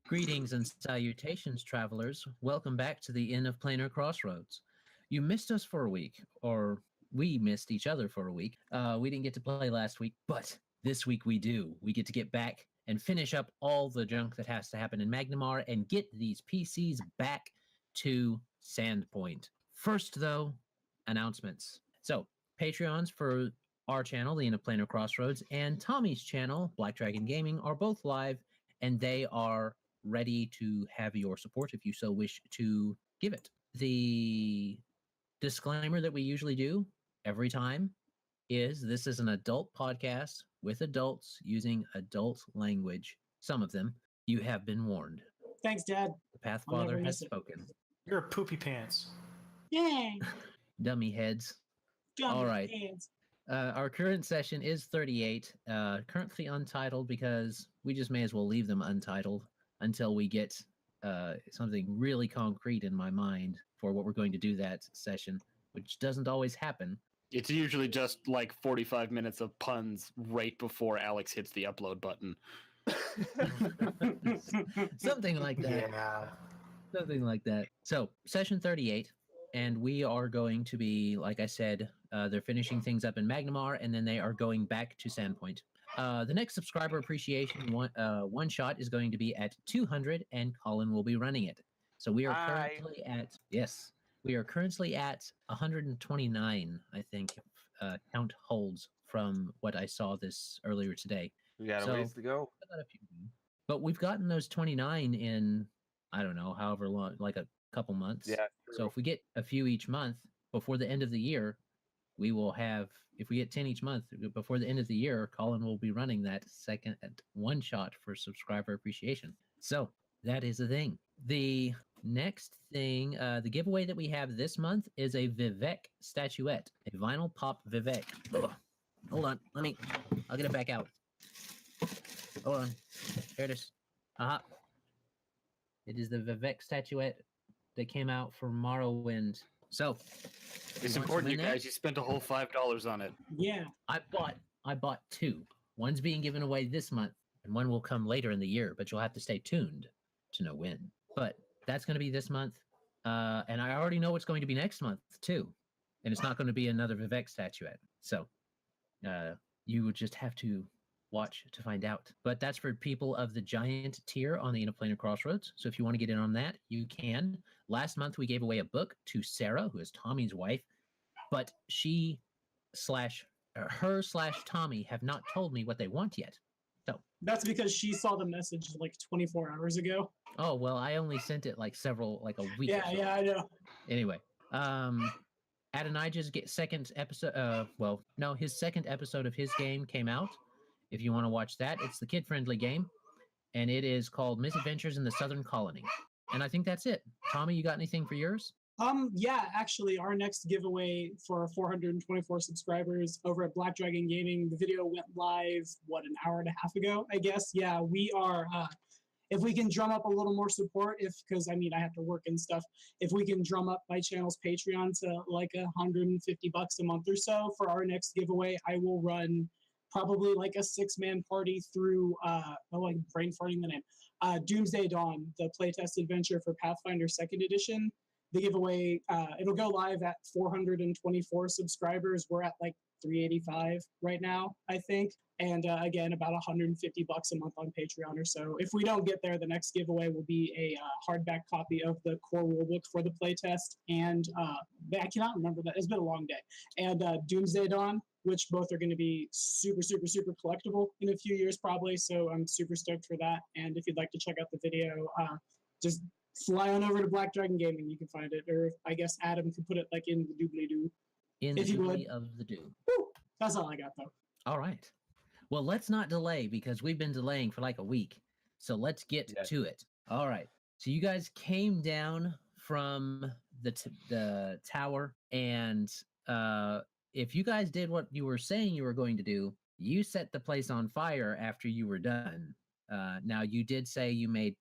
Greetings and salutations, travelers. Welcome back to the Inn of Planar Crossroads. You missed us for a week, or we missed each other for a week. We didn't get to play last week, but this week we do. We get to get back and finish up all the junk that has to happen in Magnamar and get these PCs back to Sandpoint. First, though, announcements. So, Patreons for our channel, the Inn of Planar Crossroads, and Tommy's channel, Black Dragon Gaming, are both live, and they are ready to have your support if you so wish to give it. The disclaimer that we usually do every time is this is an adult podcast with adults using adult language. Some of them. You have been warned. Thanks, Dad. The Pathfather has spoken. You're a poopy pants. Yay! Dummy heads. Dummy All right. Hands. Our current session is 38, currently untitled because we just may as well leave them untitled until we get something really concrete in my mind for what we're going to do that session, which doesn't always happen. It's usually just like 45 minutes of puns right before Alex hits the upload button. Something like that. Yeah. Something like that. So, session 38, and we are going to be, like I said, they're finishing things up in Magnamar, and then they are going back to Sandpoint. The next subscriber appreciation one shot is going to be at 200, and Colin will be running it. So we are currently at 129, I think, count holds from what I saw this earlier today. We got a ways to go. But we've gotten those 29 in, I don't know, however long, like a couple months. Yeah. So if we get a few each month before the end of the year, we will have, if we get 10 each month before the end of the year, Colin will be running that second one shot for subscriber appreciation. So that is the thing. The next thing, the giveaway that we have this month is a Vivek statuette, a vinyl pop Vivek. Ugh. Hold on, I'll get it back out. Hold on, here it is. It is the Vivek statuette that came out for Morrowind. So it's important, you guys. You spent a whole $5 on it. Yeah. I bought two. One's being given away this month, and one will come later in the year, but you'll have to stay tuned to know when. But that's going to be this month, and I already know what's going to be next month, too. And it's not going to be another Vivek statuette. So you would just have to watch to find out. But that's for people of the giant tier on the Inn of Planar Crossroads. So if you want to get in on that, you can. Last month, we gave away a book to Sarah, who is Tommy's wife, but her/Tommy have not told me what they want yet. So That's because she saw the message like 24 hours ago. Oh, well, I only sent it like a week Yeah, or so. yeah, I know. Anyway, Adonijah's second episode, his second episode of his game came out. If you want to watch that, it's the kid-friendly game, and it is called Misadventures in the Southern Colony. And I think that's it. Tommy, you got anything for yours? Yeah, actually, our next giveaway for our 424 subscribers over at Black Dragon Gaming, the video went live, an hour and a half ago, I guess. Yeah, we are, if we can drum up a little more support, because, I have to work and stuff, if we can drum up my channel's Patreon to like $150 a month or so for our next giveaway, I will run probably like a 6-man party through, brain farting the name, Doomsday Dawn, the playtest adventure for Pathfinder 2nd Edition. The giveaway, it'll go live at 424 subscribers. We're at like 385 right now, I think. And again, about $150 a month on Patreon or so. If we don't get there, the next giveaway will be a hardback copy of the core rulebook for the playtest. And I cannot remember that. It's been a long day. And Doomsday Dawn, which both are going to be super, super, super collectible in a few years probably. So I'm super stoked for that. And if you'd like to check out the video, just fly on over to Black Dragon Gaming. You can find it. Or I guess Adam could put it like in the doobly-doo. In the doobly of the doo. Woo! That's all I got, though. All right. Well, let's not delay because we've been delaying for like a week. So let's get to it. All right. So you guys came down from the tower, and if you guys did what you were saying you were going to do, you set the place on fire after you were done. Now, you did say you made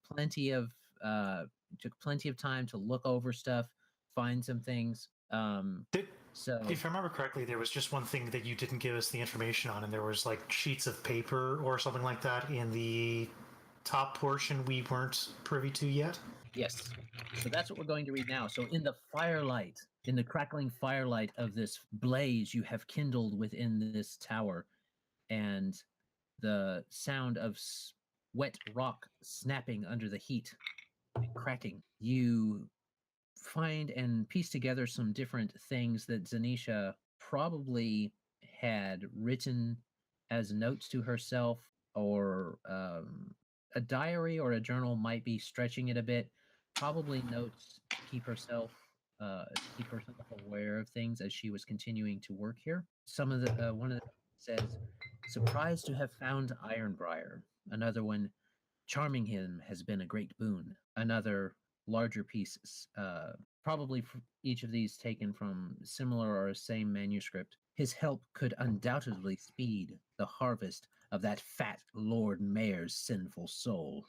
took plenty of time to look over stuff, find some things. If I remember correctly, there was just one thing that you didn't give us the information on, and there was like sheets of paper or something like that in the top portion we weren't privy to yet? Yes. So that's what we're going to read now. So in the firelight, in the crackling firelight of this blaze you have kindled within this tower, and the sound of wet rock snapping under the heat and cracking, you find and piece together some different things that Zanisha probably had written as notes to herself, or a diary or a journal might be stretching it a bit. Probably notes to keep herself aware of things as she was continuing to work here. Some of the one of them says, "Surprised to have found Ironbriar." Another one, "Charming him has been a great boon." Another larger piece, probably each of these taken from similar or same manuscript. "His help could undoubtedly speed the harvest of that fat Lord Mayor's sinful soul.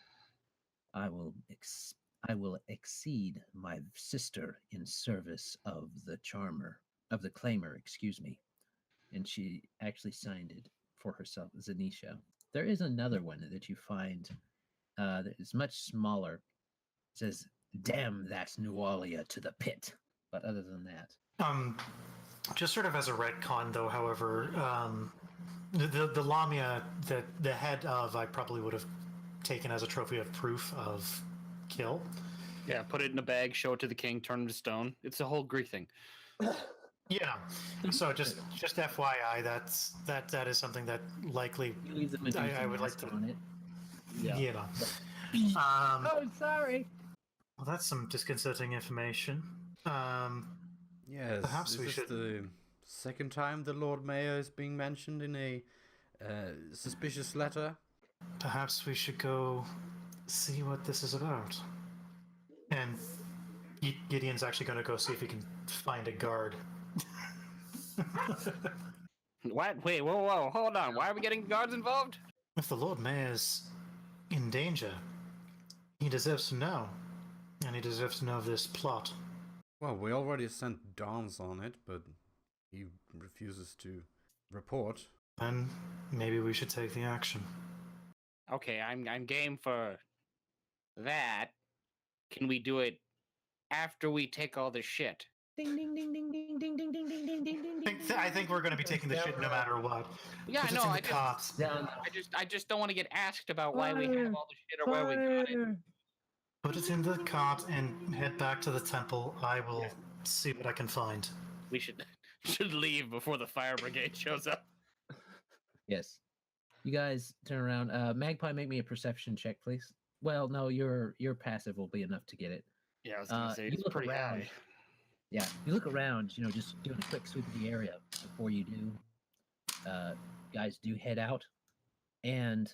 I will exceed my sister in service of the claimer, excuse me." And she actually signed it for herself, Zanisha. There is another one that you find that is much smaller. It says, "Damn that Nualia to the pit." But other than that, just sort of as a retcon, though, however, the Lamia, the head of, I probably would have taken as a trophy of proof of kill. Yeah, put it in a bag, show it to the king, turn him to stone. It's a whole Greek thing. Yeah. So just FYI, that is something that likely you leave the Medusa I would like mask to. on it. Yeah. Oh, sorry. Well, that's some disconcerting information. Yes. Perhaps is we this should. the second time the Lord Mayor is being mentioned in a suspicious letter? Perhaps we should go see what this is about. And Gideon's actually going to go see if he can find a guard. What? Wait, whoa, hold on. Why are we getting guards involved? If the Lord Mayor's in danger, he deserves to know. And he deserves to know of this plot. Well, we already sent Dance on it, but he refuses to report. Then maybe we should take the action. Okay, I'm game for that. Can we do it after we take all the shit? Ding ding ding ding ding ding ding ding ding ding ding ding. I think we're going to be taking the shit no matter what. Yeah, Put I it know. in the cops. I just don't want to get asked about why we have all the shit or where we got it. Put it in the cart and head back to the temple. I will see what I can find. We should leave before the fire brigade shows up. Yes. You guys turn around. Magpie, make me a perception check, please. Well, no, your passive will be enough to get it. Yeah, I was gonna say you it's look pretty around. high. Yeah, you look around, just doing a quick sweep of the area before you do. Guys do head out. And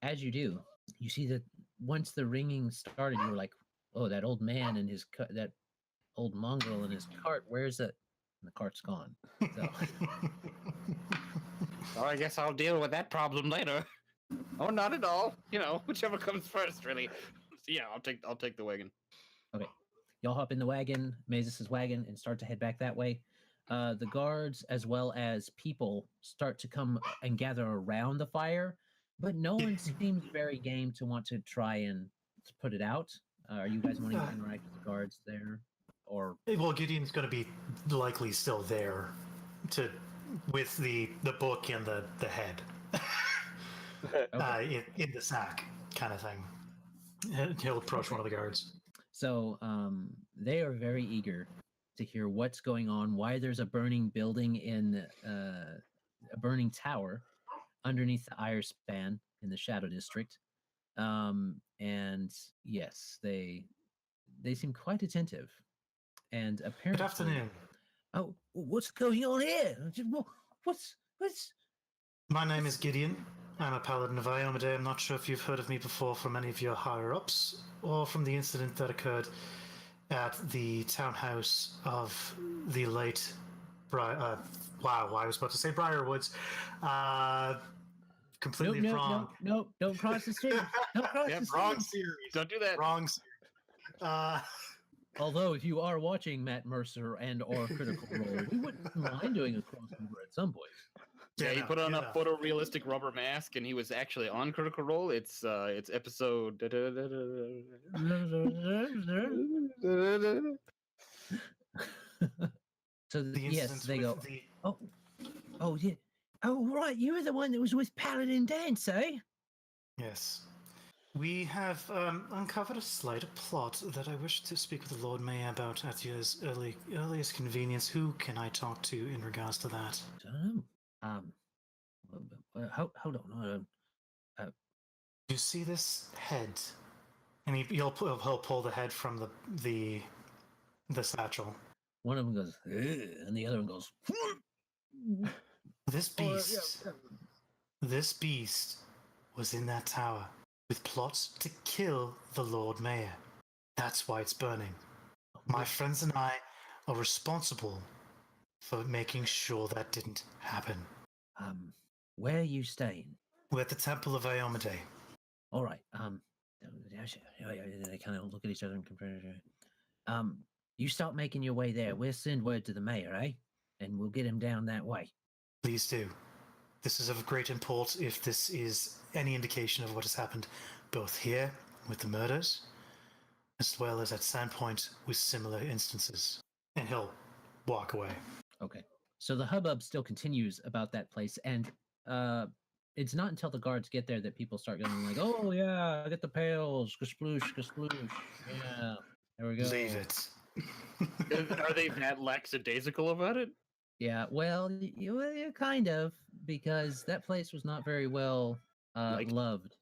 as you do, you see that once the ringing started, you were like, "Oh, that old man and that old mongrel in his cart, where's it?" And the cart's gone. So. Well, I guess I'll deal with that problem later. Oh, not at all. Whichever comes first, really. So yeah, I'll take the wagon. Okay. Y'all hop in the wagon, Mazus' wagon, and start to head back that way. The guards, as well as people, start to come and gather around the fire, but no one seems very game to want to try and put it out. Are you guys wanting to interact with the guards there? Or well, Gideon's going to be likely still there with the book and the head in the sack kind of thing. He'll approach one of the guards. So they are very eager to hear what's going on, why there's a burning building in a burning tower underneath the Iron Span in the Shadow District. And yes, they seem quite attentive. And apparently, Good afternoon. Oh, what's going on here? What's? My name is Gideon. I'm a Paladin of Iomade. I'm not sure if you've heard of me before from any of your higher-ups, or from the incident that occurred at the townhouse of the late wow, I was about to say Briarwoods. Completely wrong. No, don't cross the street. Don't cross the street. Wrong series. Don't do that. Wrong series. Although, if you are watching Matt Mercer and or Critical Role, we wouldn't mind doing a crossover at some point. Yeah, he no, put on get a up. photorealistic rubber mask, and he was actually on Critical Role. It's episode. So The yes, incident they with go. the Oh yeah. Oh right, you were the one that was with Paladin Dance, eh? yes. We have uncovered a slight plot that I wish to speak with the Lord Mayor about at your earliest convenience. Who can I talk to in regards to that? Don't know. Hold on. You see this head, and he'll pull the head from the satchel. One of them goes, "Ugh," and the other one goes. This Oh, yeah, beast, yeah. this beast, was in that tower with plots to kill the Lord Mayor. That's why it's burning. My friends and I are responsible for making sure that didn't happen. Where are you staying? We're at the Temple of Iomade. All right. They kind of look at each other and compare. You start making your way there. We'll send word to the mayor, eh? And we'll get him down that way. Please do. This is of great import if this is any indication of what has happened both here with the murders, as well as at Sandpoint with similar instances. And he'll walk away. Okay. So the hubbub still continues about that place, and it's not until the guards get there that people start going like, "Oh yeah, get the pails, kasploosh, kasploosh." Yeah, there we go. Leave it. Are they that lackadaisical about it? Yeah, well, you kind of, because that place was not very well loved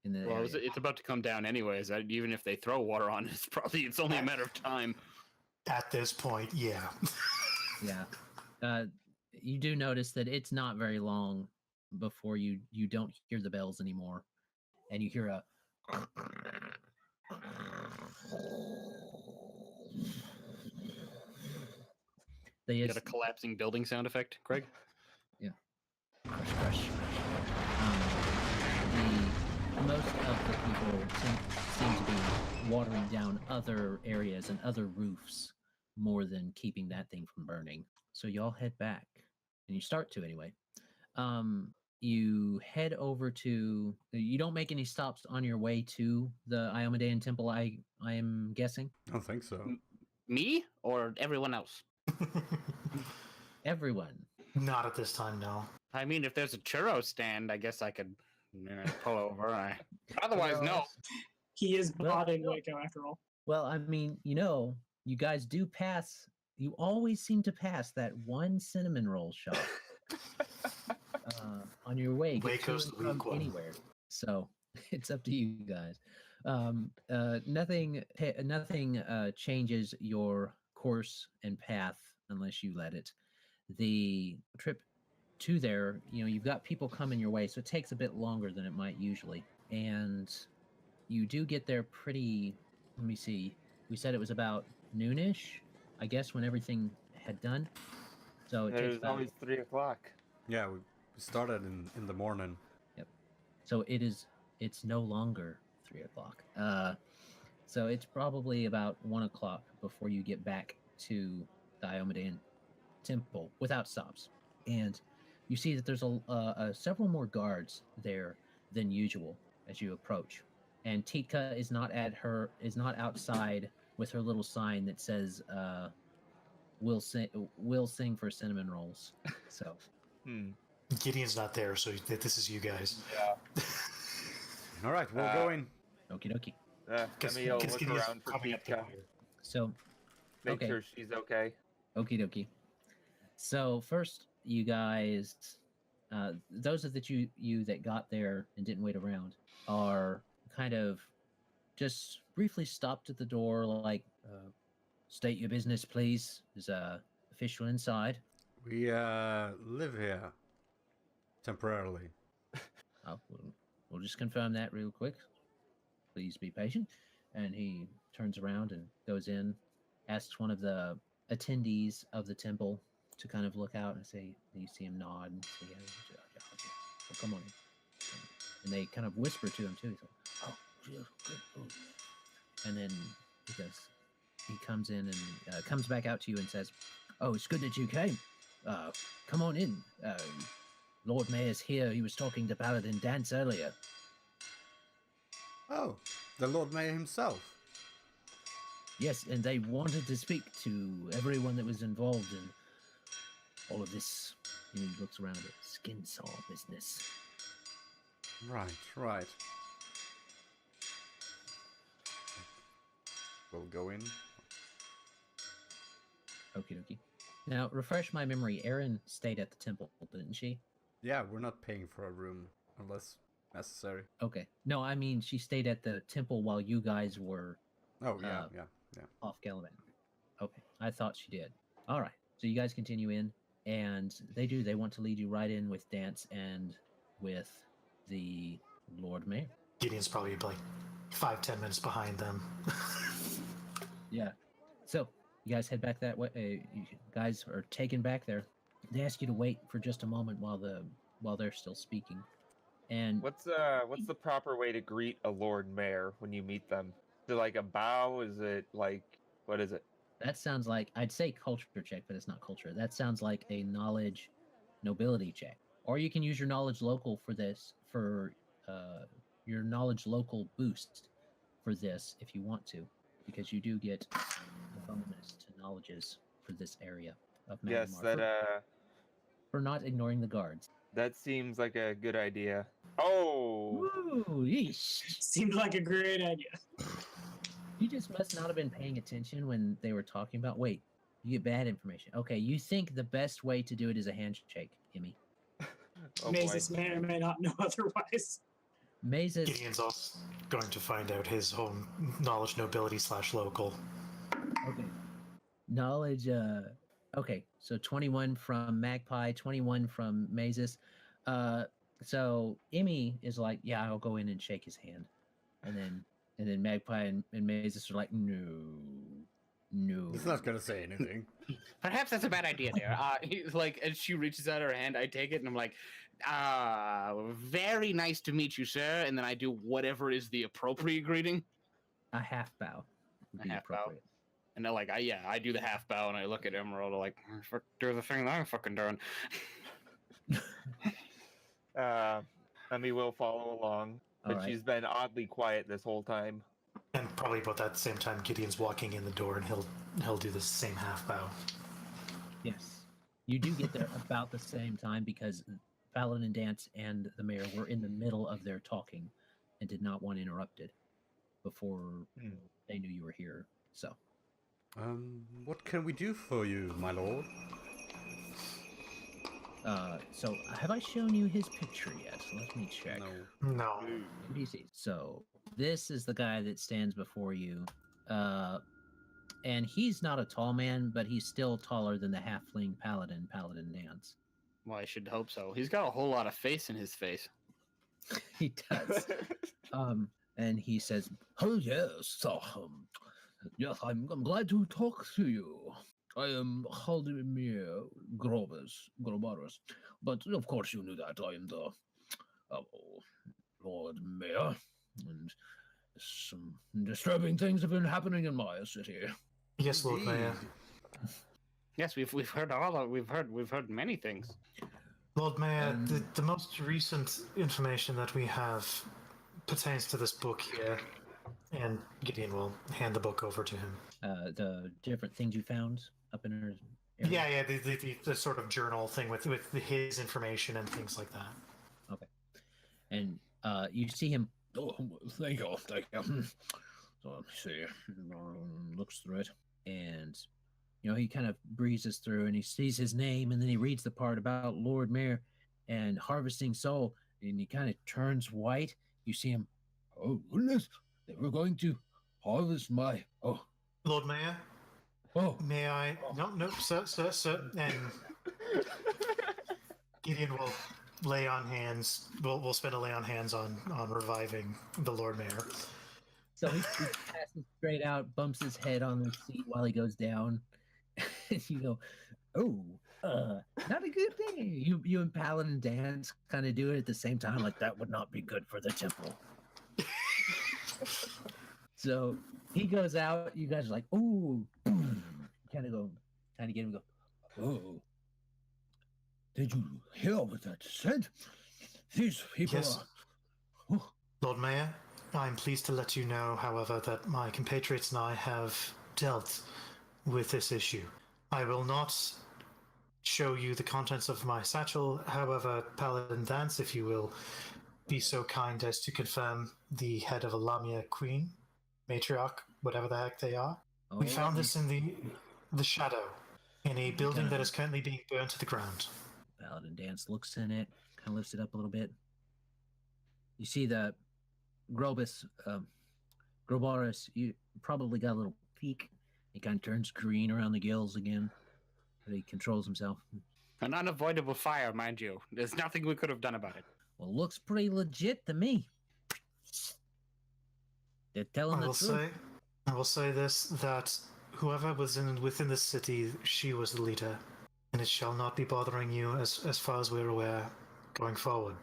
in the Well, area. it's about to come down anyways. Even if they throw water on it, it's only a matter of time. At this point, yeah. Yeah. You do notice that it's not very long before you don't hear the bells anymore, and you hear a. You got a collapsing building sound effect, Craig? Yeah. Crush, crush. Most of the people seem to be watering down other areas and other roofs more than keeping that thing from burning. So y'all head back, and you start to anyway. You head over to. You don't make any stops on your way to the Iomedean temple. I am guessing. I don't think so. Me or everyone else? Everyone. Not at this time, no. I mean, if there's a churro stand, I guess I could pull over. Otherwise, no. He is Well, plotting no. Wayko after all. Well, I mean, you guys do pass. You always seem to pass that one cinnamon roll shop on your way get to Wayko's and the from weak one. anywhere. So it's up to you guys. Nothing changes your course and path unless you let it. The trip to there, you've got people coming your way, so it takes a bit longer than it might usually. And you do get there pretty. Let me see. We said it was about noonish, I guess, when everything had done. So it takes about. Always 3 o'clock. Yeah, we started in the morning. Yep. So it's no longer 3 o'clock. So it's probably about 1 o'clock before you get back to the Iomedean temple without stops. And you see that there's several more guards there than usual as you approach. And Titka is not outside with her little sign that says we'll sing for cinnamon rolls. So Gideon's not there, so this is you guys. Yeah. All right, we'll go in. Okie dokie. Let me look Gideon's around for coming up the Pika. wire. So Make okay. sure she's okay. Okie dokie. So first, you guys, those of you that got there and didn't wait around are kind of just briefly stopped at the door, like, state your business, please. There's a official inside. We live here temporarily. Oh, we'll just confirm that real quick. Please be patient. And he turns around and goes in, asks one of the attendees of the temple to kind of look out and say, you see him nod and say, yeah, well, come on in. And they kind of whisper to him too. He's like, oh, yeah, good. Oh. And then he comes in and comes back out to you and says, oh, it's good that you came. Come on in. Lord Mayor's here. He was talking to Paladin Dance earlier. Oh, the Lord Mayor himself. Yes, and they wanted to speak to everyone that was involved in all of this. He looks around a bit. Skin saw business. Right. We'll go in. Okie dokie. Now, refresh my memory. Erin stayed at the temple, didn't she? Yeah, we're not paying for a room unless necessary. Okay. No, I mean, she stayed at the temple while you guys were Oh, yeah. off Gallivant. Okay. I thought she did. All right. So you guys continue in, and they want to lead you right in with Dance and with the Lord Mayor. Gideon's probably like 5-10 minutes behind them. Yeah. So you guys head back that way. You guys are taken back there. They ask you to wait for just a moment while they're still speaking. And What's the proper way to greet a Lord Mayor when you meet them? Is it like a bow? Is it like what is it? that sounds like, I'd say culture check, but it's not culture. That sounds like a knowledge nobility check. Or you can use your knowledge local for this, for your knowledge local boost for this if you want to, because you do get a bonus to knowledges for this area of Yes, Magmar that for not ignoring the guards. that seems like a good idea. Oh, Woo! Yeesh. Seemed like a great idea. You just must not have been paying attention when they were talking about. Wait, you get bad information. Okay, you think the best way to do it is a handshake, Emmy. oh boy. Mazus may or may not know otherwise. Mazus. Gideon's also going to find out his home knowledge nobility / local. Okay. Knowledge. Okay, so 21 from Magpie, 21 from Mazus. So Emmy is like, yeah, I'll go in and shake his hand, and then Magpie and Mazus are like, no. He's not gonna say anything. Perhaps that's a bad idea there. He's like, as she reaches out her hand, I take it and I'm like, very nice to meet you, sir. And then I do whatever is the appropriate greeting. A half bow. Would A be half bow. appropriate. And they're like, I do the half bow and I look at Emyrelda like, fuck, do the thing that I'm fucking doing. Emmy will follow along, but Alright. she's been oddly quiet this whole time. And probably about that same time, Gideon's walking in the door, and he'll do the same half bow. Yes. You do get there about the same time because Paladin Dance and the mayor were in the middle of their talking and did not want interrupted before they knew you were here. So, What can we do for you, my lord? so have I shown you his picture yet? Let me check. No. No. What do you see? So this is the guy that stands before you. And he's not a tall man, but he's still taller than the halfling Paladin Dance. Well, I should hope so. He's got a whole lot of face in his face. He does. And he says, "Oh yes, yes, I'm glad to talk to you. I am Haldimir Grobarus, but of course you knew that I am the Lord Mayor, and some disturbing things have been happening in my city." Yes, Lord Mayor. Yes, we've heard many things. Lord Mayor, the most recent information that we have pertains to this book here, and Gideon will hand the book over to him. The different things you found up in her area? Yeah, the sort of journal thing with his information and things like that. Okay. And you see him. Oh, thank you. So let me see. Looks through it, and he kind of breezes through, and he sees his name, and then he reads the part about Lord Mayor and harvesting soul, and he kind of turns white. You see him. Oh goodness! They were going to harvest my. Oh, Lord Mayor, oh. may I? No, sir. And Gideon will lay on hands. We'll spend a lay on hands on reviving the Lord Mayor. So he passes straight out, bumps his head on the seat while he goes down. And you go, oh, not a good thing. You and Paladin Dance kind of do it at the same time, like that would not be good for the temple. So he goes out. You guys are like, ooh, kind of get him. Go, oh. Did you hear what that said? These people Yes. are... Lord Mayor, I'm pleased to let you know, however, that my compatriots and I have dealt with this issue. I will not show you the contents of my satchel, however, Paladin Dance, if you will be so kind as to confirm the head of a Lamia Queen, matriarch, whatever the heck they are. We found this in the shadow, in a building that is currently being burned to the ground. Paladin Dance looks in it, kind of lifts it up a little bit. You see the Grobaris, you probably got a little peek. He kind of turns green around the gills again. But he controls himself. An unavoidable fire, mind you. There's nothing we could have done about it. Well, looks pretty legit to me. They're telling the truth. I will say this, that whoever was within the city, she was the leader. And it shall not be bothering you as far as we're aware going forward.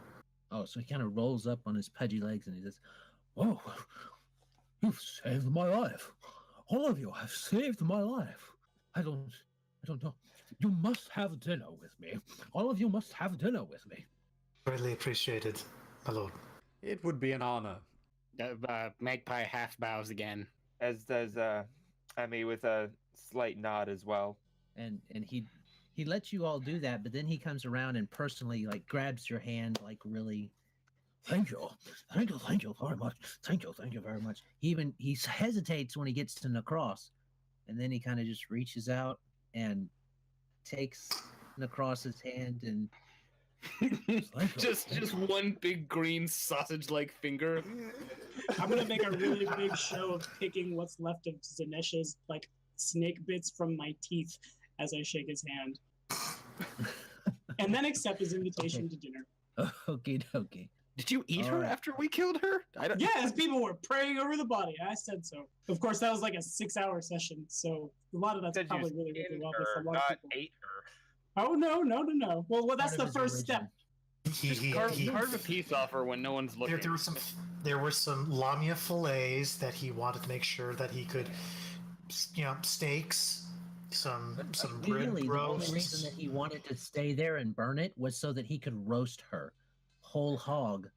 Oh, so he kind of rolls up on his pudgy legs and he says, "Whoa, you've saved my life. All of you have saved my life. I don't know. You must have dinner with me. All of you must have dinner with me." Greatly appreciated, my lord. It would be an honor. Magpie half bows again. As does Emmy with a slight nod as well. And he lets you all do that, but then he comes around and personally like grabs your hand, like really, thank you very much. Thank you very much. He hesitates when he gets to Nahkräs, and then he kind of just reaches out and takes Nahkräs's hand and just one big green sausage-like finger. I'm gonna make a really big show of picking what's left of Zanesh's like snake bits from my teeth as I shake his hand, and then accept his invitation to dinner. Okay. Did you eat her after we killed her? Yes, people were praying over the body. I said so. Of course, that was like a 6-hour session, so a lot of that's Said probably you really skinned well with a her, lot of not people. ate her. Oh no! Well, that's the Part of his first step. Carve a piece off her when no one's looking. There were some Lamia fillets that he wanted to make sure that he could, steaks, some Really, rib the only reason roasts. that he wanted to stay there and burn it was so that he could roast her whole hog.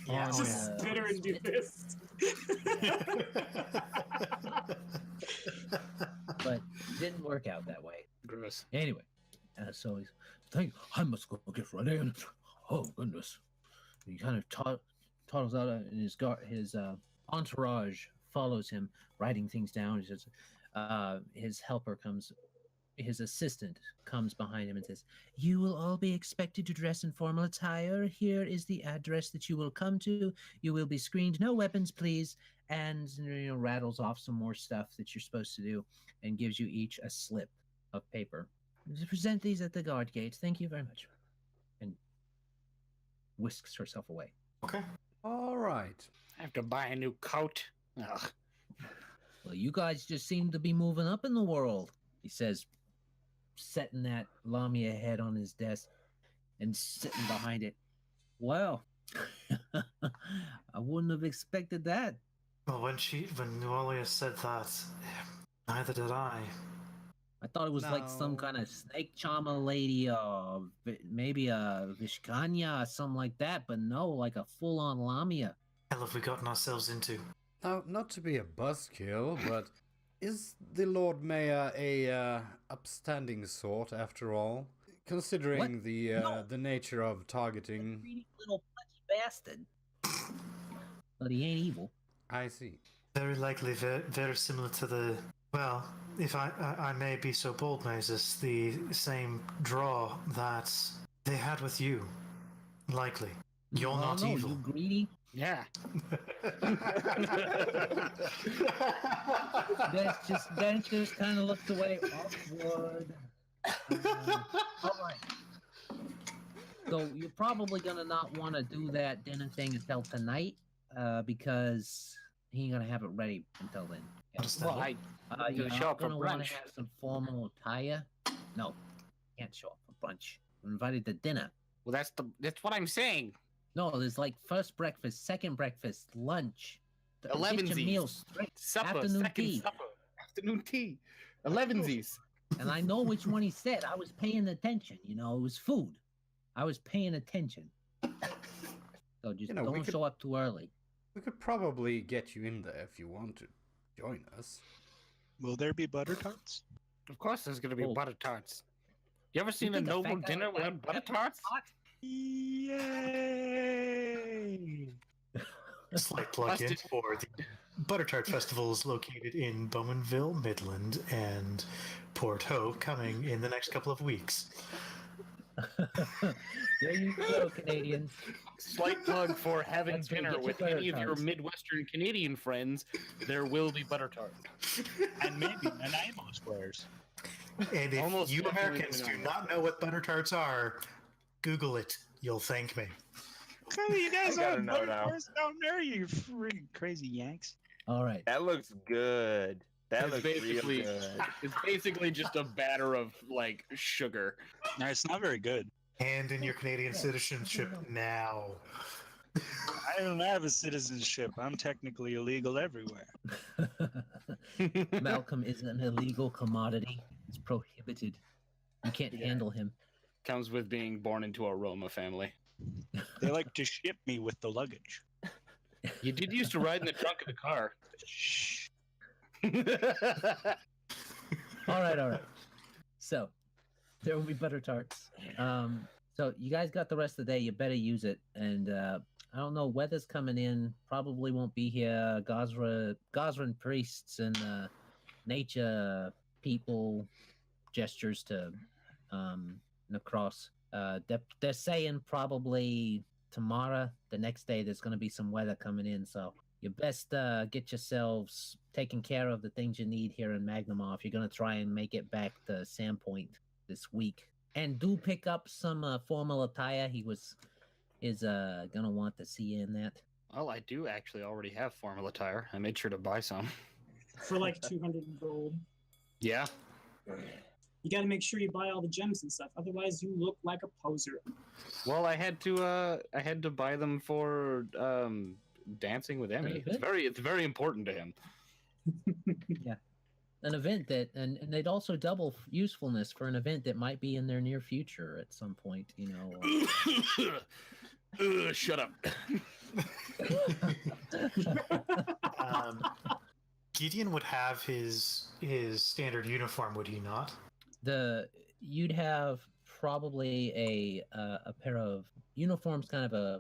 Yeah, on, Just spit her and do this. But it didn't work out that way. Gross. Anyway, so he's I must go get ready. And oh goodness, he kind of toddles out, and his entourage follows him, writing things down. He says, his helper comes. His assistant comes behind him and says, "You will all be expected to dress in formal attire. Here is the address that you will come to. You will be screened. No weapons, please." And rattles off some more stuff that you're supposed to do, and gives you each a slip of paper. "Present these at the guard gate. Thank you very much." And whisks herself away. Okay. All right. I have to buy a new coat. Ugh. "Well, you guys just seem to be moving up in the world," he says, setting that Lamia head on his desk and sitting behind it. "Well, I wouldn't have expected that." Well, when Nualia said that, neither did I. I thought it was like some kind of snake charmer lady, or maybe a Vishkanya or something like that, but no, like a full-on Lamia. Hell have we gotten ourselves into? Now, not to be a buzzkill, but is the Lord Mayor a upstanding sort after all? Considering What? the nature of targeting. Greedy little pudgy bastard. But he ain't evil. I see. Very likely, very similar to the. Well, if I may be so bold, Mazus, the same draw that they had with you. Likely. You're Oh, not no, evil. You greedy? Yeah. That just kind of looks away awkward. All right. So you're probably gonna not want to do that dinner thing until tonight, because he ain't gonna have it ready until then. Understandable. Well, You're show not up for gonna want brunch. to have some formal attire. No, can't show up for brunch. We're invited to dinner. Well, that's what I'm saying. No, there's like first breakfast, second breakfast, lunch. Get your 11sies. meals straight. Supper, Afternoon second tea. supper, afternoon tea, 11sies. And I know which one he said. I was paying attention. It was food. I was paying attention. So just You know, we don't could- show up too early. We could probably get you in there if you want to join us. Will there be butter tarts? Of course, there's gonna be Oh. butter tarts. You ever seen a think a noble fat guy dinner would like without butter tarts? Yay! Slight plug-in for the Butter Tart Festival is located in Bowmanville, Midland, and Port Hope, coming in the next couple of weeks. There you go, Canadians. Slight plug for having That's where you dinner get your with butter any of your tarts. Midwestern Canadian friends. There will be butter tarts. And maybe Nanaimo squares. And if Almost you definitely Americans do not. not know what butter tarts are, Google it. You'll thank me. Okay, you guys I gotta have know butter now. tarts down there, you freaking crazy Yanks. All right. That looks good. That It's looks real basically good. it's basically just a batter of like sugar. No, it's not very good. Hand in your Canadian citizenship now. I don't have a citizenship. I'm technically illegal everywhere. Malcolm is an illegal commodity. It's prohibited. You can't Yeah. handle him. Comes with being born into a Roma family. They like to ship me with the luggage. You did used to ride in the trunk of the car. Shh. All right. So there will be butter tarts. So you guys got the rest of the day. You better use it. And I don't know, weather's coming in. Probably won't be here. Gosran priests and nature people gestures to Nahkräs. They're saying probably tomorrow, the next day, there's going to be some weather coming in. So you best get yourselves taking care of the things you need here in Magnamar if you're going to try and make it back to Sandpoint this week. And do pick up some formal attire. He is going to want to see you in that. Well, I do actually already have formal attire. I made sure to buy some. For like 200 gold. Yeah. You got to make sure you buy all the gems and stuff. Otherwise, you look like a poser. Well, I had to buy them for dancing with Emmy. Very It's very important to him. An event that, and they'd also double usefulness for an event that might be in their near future at some point, you know. Shut up. Gideon would have his standard uniform, would he not? You'd have probably a pair of uniforms, kind of a.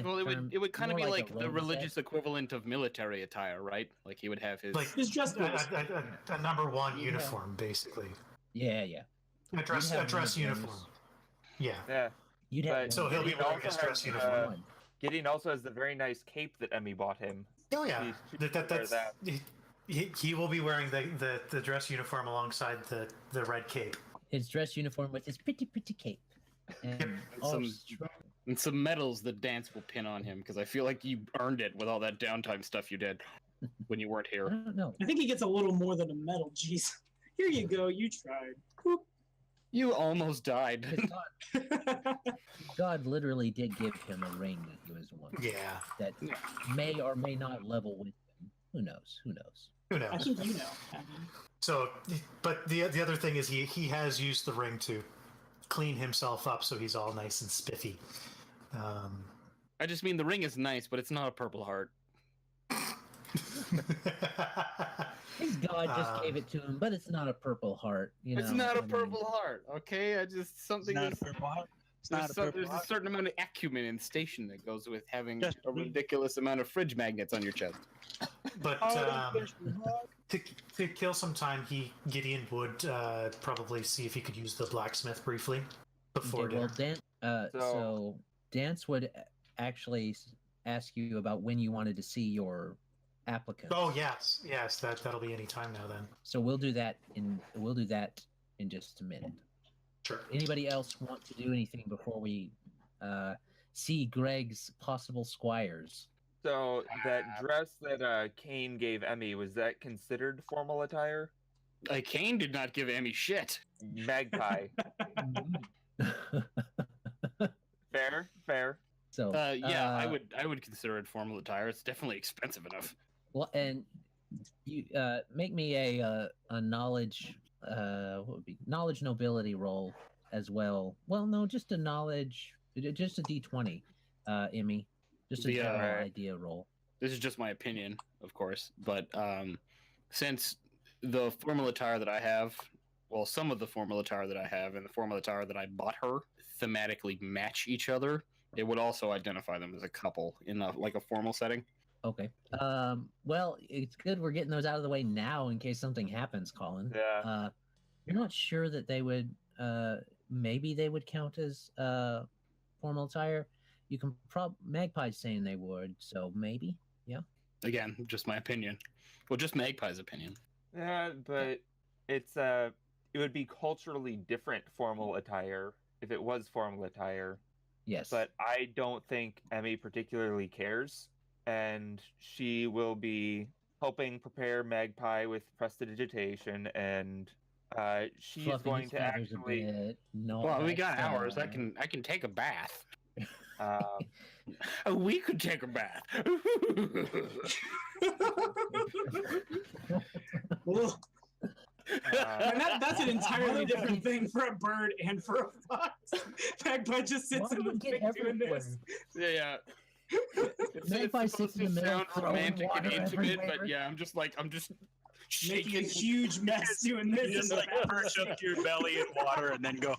Well, it would kind of more be like like a the robe religious equivalent of military attire, right? Like he would have his. Like He's dressed a, nice. a number one Yeah. uniform, basically. Yeah. A dress You'd have one of uniform. those. Yeah. Yeah. You'd have But- one So of he'll be those. wearing his also dress has, uniform. Gideon also has the very nice cape that Emmy bought him. Oh yeah, He should wear that. he will be wearing the dress uniform alongside the red cape. His dress uniform with his pretty cape. And all Some- strong. And some medals that Dance will pin on him because I feel like you earned it with all that downtime stuff you did when you weren't I here. don't know. I think he gets a little more than a medal. Jeez. Here you go. You tried. Whoop. You almost died. His God literally did give him a ring that he was one Yeah. that may or may not level with him. Who knows? Who I knows? think you know. So, but the other thing is he has used the ring to clean himself up, so he's all nice and spiffy. I just mean the ring is nice, but it's not a purple heart. His God just gave it to him, but it's not a purple heart. You know, It's not I a mean, purple heart, okay? I just It's something not a that's purple heart. It's not a purple there's a heart. certain amount of acumen and station that goes with having Just a ridiculous amount of fridge magnets on your chest. But Oh, there's the heart. to kill some time, Gideon would probably see if he could use the blacksmith briefly before Okay, well, dinner. so Dance would actually ask you about when you wanted to see your applicant. Oh yes, that'll be any time now then. So we'll do that in just a minute. Sure. Anybody else want to do anything before we see Greg's possible squires? So that dress that Kane gave Emmy, was that considered formal attire? Kane did not give Emmy shit. Magpie. Fair. So Yeah, I would consider it formal attire. It's definitely expensive enough. Well, and you make me a knowledge what would be knowledge nobility roll as well. Well, no, just a knowledge, just a D20, Emmy, just a The, general right. idea roll. This is just my opinion, of course, but since the formal attire that I have, well, some of the formal attire that I have and the formal attire that I bought her thematically match each other, it would also identify them as a couple in a formal setting. Okay. Well, it's good we're getting those out of the way now in case something happens, Colin. Yeah. You're not sure that they would. Maybe they would count as formal attire. You can Magpie's saying they would, so maybe. Yeah. Again, just my opinion. Well, just Magpie's opinion. Yeah, but it's it would be culturally different formal attire if it was formal attire. Yes. But I don't think Emmy particularly cares, and she will be helping prepare Magpie with prestidigitation, and she's Fluffing going his to feathers actually. a bit. No, Well, we got hours. I can take a bath. We could take a bath. Well, and that's an entirely different thing for a bird and for a fox. Magpie just sits in the thing doing this. Yeah. Magpie sits in the middle, sound throwing romantic and water intimate, everywhere. but yeah, I'm just Making a shaking. huge mess doing You this. just in the like bathroom. perch up to your belly in water and then go.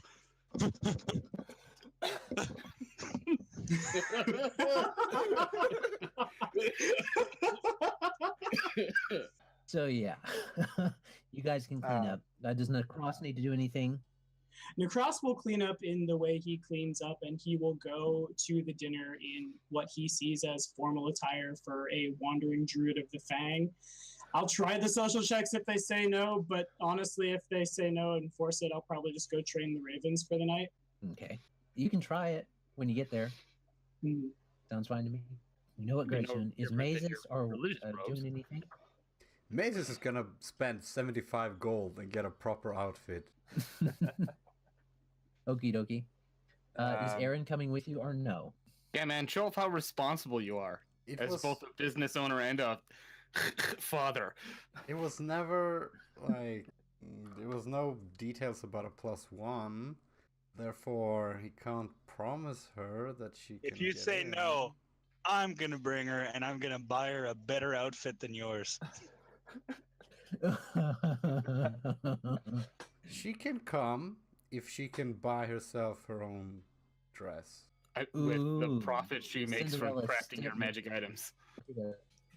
So yeah, you guys can clean up. Does Nahkräs need to do anything? Nahkräs will clean up in the way he cleans up, and he will go to the dinner in what he sees as formal attire for a wandering druid of the Fang. I'll try the social checks if they say no, but honestly, if they say no and force it, I'll probably just go train the ravens for the night. Okay, you can try it when you get there. Hmm. Sounds fine to me. You know what, You know, Gretchen? Is you're Mazus or religious robes. doing anything? Mazus is gonna spend 75 gold and get a proper outfit. Okie dokie. Is Um, Aaron coming with you or no? Yeah, man, show off how responsible you are It as was both a business owner and a father. it was never like there was no details about a +1. Therefore, he can't promise her that she can If you get say in. no, I'm gonna bring her and I'm gonna buy her a better outfit than yours. She can come if she can buy herself her own dress. With the Ooh, profit she makes Cinderella from crafting your statement. magic items.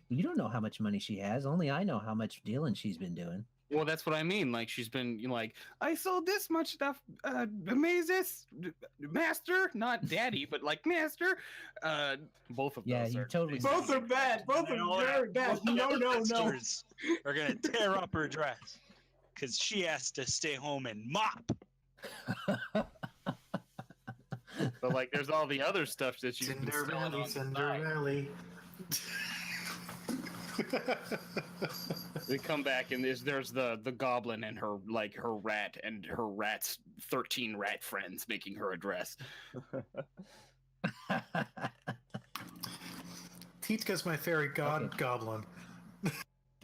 You don't know how much money she has. Only I know how much dealing she's been doing. Well, that's what I mean. Like, she's been like, I sold this much stuff. Mazus, master, not daddy, but like master. Both of Yeah, those. you are totally- Both are bad. Both And are all very our- bad. all No, our no, no. sisters are gonna tear up her dress because she has to stay home and mop. But like, there's all the other stuff that she's been selling on the side. Cinderella. We come back and there's the goblin and her rat and her rat's 13 rat friends making her a dress. Titka's my fairy god Okay. goblin.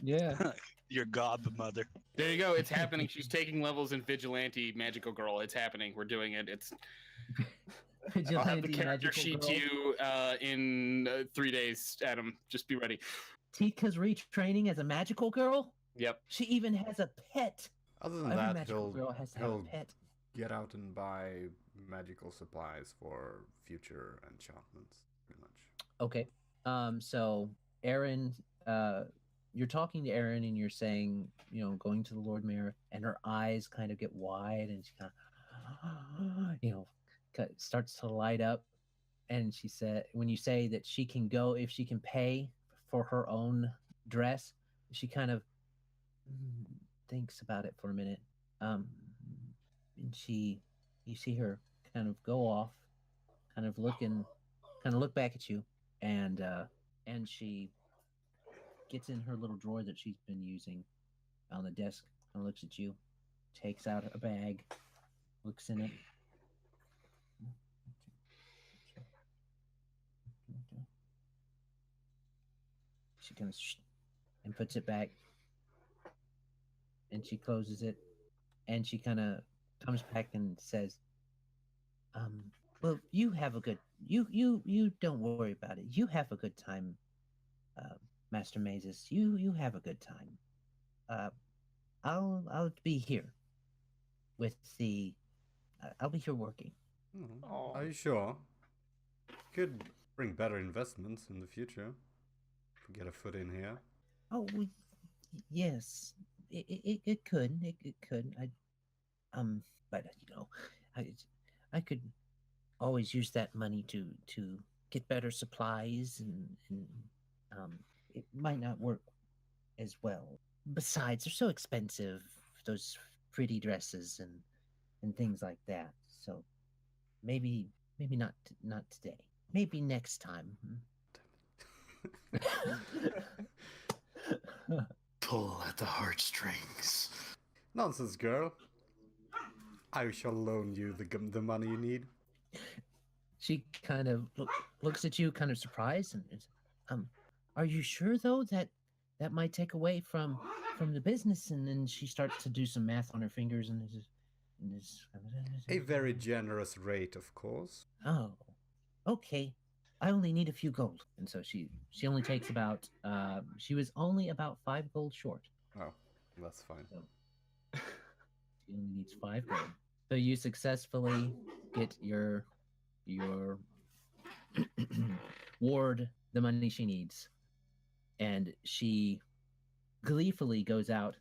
Yeah. Your godmother. There you go. It's happening. She's taking levels in Vigilante Magical Girl. It's happening. We're doing it. I'll have the Vigilante character magical sheet girl. to you in 3 days, Adam. Just be ready. Tika's retraining as a magical girl? Yep. She even has a pet. Other than Every that, magical girl has to have a he'll pet. get out and buy magical supplies for future enchantments, pretty much. Okay. So Aaron, you're talking to Aaron and you're saying, going to the Lord Mayor, and her eyes kind of get wide and she kind of, starts to light up. And she said, when you say that she can go, if she can pay for her own dress, she kind of thinks about it for a minute. And you see her kind of go off, kind of look back at you, and she gets in her little drawer that she's been using on the desk, and looks at you, takes out a bag, looks in it. She kind of and puts it back, and she closes it, and she kind of comes back and says, Well, you have a good. You don't worry about it. You have a good time, Master Mazus. You have a good time. I'll be here with the. I'll be here working. Oh. Are you sure? Could bring better investments in the future. If we get a foot in here. Oh, yes. It could. It could. But I could always use that money to get better supplies and it might not work as well. Besides, they're so expensive, those pretty dresses and things like that. So maybe not today. Maybe next time. Pull at the heartstrings. Nonsense, girl. I shall loan you the money you need. She kind of looks at you, kind of surprised, and is, are you sure though that might take away from the business? And then she starts to do some math on her fingers, and is A very generous rate, of course. oh, okay. I only need a few gold, and so she only takes about she was only about 5 gold short. Oh, that's fine. So she only needs 5 gold. So you successfully get your ward the money she needs, and she gleefully goes out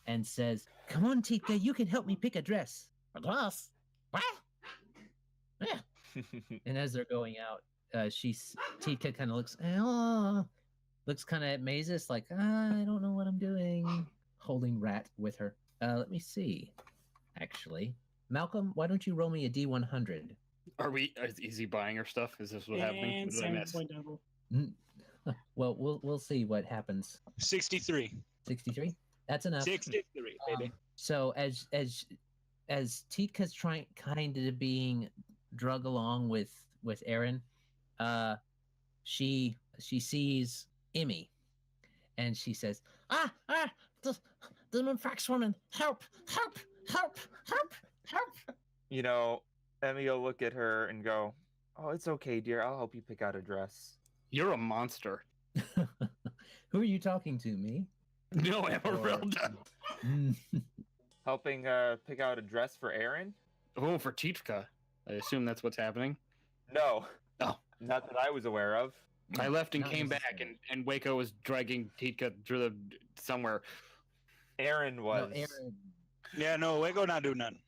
and says, "Come on, Tika, you can help me pick a dress." A dress? What? Yeah. And as they're going out, Tika kind of looks kind of at Mazus like, I don't know what I'm doing, holding Rat with her. Let me see. Actually, Malcolm, why don't you roll me a D100? Is he buying her stuff? Is this what happening? And What did I Sam miss? point double. Well, we'll see what happens. 63. 63. That's enough. 63, baby. So as Tika's trying kind of being drug along with Aaron, she sees Emmy, and she says, the Minfax woman, help. You know, Emmy will look at her and go, "Oh, it's okay, dear. I'll help you pick out a dress." You're a monster. Who are you talking to, me? No, Emyrelda. Helping pick out a dress for Aaron? Oh, for Titka. I assume that's what's happening. No. Oh. Not that I was aware of. I left and Not came back, necessarily. and Wayko was dragging Titka through somewhere. Aaron was. No, Aaron. Yeah, no, Wayko not do nothing.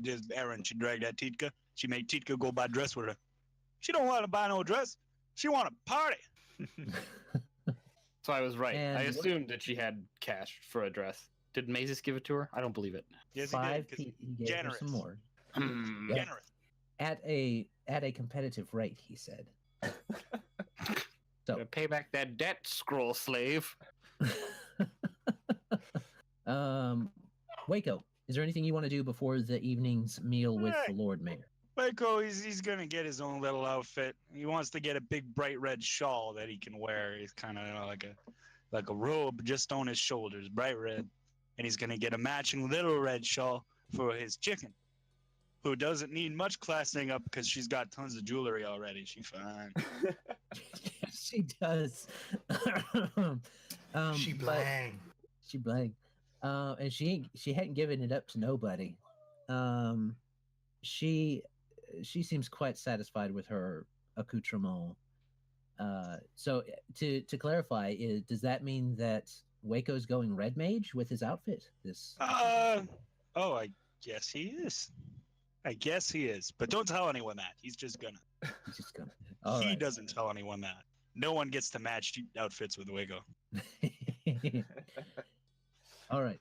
Just Aaron, she dragged that Titka. She made Titka go buy dress with her. She don't want to buy no dress. She want to party. So I was right. And I what- assumed that she had cash for a dress. Did Mazus give it to her? I don't believe it. Yes, 5 he did. 'Cause he gave her generous. some more. Hmm. Yeah. Generous. At a competitive rate, he said. So Pay back that debt, scroll slave. Wayko, is there anything you want to do before the evening's meal with the Lord Mayor? Wayko, he's gonna get his own little outfit. He wants to get a big bright red shawl that he can wear. He's kind of like a robe just on his shoulders, bright red. And he's gonna get a matching little red shawl for his chicken, who doesn't need much classing up because she's got tons of jewelry already. She's fine. She does. She but- blang. She blank. And she hadn't given it up to nobody. She seems quite satisfied with her accoutrement. So to clarify, does that mean that Wayko's going red mage with his outfit? I guess he is. I guess he is. But don't tell anyone that. He's just gonna. He's just gonna. All He right. doesn't tell anyone that. No one gets to match outfits with Wayko. All right.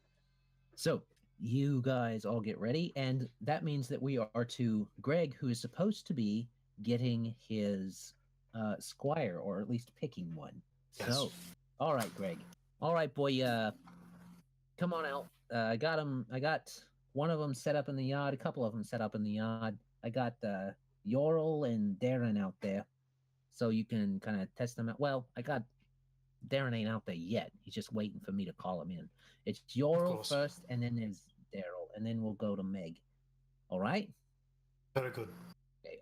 So you guys all get ready, and that means that we are to Greg, who is supposed to be getting his squire, or at least picking one. Yes. So, all right, Greg. All right, boy. Come on out. I got him. I got one of them set up in the yard. A couple of them set up in the yard. I got Yorl and Darren out there, so you can kind of test them out. Well, I got Darren ain't out there yet. He's just waiting for me to call him in. It's Yorl course. first, and then there's Daryl, and then we'll go to Meg. All right? Very good.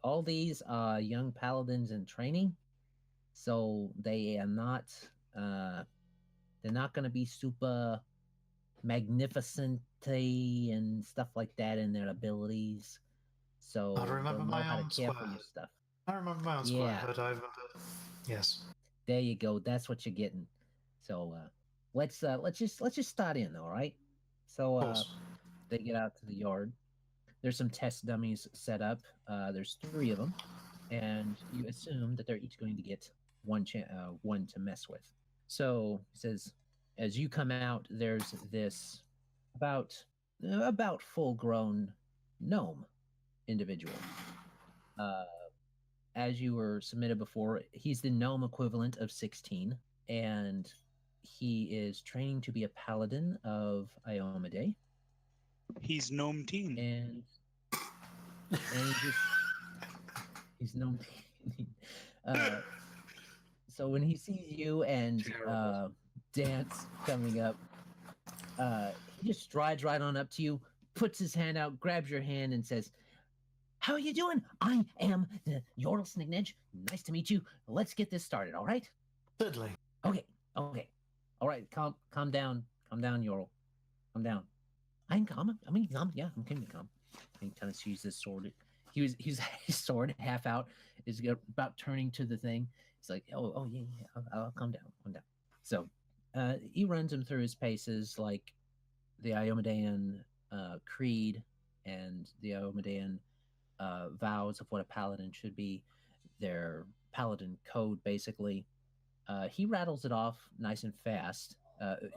all these are young paladins in training, so they are not. They're not going to be super magnificent and stuff like that in their abilities. So I remember they'll know my how to own care for squad. your stuff. I remember my own Yeah. squad. I remember. Yes. There you go. That's what you're getting. So let's just start in, all right? So Of course. they get out to the yard. There's some test dummies set up. There's 3 of them, and you assume that they're each going to get one to mess with. So he says, as you come out, there's this about full-grown gnome individual. As you were submitted before, he's the gnome equivalent of 16, and he is training to be a paladin of Iomade. He's gnome teen. And he's gnome teen. So when he sees you and Dance coming up, he just strides right on up to you, puts his hand out, grabs your hand, and says, "How are you doing? I am the Yorl Snignedge. Nice to meet you. Let's get this started, all right?" Certainly. Okay. All right, calm down, Yorl. Calm down. I'm calm. I mean, calm. Yeah, I'm calm. And he kind of sees this sword. He's his sword half out, is about turning to the thing. He's like, oh yeah, I'll calm down. So he runs him through his paces, like the Iomedean creed and the Iomedean vows of what a paladin should be, their paladin code, basically. He rattles it off nice and fast.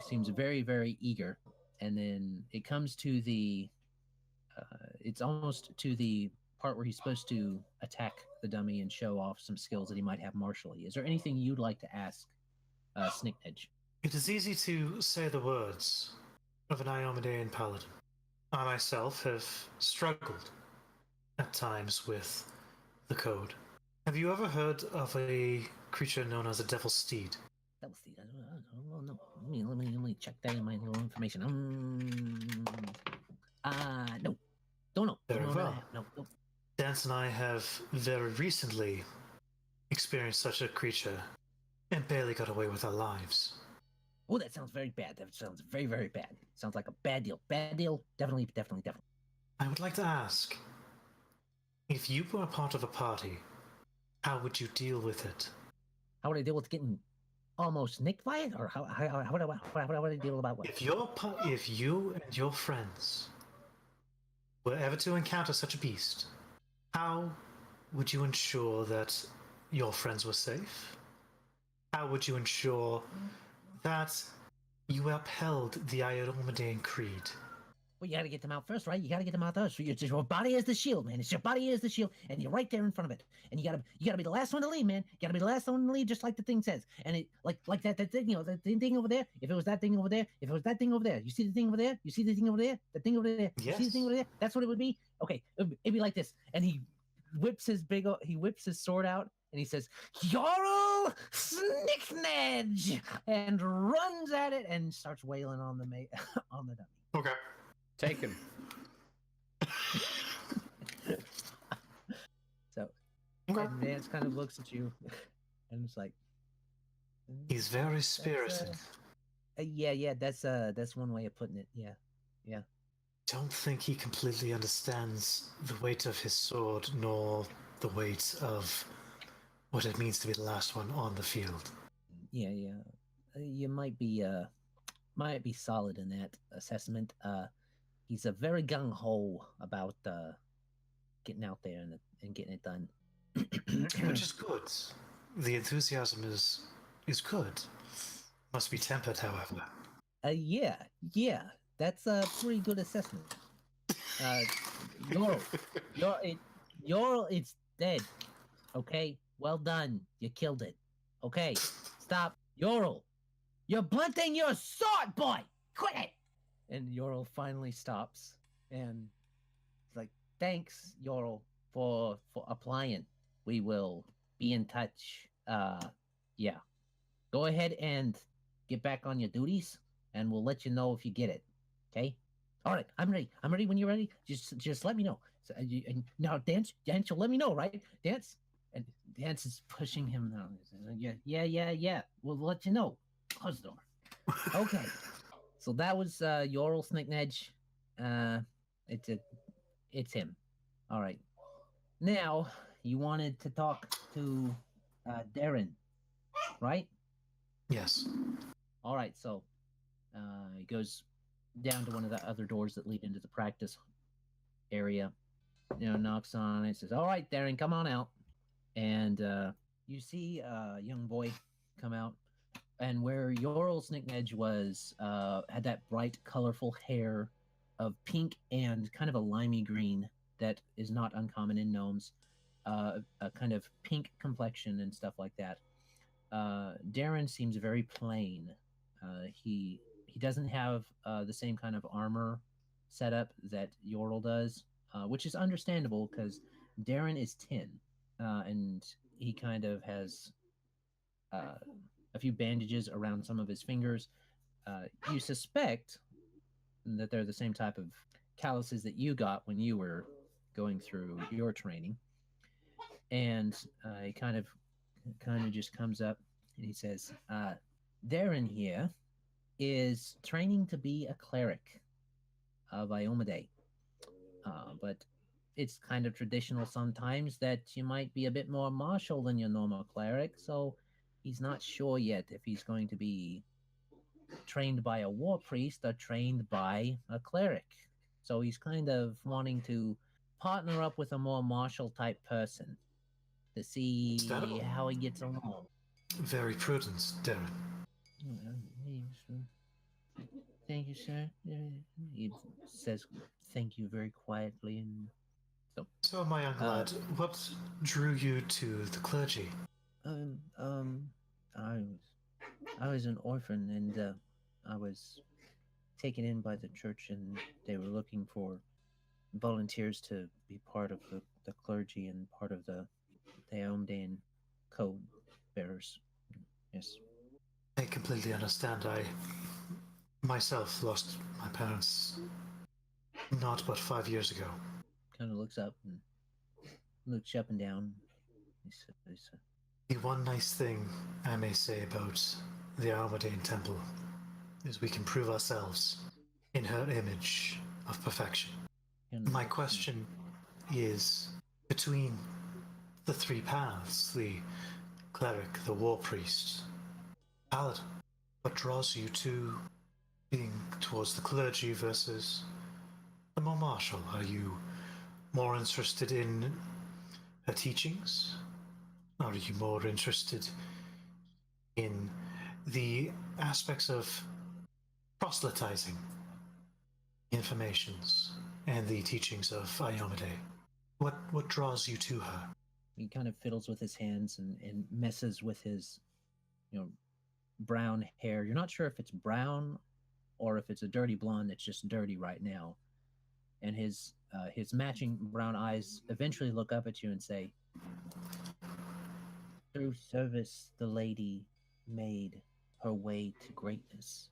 Seems very, very eager. And then it comes to it's almost to the part where he's supposed to attack the dummy and show off some skills that he might have martially. Is there anything you'd like to ask Snignedge? It is easy to say the words of an Iomedean paladin. I myself have struggled at times with the code. Have you ever heard of a creature known as a devil's steed? Devil's steed? I don't know. Let me check that in my little information. No. Don't know. Very well. No. Dance and I have very recently experienced such a creature and barely got away with our lives. Oh, that sounds very bad. That sounds very, very bad. Sounds like a bad deal. Bad deal? Definitely. I would like to ask, if you were a part of a party, how would you deal with it? How would I deal with getting almost nicked by it? Or how would I deal about what? If you and your friends were ever to encounter such a beast, how would you ensure that your friends were safe? How would you ensure that you upheld the Iomedean creed? Well, you got to get them out first, right? You got to get them out first. Your body is the shield, man. It's your body is the shield, and you're right there in front of it. And you gotta be the last one to leave, man. You gotta be the last one to leave, just like the thing says. And it like that thing, that thing over there. If it was that thing over there, if it was that thing over there, you see the thing over there, you see the thing over there, the thing over there, Yes. you see the thing over there. That's what it would be. Okay, it'd be like this. And he whips his sword out, and he says, "Jarl Snignedge," and runs at it and starts wailing on the on the dummy. Okay. Take him. So, Okay. and Vance kind of looks at you, and it's like, He's very spirited. yeah, that's one way of putting it. Yeah. Don't think he completely understands the weight of his sword, nor the weight of what it means to be the last one on the field. Yeah. You might be solid in that assessment. He's a very gung ho about getting out there and getting it done. Which is good. The enthusiasm is good. Must be tempered, however. Yeah. That's a pretty good assessment. Yorl, it's dead. Okay, well done. You killed it. Okay, stop. Yorl, you're blunting your sword, boy. Quit it. And Yorl finally stops, and it's like, "Thanks, Yorl, for applying. We will be in touch. Yeah. Go ahead and get back on your duties, and we'll let you know if you get it. Okay?" All right, I'm ready. I'm ready when you're ready. Just let me know. So, and now, Dance, you'll let me know, right? Dance, and Dance is pushing him down. Yeah. We'll let you know. Close the door. Okay. So that was Yorl Snicknedge. It's him. All right. Now you wanted to talk to Darren, right? Yes. All right. So he goes down to one of the other doors that lead into the practice area. Knocks on it. Says, "All right, Darren, come on out." And you see a young boy come out. And where Yorl Snicknedge was, had that bright, colorful hair of pink and kind of a limey green that is not uncommon in gnomes. A kind of pink complexion and stuff like that. Darren seems very plain. He doesn't have the same kind of armor setup that Yorl does, which is understandable because Darren is 10, and he kind of has a few bandages around some of his fingers. You suspect that they're the same type of calluses that you got when you were going through your training. And he kind of just comes up and he says, Darren here is training to be a cleric of Iomade. But it's kind of traditional sometimes that you might be a bit more martial than your normal cleric, so he's not sure yet if he's going to be trained by a war priest or trained by a cleric. So he's kind of wanting to partner up with a more martial type person to see how he gets along. Very prudent, Darren. Thank you, sir. He says thank you very quietly. And so my young lad, what drew you to the clergy? I was an orphan, and I was taken in by the church, and they were looking for volunteers to be part of the clergy and part of the Aomdean code bearers. Yes. I completely understand. I myself lost my parents not but 5 years ago. Kind of looks up and down. He said, the one nice thing I may say about the Armadane Temple is we can prove ourselves in her image of perfection. My question is, between the three paths, the cleric, the war priest, paladin, what draws you to being towards the clergy versus the more martial? Are you more interested in her teachings? Or are you more interested in the aspects of proselytizing informations and the teachings of Iomade? What draws you to her? He kind of fiddles with his hands and messes with his, brown hair. You're not sure if it's brown or if it's a dirty blonde that's just dirty right now. And his matching brown eyes eventually look up at you and say, through service, the lady made her way to greatness.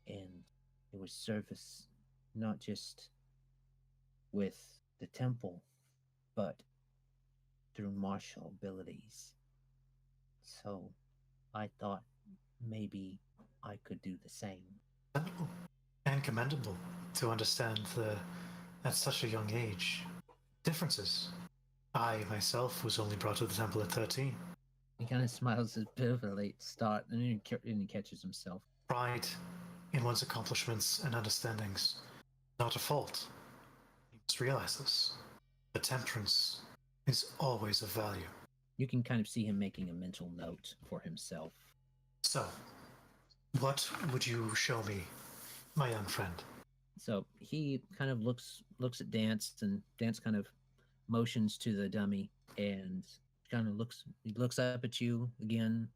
And it was service not just with the temple, but through martial abilities. So I thought maybe I could do the same. And commendable to understand at such a young age differences. I myself was only brought to the temple at 13. He kind of smiles a bit of a late start, and then he catches himself. Pride in one's accomplishments and understandings, not a fault. You must realize this. The temperance is always of value. You can kind of see him making a mental note for himself. So, what would you show me, my young friend? So he kind of looks at Dance, and Dance kind of motions to the dummy and kind of looks up at you again.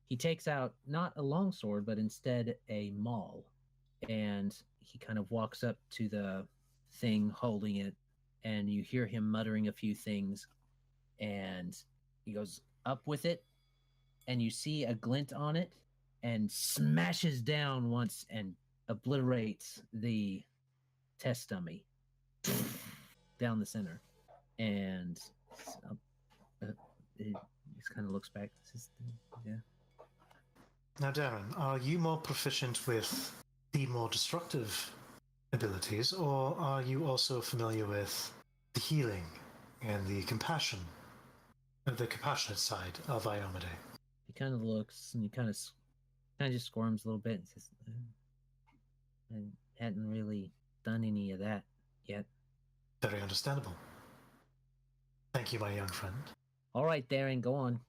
He takes out not a longsword, but instead a maul, and he kind of walks up to the thing holding it, and you hear him muttering a few things, and he goes up with it, and you see a glint on it, and smashes down once and obliterates the test dummy down the center, and it just kind of looks back. Says, yeah. Now, Darren, are you more proficient with the more destructive abilities, or are you also familiar with the healing and the compassion, the compassionate side of Iomade? He kind of looks and he kind of just squirms a little bit and says, I hadn't really done any of that yet. Very understandable. Thank you, my young friend. All right, Darren, go on.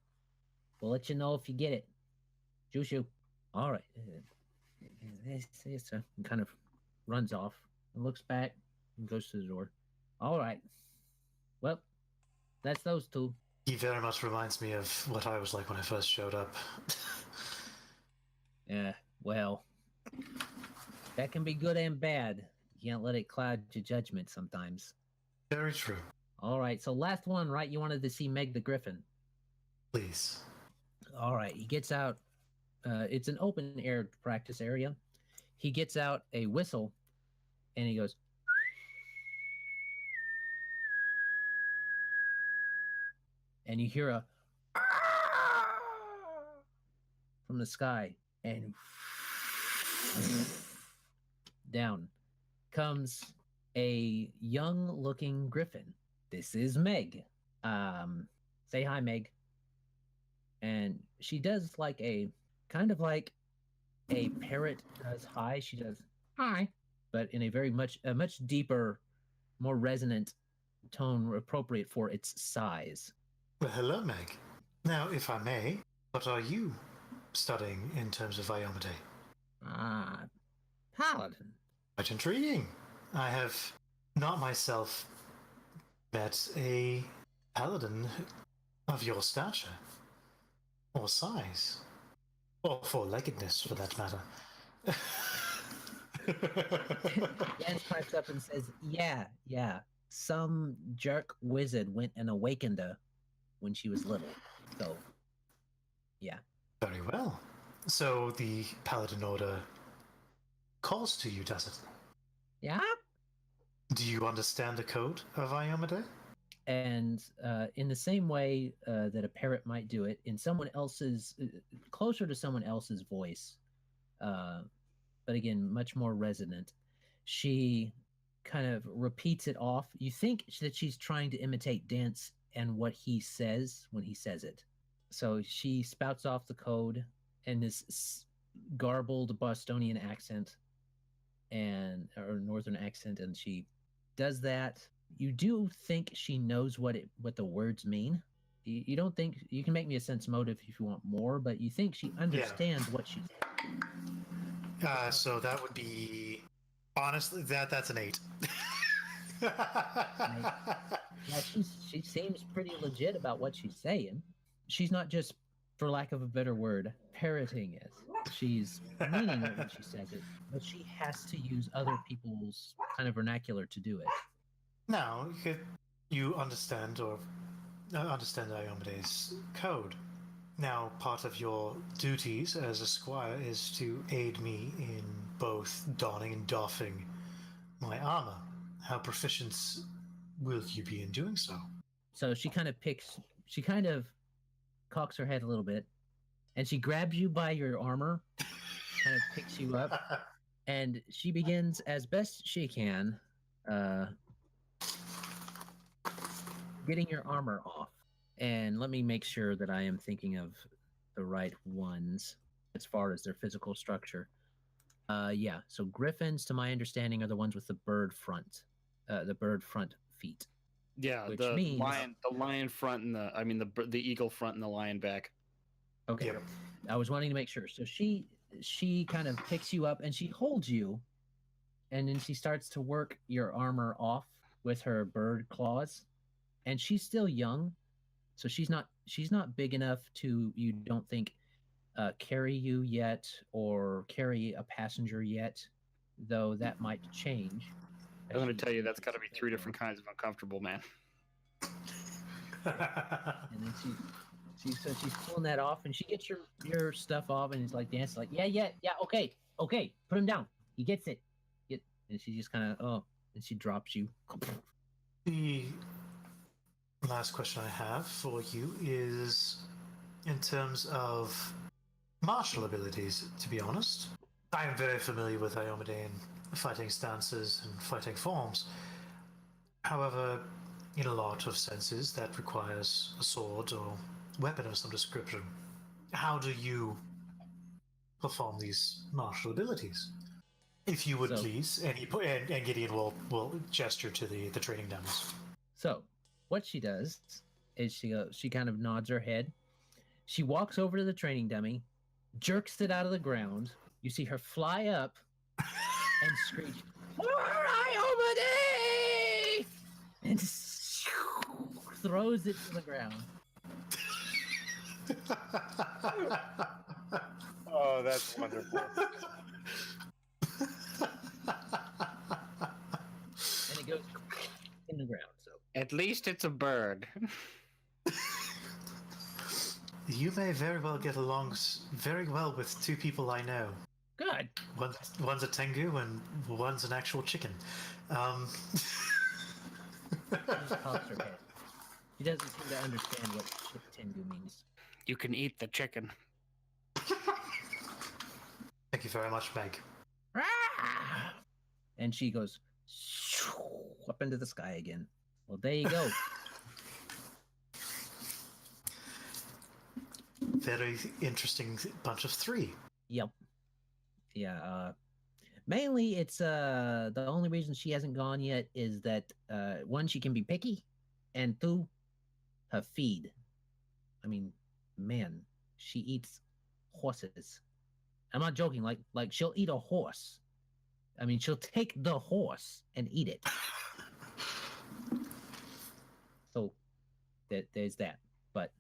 We'll let you know if you get it. Shoo. All right. And kind of runs off and looks back and goes to the door. All right. Well, that's those two. He very much reminds me of what I was like when I first showed up. Yeah, well, that can be good and bad. You can't let it cloud your judgment sometimes. Very true. All right, so last one, right? You wanted to see Meg the Griffin. Please. All right, he gets out. It's an open air practice area. He gets out a whistle and he goes, and you hear a from the sky, and down comes a young looking griffin. This is Meg. Say hi, Meg. And she does like a kind of like a parrot does hi. She does hi, but in a much deeper, more resonant tone appropriate for its size. Well, hello, Meg. Now, if I may, what are you studying in terms of Iomade? Paladin. Quite intriguing. I have not myself met a paladin of your stature, or size, or four-leggedness, for that matter. Jens pipes up and says, yeah. Some jerk wizard went and awakened her when she was little. So, yeah. Very well. So the Paladin Order calls to you, does it? Yeah. Do you understand the code of Iomade? And in the same way that a parrot might do it, in someone else's, closer to someone else's voice, but again, much more resonant, she kind of repeats it off. You think that she's trying to imitate dance and what he says when he says it. So she spouts off the code in this garbled Bostonian accent or northern accent, and she does that. You do think she knows what the words mean. You don't think you can make me a sense motive if you want more, but you think she understands what she's saying. So that would be honestly that's an 8. Yeah, she seems pretty legit about what she's saying. She's not just, for lack of a better word, parroting it. She's meaning it when she says it, but she has to use other people's kind of vernacular to do it. Now, you understand Iomade's code. Now, part of your duties as a squire is to aid me in both donning and doffing my armor. How proficient will you be in doing so? So she kind of cocks her head a little bit, and she grabs you by your armor, kind of picks you up, and she begins as best she can, getting your armor off. And let me make sure that I am thinking of the right ones as far as their physical structure. Yeah, so griffins, to my understanding, are the ones with the bird front feet. Yeah, which the means lion front and the eagle front and the lion back. Okay, Yep. I was wanting to make sure. So she kind of picks you up and she holds you, and then she starts to work your armor off with her bird claws. And she's still young, so she's not big enough to, you don't think, carry you yet or carry a passenger yet, though that might change. I'm going to tell you that's got to be 3 different kinds of uncomfortable, man. And then she's pulling that off, and she gets your stuff off, and it's like dancing, like yeah, okay, put him down. He gets it. And she just kind of and she drops you. The last question I have for you is in terms of martial abilities, to be honest. I am very familiar with Iomedaean fighting stances and fighting forms. However, in a lot of senses, that requires a sword or weapon of some description. How do you perform these martial abilities? If you would So- please, and Gideon will gesture to the training dummies. So, what she does is she kind of nods her head. She walks over to the training dummy, jerks it out of the ground. You see her fly up and screech, Iomade! And throws it to the ground. Oh, that's wonderful. And it goes in the ground. So At least it's a bird. You may very well get along very well with two people I know. good. One's a Tengu and one's an actual chicken. She just pops her head. She doesn't seem to understand what Tengu means. You can eat the chicken. Thank you very much, Meg. And she goes up into the sky again. Well, there you go. Very interesting bunch of three. Yep. Yeah. Mainly, it's the only reason she hasn't gone yet is that one, she can be picky, and two, her feed. I mean, man, she eats horses. I'm not joking. Like she'll eat a horse. I mean, she'll take the horse and eat it. So there's that. But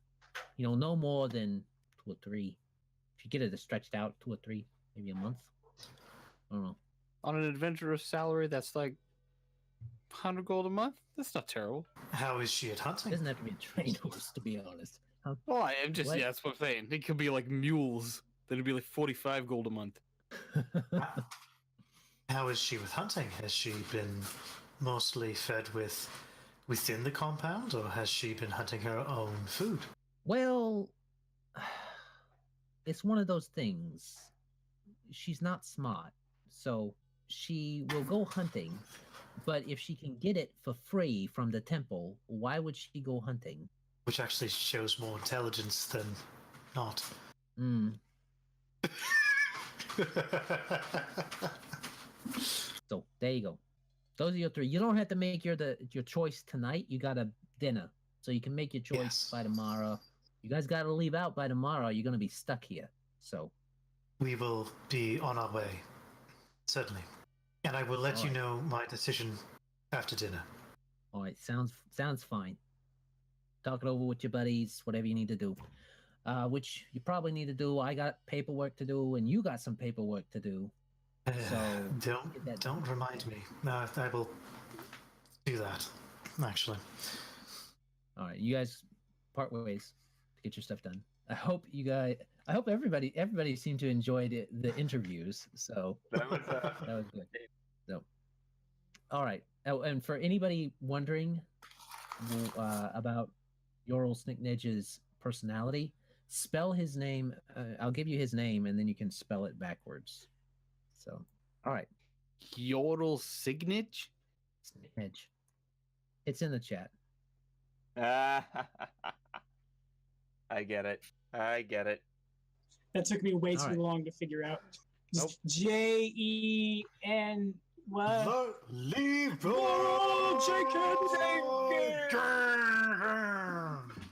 no more than 2 or 3. If you get it stretched out, 2 or 3, maybe a month. I don't know. On an adventurer's salary, that's like 100 gold a month? That's not terrible. How is she at It hunting? doesn't have to be a trained horse, to be honest. Well, I am just, What? yeah, that's what I'm saying. It could be like mules. That'd be like 45 gold a month. How is she with hunting? Has she been mostly fed within the compound, or has she been hunting her own food? Well, it's one of those things. She's not smart, so she will go hunting, but if she can get it for free from the temple, why would she go hunting? Which actually shows more intelligence than not. Mm. So there you go. Those are your 3. You don't have to make your choice tonight. You got a dinner, so you can make your choice Yes. by tomorrow. You guys got to leave out by tomorrow. You're gonna be stuck here. So We will be on our way. Certainly. And I will let you Alright. know my decision after dinner. all right, sounds fine. Talk it over with your buddies, whatever you need to do. Which you probably need to do. I got paperwork to do, and you got some paperwork to do. So get that Don't remind me. No, I will do that, actually. All right, you guys part ways to get your stuff done. I hope everybody seemed to enjoy the interviews. So That was that was good. So, all right. Oh, and for anybody wondering about Yorl Snicknedge's personality, spell his name. I'll give you his name, and then you can spell it backwards. So, all right, Yodel Signage? Snicknedge. It's in the chat. I get it. I get it. That took me way too Alright. long to figure out. Nope. Jen. What? Leave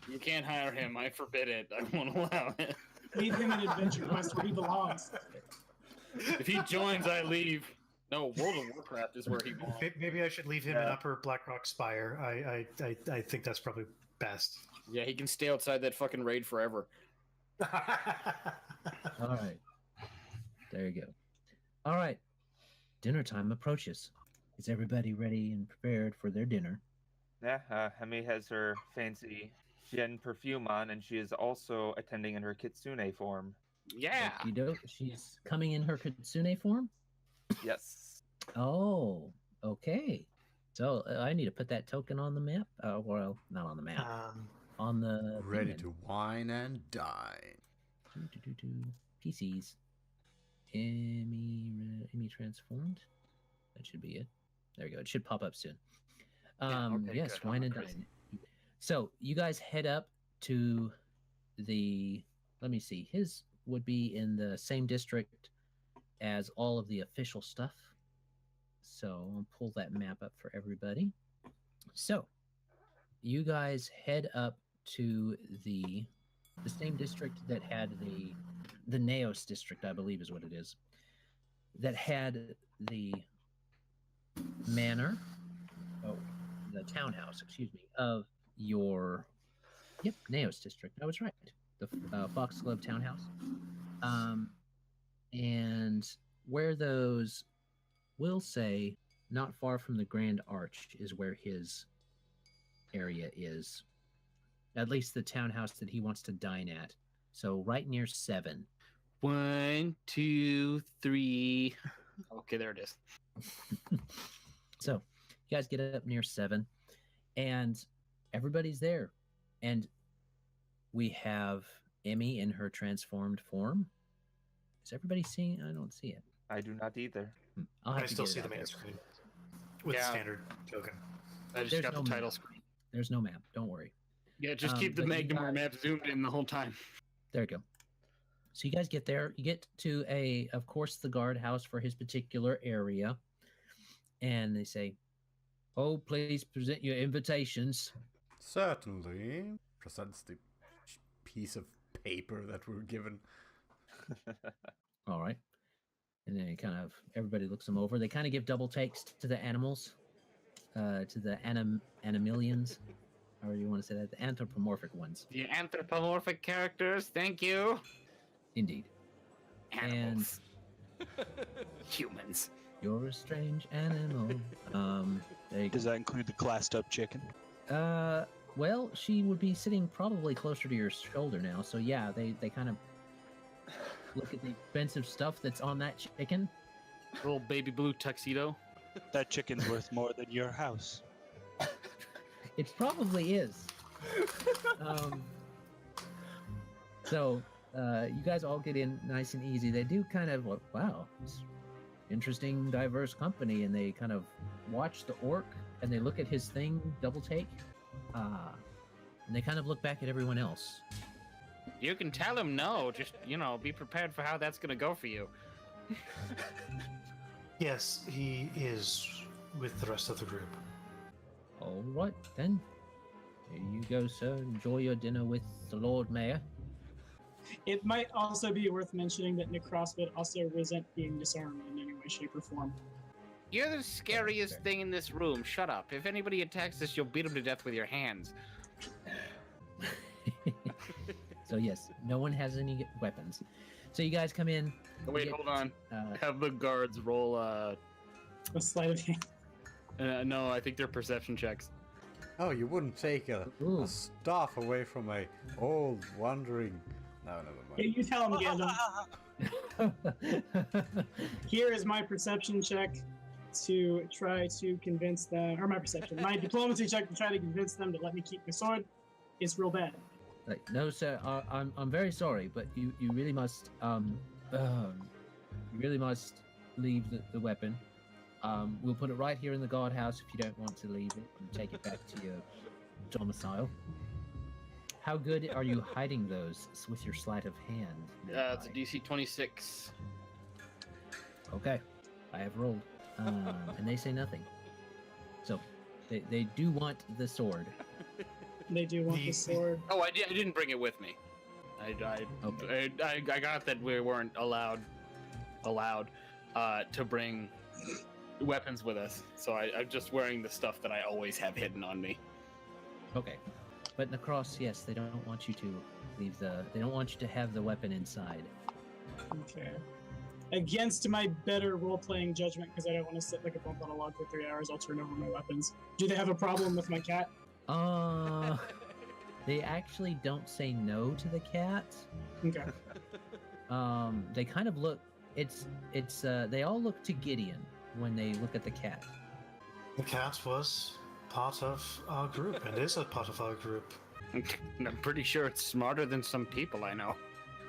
You can't hire him. I forbid it. I won't allow it. Leave him in Adventure Quest where he belongs. If he joins, I leave. No, World of Warcraft is where he belongs. Maybe I should leave him in Yeah. Upper Blackrock Spire. I think that's probably best. Yeah, he can stay outside that fucking raid forever. All right. There you go. All right. Dinner time approaches. Is everybody ready and prepared for their dinner? Yeah, Hemi has her fancy Jen perfume on, and she is also attending in her Kitsune form. Yeah. Okey-doke. She's coming in her Kitsune form? Yes. Oh, okay. So I need to put that token on the map. Well, not on the map. On the Ready thing to wine and dine. PCs. Emmy transformed. That should be it. There we go. It should pop up soon. Okay, Yes, good. wine and Crazy. dine. So you guys head up to the. Let me see. His would be in the same district as all of the official stuff. So I'll pull that map up for everybody. So you guys head up to the same district that had the Naos district, I believe is what it is, that had the manor, the townhouse, excuse me, of your, Naos district. I was right. The Foxglove townhouse. And where those, will say, not far from the Grand Arch is where his area is. At least the townhouse that he wants to dine at. So right near 7. 1, 2, 3. Okay, there it is. So you guys get up near 7, and everybody's there. And we have Emmy in her transformed form. Is everybody seeing? I don't see it. I do not either. I'll have I to still get it see the out main there. screen with the Yeah. standard token. I just There's got no the title map. screen. There's no map. Don't worry. Yeah, just keep the but you Magnemar got- map zoomed in the whole time. There you go. So you guys get there. You get to of course, the guardhouse for his particular area. And they say, "Oh, please present your invitations." Certainly. Presents the piece of paper that we're given. All right. And then everybody looks them over. They kind of give double takes to the animals, to the animilians, however you want to say that, the anthropomorphic ones. The anthropomorphic characters, thank you. Indeed. Animals. Humans. You're a strange animal. There you go. Does that include the classed up chicken? Well, she would be sitting probably closer to your shoulder now. So yeah, they kind of look at the expensive stuff that's on that chicken. Little baby blue tuxedo. That chicken's worth more than your house. It probably is. So you guys all get in nice and easy. They do kind of, wow, it's interesting, diverse company, and they kind of watch the orc and they look at his thing, double take, and they kind of look back at everyone else. You can tell him no. Just, be prepared for how that's going to go for you. Yes, he is with the rest of the group. All right, then. Here you go, sir. Enjoy your dinner with the Lord Mayor. It might also be worth mentioning that Nahkräs would also resent being disarmed in any way, shape, or form. You're the scariest thing in this room. Shut up. If anybody attacks us, you'll beat them to death with your hands. So yes, no one has any weapons. So you guys come in. Wait, you hold on. get, Have the guards roll, A sleight of hand. no, I think they're perception checks. Oh, you wouldn't take a Ooh. staff away from a old wandering. No, never Yeah, mind. you tell him, Gandalf. Here is my perception check to try to convince them, or my diplomacy check to try to convince them to let me keep my sword. It's real bad. Like, no, sir. I'm very sorry, but you really must leave the weapon. We'll put it right here in the guardhouse if you don't want to leave it and take it back to your domicile. How good are you hiding those with your sleight of hand? It's a DC 26. Okay, I have rolled, and they say nothing. So they do want the sword. They do want the sword. Oh, I didn't bring it with me. I got that we weren't allowed to bring weapons with us, so I'm just wearing the stuff that I always have hidden on me. Okay, but Nahkräs, yes, they don't want you to leave they don't want you to have the weapon inside. Okay. Against my better role-playing judgment, because I don't want to sit like a bump on a log for 3 hours, I'll turn over my weapons. Do they have a problem with my cat? They actually don't say no to the cat. Okay. They kind of look. They all look to Gideon when they look at the cat. The cat was part of our group and is a part of our group. I'm pretty sure it's smarter than some people I know.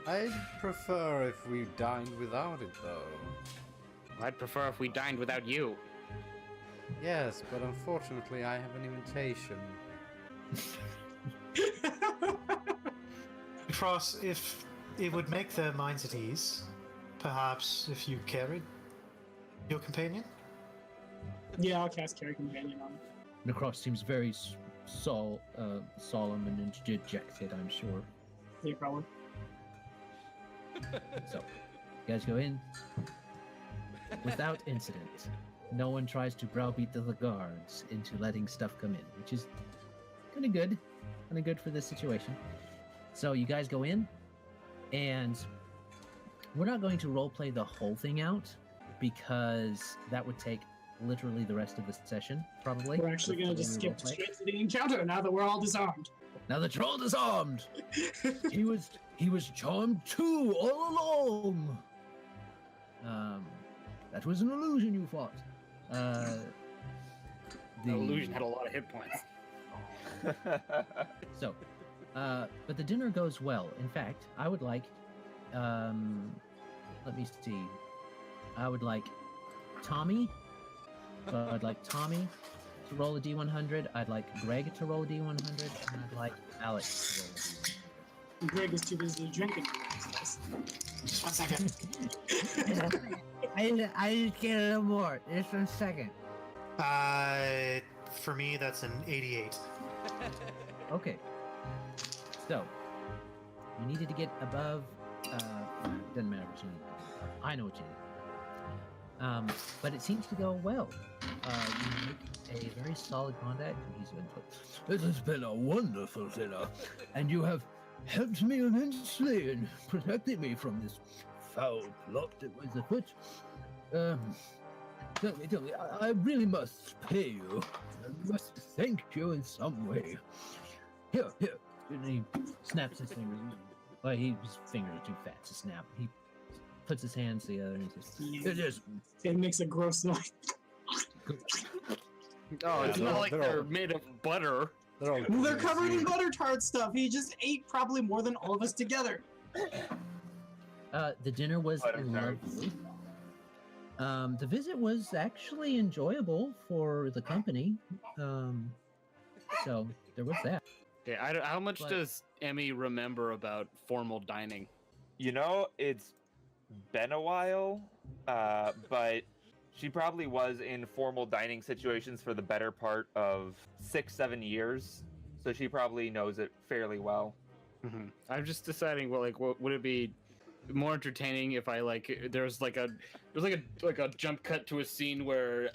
I'd prefer if we dined without it, though. I'd prefer if we dined without you. Yes, but unfortunately I have an invitation. Cross, if it would make their minds at ease, perhaps if you carried your companion? Yeah, I'll cast Carry Companion on him. Nahkräs seems very solemn and dejected, I'm sure. Yeah, probably. So, you guys go in without incident. No one tries to browbeat the guards into letting stuff come in, which is kind of good. Kind of good for this situation. So you guys go in, and we're not going to roleplay the whole thing out because that would take literally the rest of the session, probably. We're actually going to just skip roleplay. straight to the encounter now that we're all disarmed. Now the troll disarmed. He was charmed too all along. That was an illusion you fought. The illusion had a lot of hit points. So, but the dinner goes well. In fact, I would like, let me see. I would like Tommy. So I'd like Tommy to roll a D100. I'd like Greg to roll a D100, and I'd like Alex to roll a D100. Greg is too busy drinking. Just 1 second. I just get a little more. Just 1 second. For me, that's an 88. Okay. So, you needed to get above. Doesn't matter what you need. I know what you need. But it seems to go well. You make a very solid contact. He's been put. It has been a wonderful dinner, and you have helped me immensely in protecting me from this foul plot that was afoot. Tell me, I really must pay you. I must thank you in some way. Here. And he snaps his fingers. Well, his fingers are too fat to snap. He puts his hands together and says, It makes a gross noise. Oh, it's Yeah, not like they're they're all- made of butter. They're covered in butter tart stuff. He just ate probably more than all of us together. The dinner was Butter tarts. lovely. The visit was actually enjoyable for the company. So there was that. Okay, how much But- does Emmy remember about formal dining? You know, it's been a while, but she probably was in formal dining situations for the better part of 6-7 years, so she probably knows it fairly well. I'm just deciding. Well, like, what would it be more entertaining if I there's like a jump cut to a scene where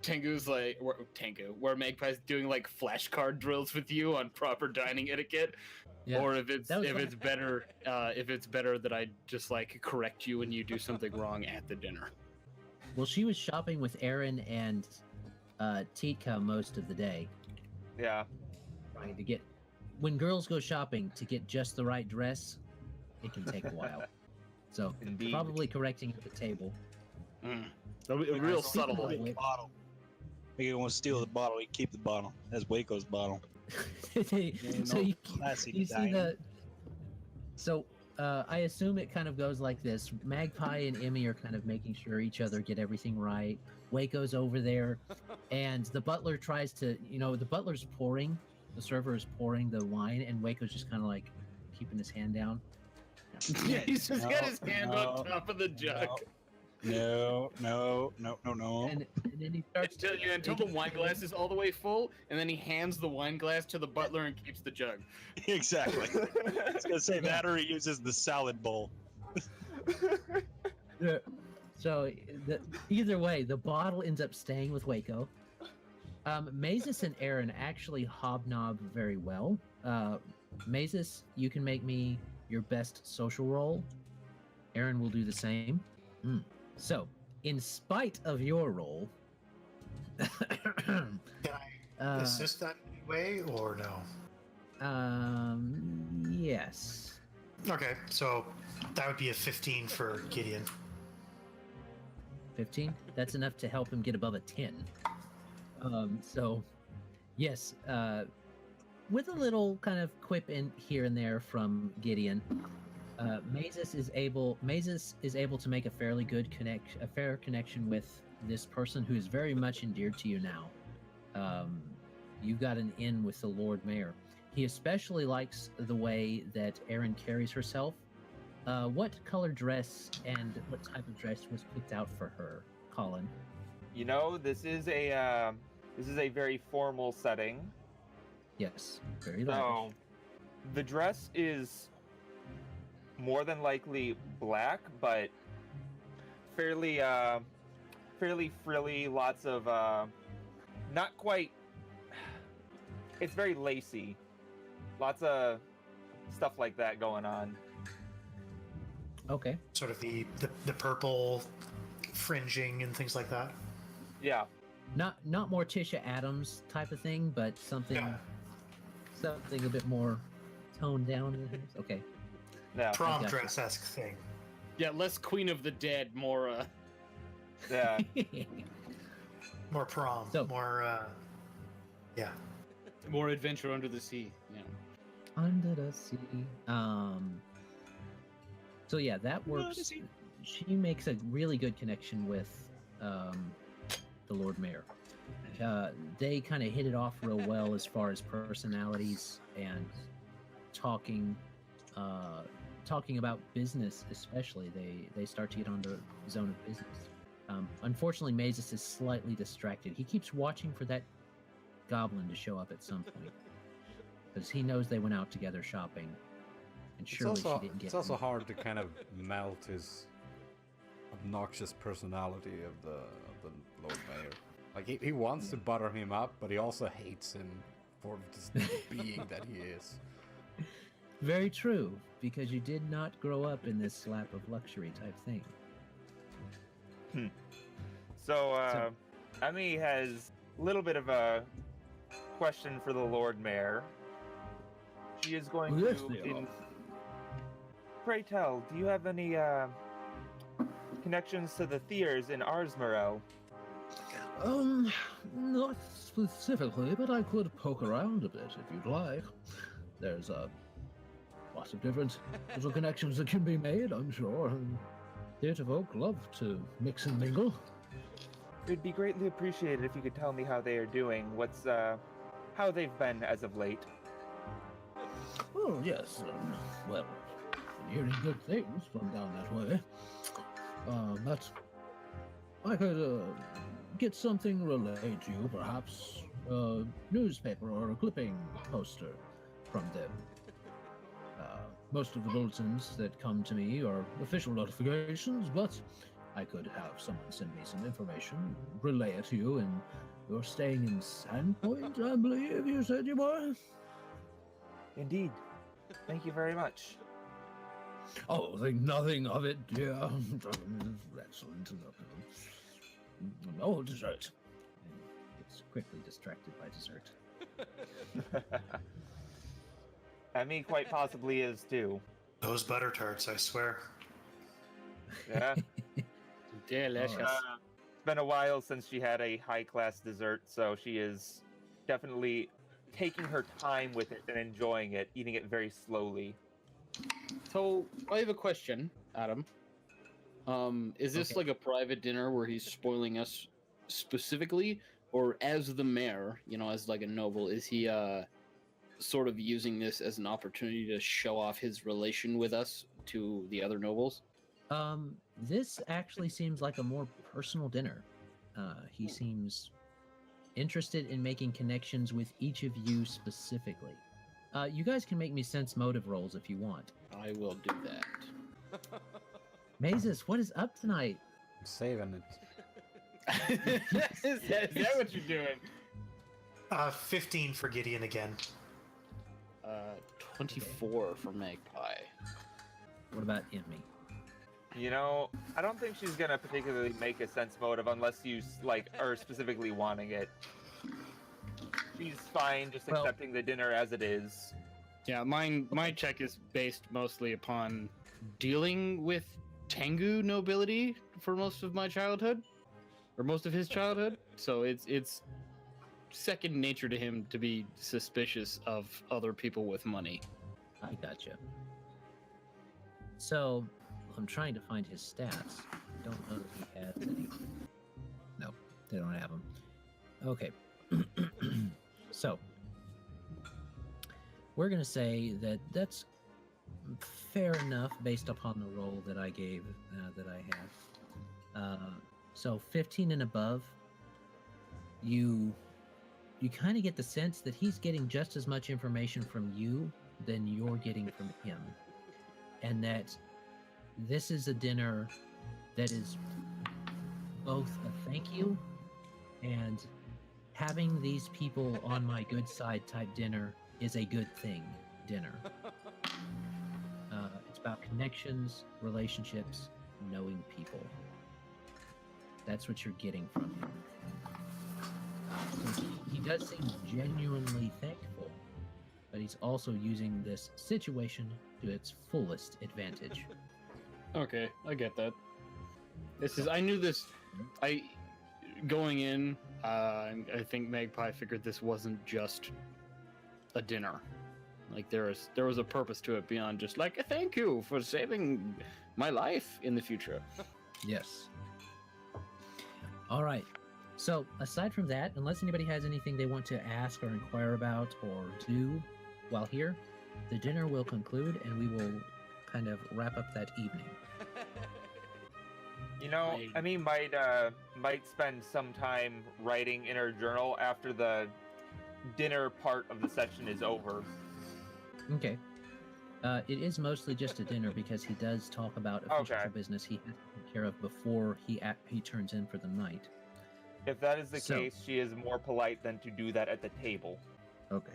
Tengu's where Magpie's doing like flashcard drills with you on proper dining etiquette. Yeah. Or if it's That was better that I just like correct you when you do something wrong at the dinner. Well, she was shopping with Aaron and Tika most of the day, Yeah. trying to get. When girls go shopping to get just the right dress, it can take a while. So Indeed. probably correcting at the table. A real Speaking subtle. of which- Bottle. He won't steal the bottle. He keep the bottle. That's Wayko's bottle. So you Classic see dining. the. So I assume it kind of goes like this: Magpie and Emmy are kind of making sure each other get everything right. Wayko's over there, and the butler tries to, the butler's pouring, the server is pouring the wine, and Wayko's just kind of like keeping his hand down. Yeah, he's just got his hand no, on top of the jug. No. And then he starts Until the wine glass is all the way full, and then he hands the wine glass to the butler and keeps the jug. Exactly. I was gonna say that, or he uses the salad bowl. So either way, the bottle ends up staying with Wayko. Mazus and Aaron actually hobnob very well. Mazus, you can make me your best social roll. Aaron will do the same. So, in spite of your roll, Can I assist that in any way or no? Yes. Okay, so that would be a 15 for Gideon. 15. That's enough to help him get above a 10. So, yes, with a little kind of quip in here and there from Gideon, Mazus is able to make a fairly good fair connection with this person who is very much endeared to you now. You've got an in with the Lord Mayor. He especially likes the way that Erin carries herself. What color dress and what type of dress was picked out for her, Colin? You know, this is a very formal setting. Yes, very lavish. So, the dress is more than likely black, but fairly frilly. Lots of not quite. It's very lacy. Lots of stuff like that going on. Okay. Sort of the purple fringing and things like that. Yeah. Not Morticia Adams type of thing, but something a bit more toned down. Okay. Yeah. Prom gotcha. dress-esque thing. Yeah, less Queen of the Dead, more Yeah. More prom. So- more. Yeah. more adventure under the sea. Yeah. Under the sea. So yeah, that works. She makes a really good connection with the Lord Mayor. They kind of hit it off real well as far as personalities and talking about business, especially. They start to get on the zone of business. Unfortunately, Mazus is slightly distracted. He keeps watching for that goblin to show up at some point because he knows they went out together shopping, and surely she didn't get. It's also hard to kind of melt his obnoxious personality of the Lord Mayor. Like he wants to butter him up, but he also hates him for just being that he is. Very true, because you did not grow up in this lap of luxury type thing. So, Emmy has a little bit of a question for the Lord Mayor. She is going Yes, to. dear. Pray tell, do you have any connections to the Thiers in Arsmarel? Not specifically, but I could poke around a bit if you'd like. There's lots of different little connections that can be made, I'm sure. And theatre folk love to mix and mingle. It'd be greatly appreciated if you could tell me how they are doing. How they've been as of late. Oh, yes. Well, been hearing good things from down that way. But I could get something relayed to you, perhaps a newspaper or a clipping poster from them. Most of the bulletins that come to me are official notifications, but I could have someone send me some information, relay it to you, and you're staying in Sandpoint, I believe you said you were? Indeed. Thank you very much. Oh, think nothing of it, dear. Excellent. Oh, dessert. And gets quickly distracted by dessert. Emmy quite possibly is too. Those butter tarts, I swear. Yeah. Delicious. It's been a while since she had a high-class dessert, so she is definitely taking her time with it and enjoying it, eating it very slowly. So I have a question, Adam. Is this Okay. like a private dinner where he's spoiling us specifically, or as the mayor, as like a noble, is he sort of using this as an opportunity to show off his relation with us to the other nobles? This actually seems like a more personal dinner. He seems interested in making connections with each of you specifically. You guys can make me sense motive rolls if you want. I will do that. Mazus, what is up tonight? I'm saving it. Is that what you're doing? 15 for Gideon again. 24 for Magpie. What about Emmy? I don't think she's gonna particularly make a sense motive unless you are specifically wanting it. She's fine just Well- accepting the dinner as it is. Yeah, my check is based mostly upon dealing with Tengu nobility for most of my childhood, or most of his childhood. So it's second nature to him to be suspicious of other people with money. I gotcha. So, I'm trying to find his stats. I don't know that he has any. No, they don't have them. Okay. So, we're going to say that that's fair enough based upon the roll that I gave, that I had. So 15 and above, you kind of get the sense that he's getting just as much information from you than you're getting from him. And that this is a dinner that is both a thank you and having these people on my good side type dinner is a good thing dinner. It's about connections, relationships, knowing people. That's what you're getting from him. So he does seem genuinely thankful, but he's also using this situation to its fullest advantage. Okay, I get that. I knew this. Going in, I think Magpie figured this wasn't just a dinner. Like there was a purpose to it beyond just like a thank you for saving my life in the future. Yes. All right. So aside from that, unless anybody has anything they want to ask or inquire about or do while here, the dinner will conclude and we will kind of wrap up that evening. You know, Emmy might spend some time writing in her journal after the dinner part of the session is over. Okay. It is mostly just a dinner because he does talk about official business he has to take care of before he turns in for the night. If that is the case, she is more polite than to do that at the table. Okay.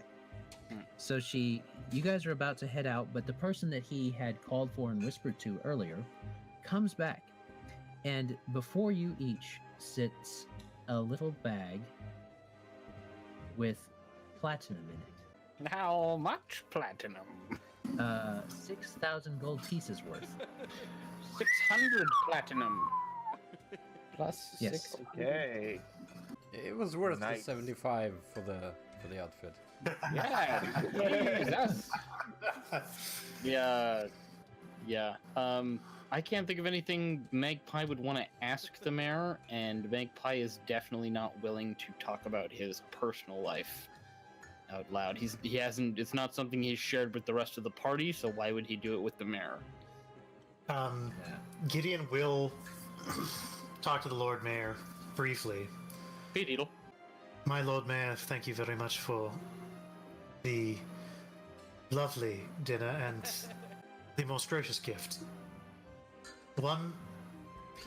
So you guys are about to head out, but the person that he had called for and whispered to earlier comes back. And before you each sits a little bag with platinum in it. How much platinum? 6,000 gold pieces worth. 600 platinum. Plus Yes. 6. Okay. It was worth the Nice. 75 for the outfit. Yeah. Jesus. Yeah. I can't think of anything Magpie would want to ask the mayor, and Magpie is definitely not willing to talk about his personal life out loud. He hasn't. It's not something he's shared with the rest of the party, so why would he do it with the mayor? Gideon will talk to the Lord Mayor briefly. Hey, Deedle. My Lord Mayor, thank you very much for the lovely dinner and the most gracious gift. One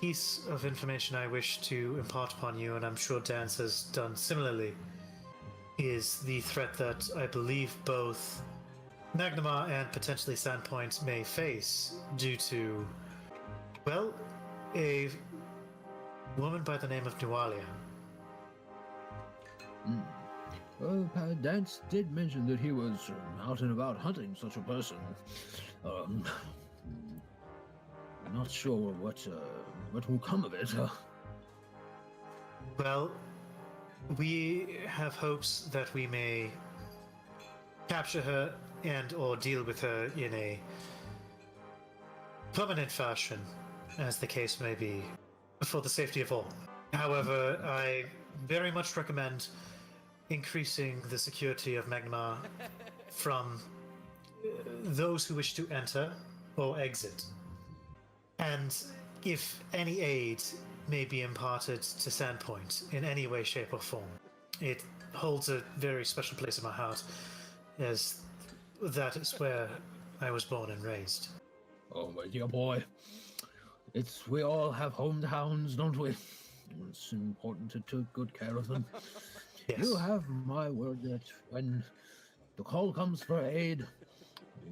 piece of information I wish to impart upon you, and I'm sure Dance has done similarly, is the threat that I believe both Magnamar and potentially Sandpoint may face due to, well, a woman by the name of Nualia. Well, Dance did mention that he was out and about hunting such a person. Not sure what will come of it. Well, we have hopes that we may capture her and or deal with her in a permanent fashion, as the case may be, for the safety of all. However, I very much recommend increasing the security of Magmar from those who wish to enter or exit. And if any aid may be imparted to Sandpoint in any way, shape, or form, it holds a very special place in my heart, as that is where I was born and raised. Oh, my dear boy. We all have hometowns, don't we? It's important to take good care of them. Yes. You have my word that when the call comes for aid,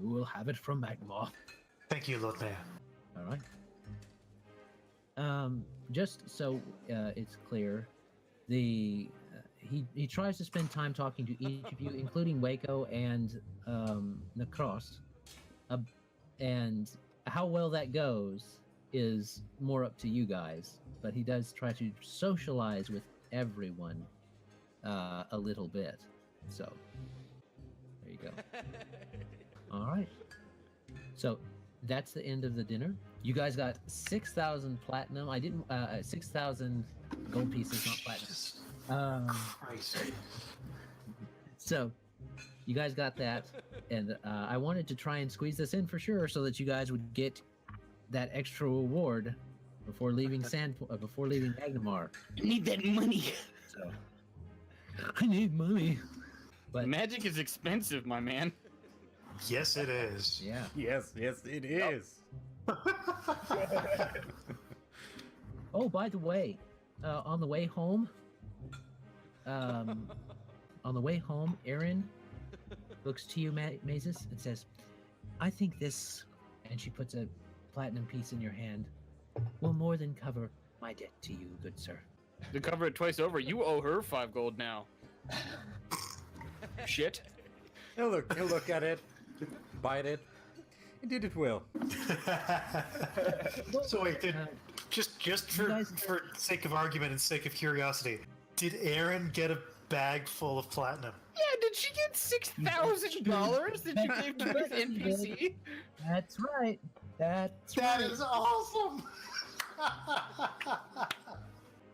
you will have it from Magmar. Thank you, Lord Mayor. All right. Just so it's clear, he tries to spend time talking to each of you, including Wayko and Nahkräs. And how well that goes is more up to you guys. But he does try to socialize with everyone a little bit. So there you go. All right. So that's the end of the dinner. You guys got 6,000 platinum. I didn't 6,000 gold pieces, not platinum. Christ. So you guys got that, and I wanted to try and squeeze this in for sure, so that you guys would get that extra reward before leaving before leaving Magnamar. I need that money. So I need money. But Magic is expensive, my man. Yes, it is. yeah. Yes, it is. Oh, by the way, on the way home, Erin looks to you, Mazus, and says, "I think this," and she puts a platinum piece in your hand, "will more than cover my debt to you, good sir." To cover it twice over, you owe her 5 gold now. Shit. He'll look at it, bite it. Indeed, it will. So wait, just for sake of argument and sake of curiosity, did Aaron get a bag full of platinum? Yeah, did she get $6,000 that you gave to this NPC? That's right. That is awesome.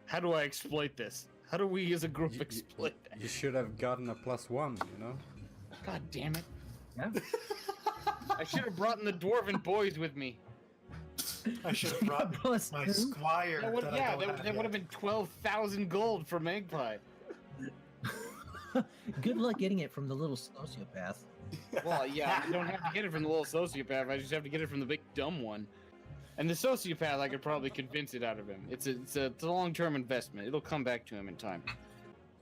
How do I exploit this? How do we as a group exploit that? You should have gotten a +1, you know? God damn it. Yeah. I should have brought in the dwarven boys with me. I should have brought Plus my two. squire. That would, that I yeah, don't that, have that yet. would have been 12,000 gold for Magpie. Good luck getting it from the little sociopath. Well, yeah, I don't have to get it from the little sociopath. I just have to get it from the big dumb one. And the sociopath, I could probably convince it out of him. It's a long-term investment. It'll come back to him in time.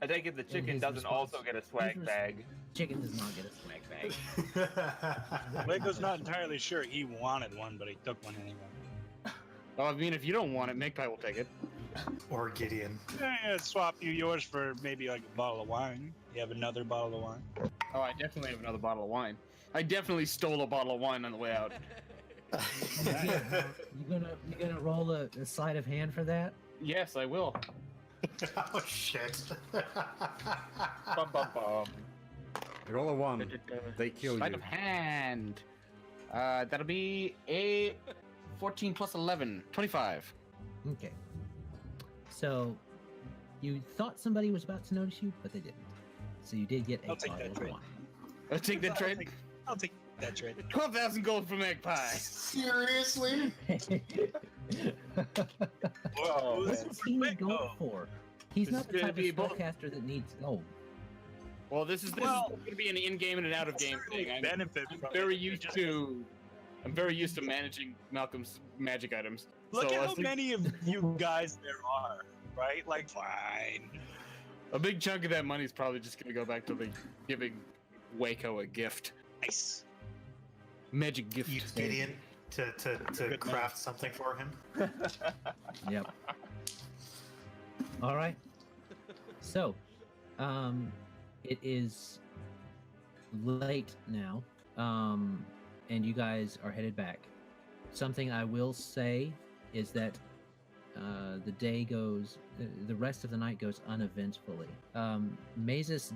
I take it the chicken his doesn't also response- get a swag his res- bag. Chicken does not get a swag bag. Wayko's not entirely sure he wanted one, but he took one anyway. Well, I mean, if you don't want it, Magpie will take it. Or Gideon. Swap you yours for maybe like a bottle of wine. You have another bottle of wine. Oh, I definitely have another bottle of wine. I definitely stole a bottle of wine on the way out. You gonna roll a sleight of hand for that? Yes, I will. Oh shit. Bum, bum, bum. You roll a 1, they kill Sleight you. of hand. That'll be a 14 plus 11, 25. Okay. So you thought somebody was about to notice you, but they didn't. So you did get a I'll take bottle that of trade. wine. I'll take that trade. I'll take that trade. 12,000 gold for Magpie. Seriously? Whoa. What's he need gold for? He's This not is the gonna type of be both- spellcaster that needs gold. Well, this is Well- going to be an in-game and an out-of-game thing. I'm Benefit I'm from very it. used to. I'm very used to managing Malcolm's magic items. Look So at I how think many of you guys there are, right? Like, fine. a big chunk of that money is probably just going to go back to the giving Wayko a gift, Nice. magic gift. Use Gideon to Good craft something for him. Yep. All right. So, it is late now, and you guys are headed back. Something I will say is that the day goes, the rest of the night goes uneventfully. Mazus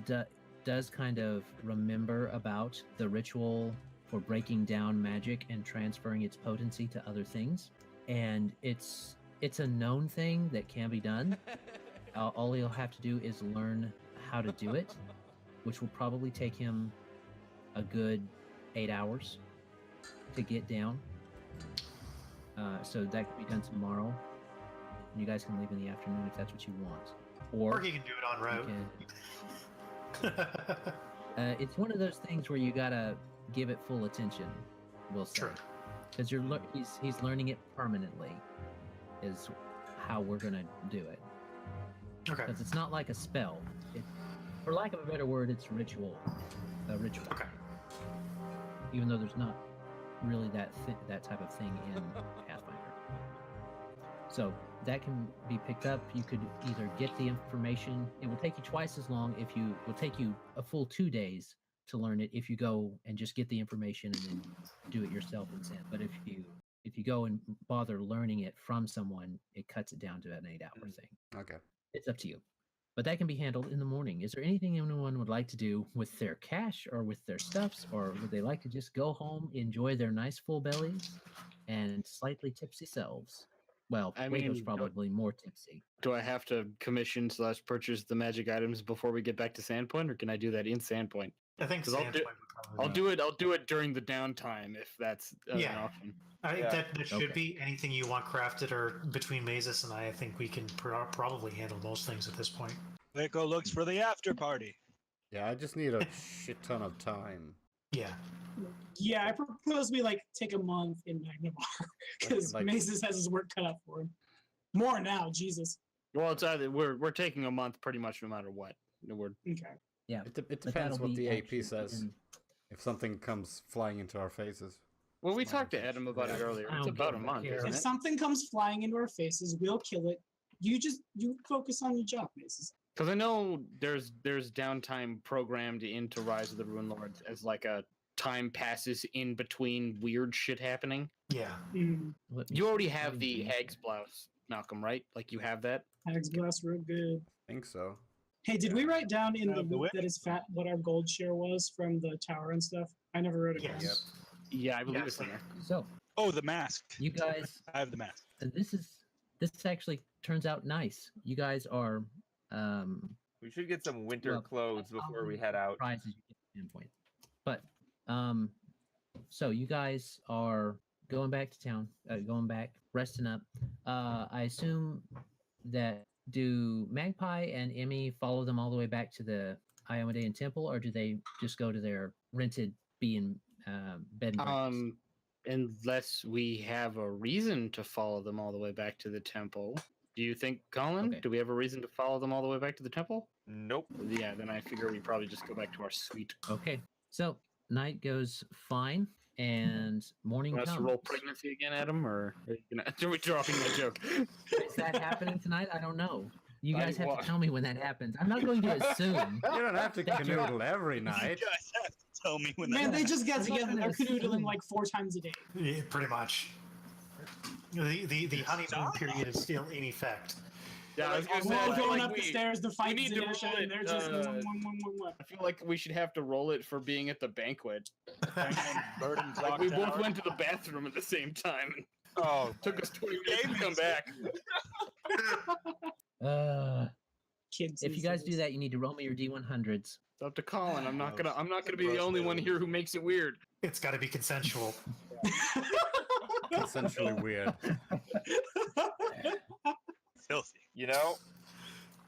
does kind of remember about the ritual for breaking down magic and transferring its potency to other things, and it's a known thing that can be done. All he'll have to do is learn how to do it, which will probably take him a good 8 hours to get down. So that can be done tomorrow. You guys can leave in the afternoon if that's what you want. Or Or he can do it en route. it's one of those things where you gotta give it full attention. We'll say, True. because he's learning it permanently, is how we're gonna do it. Okay. Because it's not like a spell. For lack of a better word, it's ritual. A ritual. Okay. Even though there's not really that type of thing in Pathfinder. So that can be picked up. You could either get the information. It will take you twice as long if you. It will take you a full 2 days to learn it if you go and just get the information and then do it yourself and send. But if you go and bother learning it from someone, it cuts it down to an 8-hour thing. Okay. It's up to you. but that can be handled in the morning. Is there anything anyone would like to do with their cash or with their stuffs, or would they like to just go home, enjoy their nice full bellies, and slightly tipsy selves? Well, I Wayko's mean, probably more tipsy. Do I have to commission / purchase the magic items before we get back to Sandpoint, or can I do that in Sandpoint? I think 'Cause I'll Sandpoint do- would probably I'll be- do it. I'll do it during the downtime if that's an Yeah. option. That should Okay. be anything you want crafted, or between Mazus and I think we can probably handle most things at this point. Wayko looks for the after party. Yeah, I just need a shit ton of time. Yeah. Yeah, I propose we like take a month in Magnemar because Like- Mazus has his work cut out for him. More now, Jesus. Well, it's either we're taking a month pretty much no matter what. We're Okay. Yeah, It but depends that'll what be the AP actually says. in- If something comes flying into our faces. well, we talked to Adam about it earlier. I It's don't about a give a month, care. isn't If it? something comes flying into our faces, we'll kill it. You focus on your job, Mazus. Because I know there's downtime programmed into Rise of the Runelords as like a time passes in between weird shit happening. Yeah. Let me You already see have the something. Hag's blouse, Malcolm, right? Like you have that. Hag's Blast, real good. I think so. Hey, did we write down in the The book whip? that is fat what our gold share was from the tower and stuff? I never wrote it down. Yes. Yeah, I believe Yes. it's in there. So, Oh, the mask. you guys, I have the mask. this actually turns out nice. You guys are We should get some winter Well, clothes before we head out. surprised as you get to Sandpoint. But so you guys are going back to town, going back, resting up. I assume that do Magpie and Emmy follow them all the way back to the Iomedean temple, or do they just go to their rented bed and breakfast? Unless we have a reason to follow them all the way back to the temple. Do you think, Colin? Okay. Do we have a reason to follow them all the way back to the temple? Nope. Yeah, then I figure we probably just go back to our suite. Okay, so night goes fine, and morning Want us comes. to roll pregnancy again, Adam, or are we dropping the joke? Is that happening tonight? I don't know. You I- guys have well- to tell me when that happens. I'm not going to assume. You don't have to That you're- canoodle every You night. guys have to tell me when Man, that they just get I'm not together. gonna They're canoodling assume. like 4 times a day. Yeah, pretty much. The honeymoon period is still in effect. Yeah, I was gonna say, We're I all feel going like up the we- stairs to fight need to Zersha, roll and it, they're just I feel like we should have to roll it for being at the banquet. Burden Like we both went to the bathroom at the same time. And Oh, took us 20 minutes to come back. Kids. If you guys do that, you need to roll me your D100s. It's up to Colin. I'm not gonna be the only one here who makes it weird. It's got to be consensual. Essentially weird. Filthy. you know,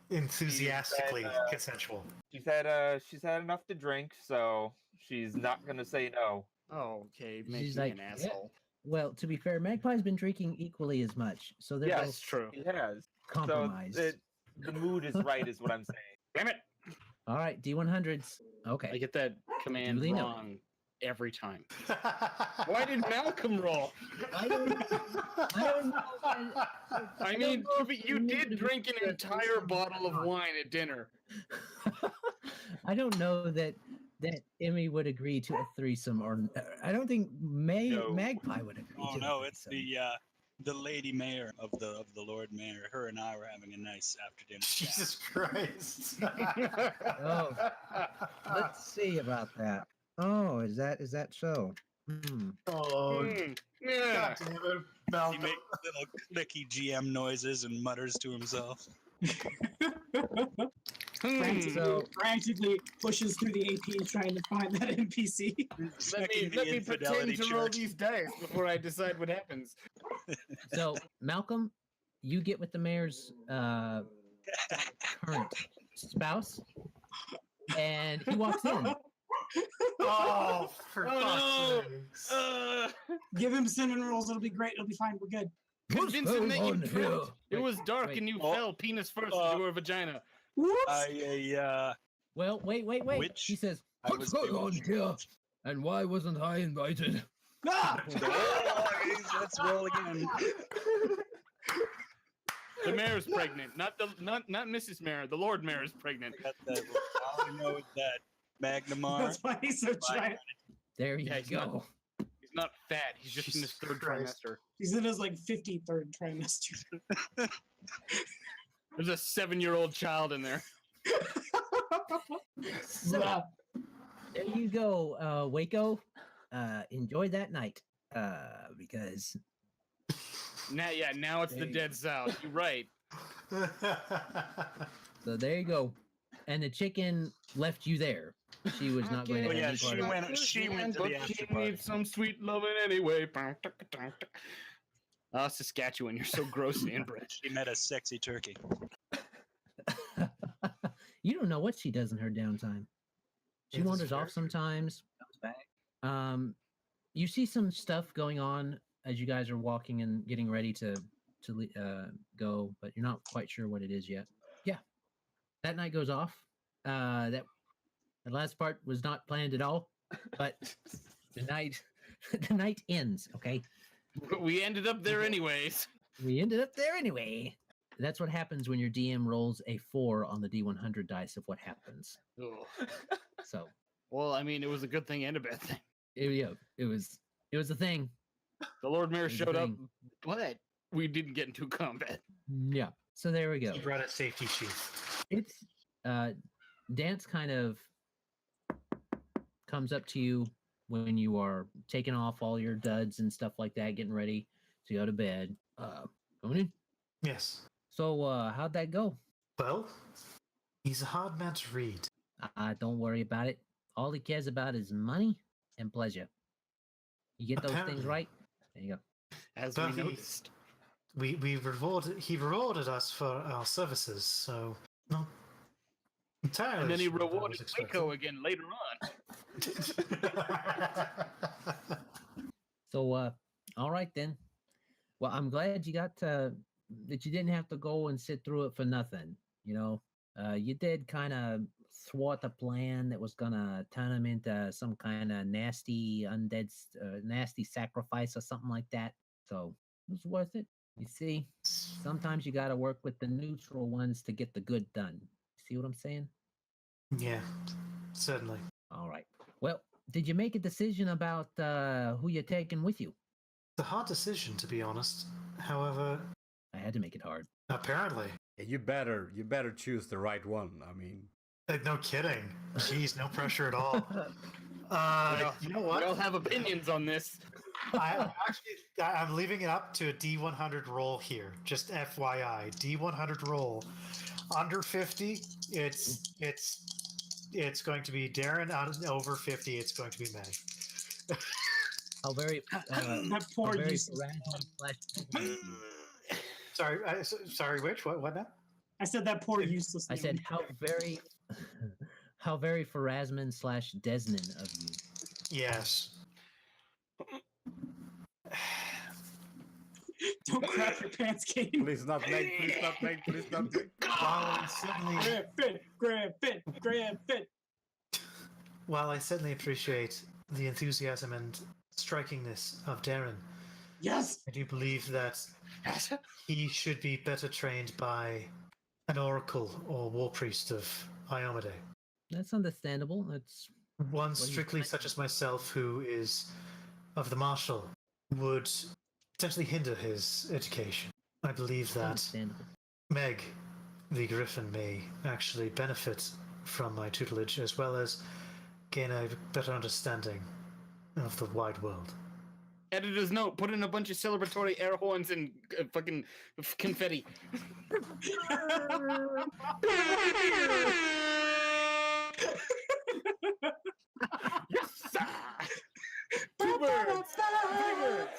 Enthusiastically And, consensual. she's had enough to drink, so she's not gonna say no. Oh, okay. Makes She's me like, an "Yeah." asshole. Well, to be fair, Magpie's been drinking equally as much, so they're Yes, both That's true. She has. compromised. So the mood is right, is what I'm saying. Damn it! All right, D100s. Okay. I get that command Duly noted. wrong every time. Why did Malcolm roll? I don't know. I don't mean, know if you you did need to drink an be entire threesome bottle or of not. wine at dinner. I don't know that Emmy would agree to a threesome, or I don't think No. Magpie would agree. Oh to no, a it's threesome. the lady mayor of the Lord Mayor. Her and I were having a nice after dinner chat. Jesus Christ. Oh, let's see about that. Oh, is that so? Hmm. Oh, Yeah. God damn it, He Malcolm. makes little clicky GM noises and mutters to himself. So Frantically pushes through the AP trying to find that NPC. Let me pretend to roll these dice before I decide what happens. So, Malcolm, you get with the mayor's current spouse, and he walks in. Oh, for Oh, fuck's sakes. Give him cinnamon rolls. It'll be great. It'll be fine. We're good. Convince him that you dropped. It was dark wait. and you Oh. fell penis first Uh, into her vagina. Whoops. Well, wait. Which He says, I "What's was going doing- on here? And why wasn't I invited?" Ah! Let's roll again. The mayor's pregnant, not Mrs. Mayor. The Lord Mayor is pregnant. Got that. All I know is that Magnamar. That's why he's so trying. There you Yeah, he's go. not- He's not fat. He's just in his Jesus third Christ. trimester. He's in his like 53rd trimester. There's a 7-year-old child in there. So, there you go, Wayko. Enjoy that night, because Now it's the dead south. You're right. so there you go. And the chicken left you there. She was not going to. Oh, have yeah, any part of it. she went to But the after she party. needs some sweet loving anyway. Oh, Saskatchewan, you're so gross and inbred. She met a sexy turkey. You don't know what she does in her downtime. She Yeah, this is wanders off very true. sometimes, comes back. You see some stuff going on as you guys are walking and getting ready to go, but you're not quite sure what it is yet. Yeah, that night goes off. The last part was not planned at all, but the night ends. Okay, We ended up there anyways. we ended up there anyway. That's what happens when your DM rolls a 4 on the D100 dice of what happens. Ugh. So Well, I mean, it was a good thing and a bad thing. it was a thing. The Lord Mayor It was a showed up, thing. but we didn't get into combat. Yeah. So there we go. He brought a safety sheath. It's Dance kind of comes up to you when you are taking off all your duds and stuff like that, getting ready to go to bed. Going in. Yes. So how'd that go? Well, he's a hard man to read. Don't worry about it. All he cares about is money and pleasure. You get those things Apparently. right. There you go. As But we he- noticed. He rewarded us for our services, so not entirely. And then he sure what I was rewarded expecting. Wayko again later on. So all right then. Well, I'm glad you got that you didn't have to go and sit through it for nothing. You know, you did kind of thwart a plan that was gonna turn him into some kind of nasty undead, nasty sacrifice or something like that. So it was worth it. You see, sometimes you got to work with the neutral ones to get the good done. See what I'm saying? Yeah, certainly. All right. Well, did you make a decision about who you're taking with you? It's a hard decision, to be honest. However, I had to make it hard. apparently, Yeah, you better choose the right one. I mean, no kidding. Jeez, no pressure at all. You know We what? all have opinions on this. I'm leaving it up to a D100 roll here. Just FYI, D100 roll. Under 50, it's going to be Darren. Over 50, it's going to be Meg. How very, That poor how very useless. Sorry. Which? What now? I said that poor useless. I said how very, how very Pharasman / Desmond of you. Yes. Don't crap your pants, Kane. please not make, please not make, please not make. Grab fit. While I certainly appreciate the enthusiasm and strikingness of Darren, Yes. I do believe that he should be better trained by an oracle or war priest of Iomade. That's understandable. That's One do you strictly think? such as myself, who is of the martial, would potentially hinder his education. I believe that understandable. Meg, the Griffin, may actually benefit from my tutelage as well as gain a better understanding of the wide world. Editor's note: put in a bunch of celebratory air horns and fucking confetti. Yes, sir! Two birds! Three birds!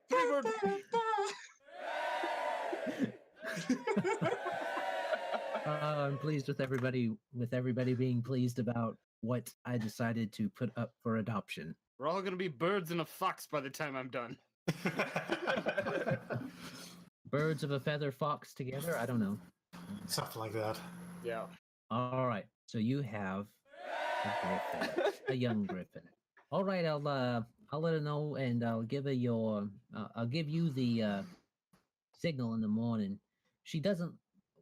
Three birds! I'm pleased with everybody being pleased about what I decided to put up for adoption. We're all gonna be birds and a fox by the time I'm done. Birds of a feather fox together? I don't know. Something like that. Yeah. All right. So you have a griffin, a young griffin. All right. I'll let her know, and I'll give her I'll give you the signal in the morning.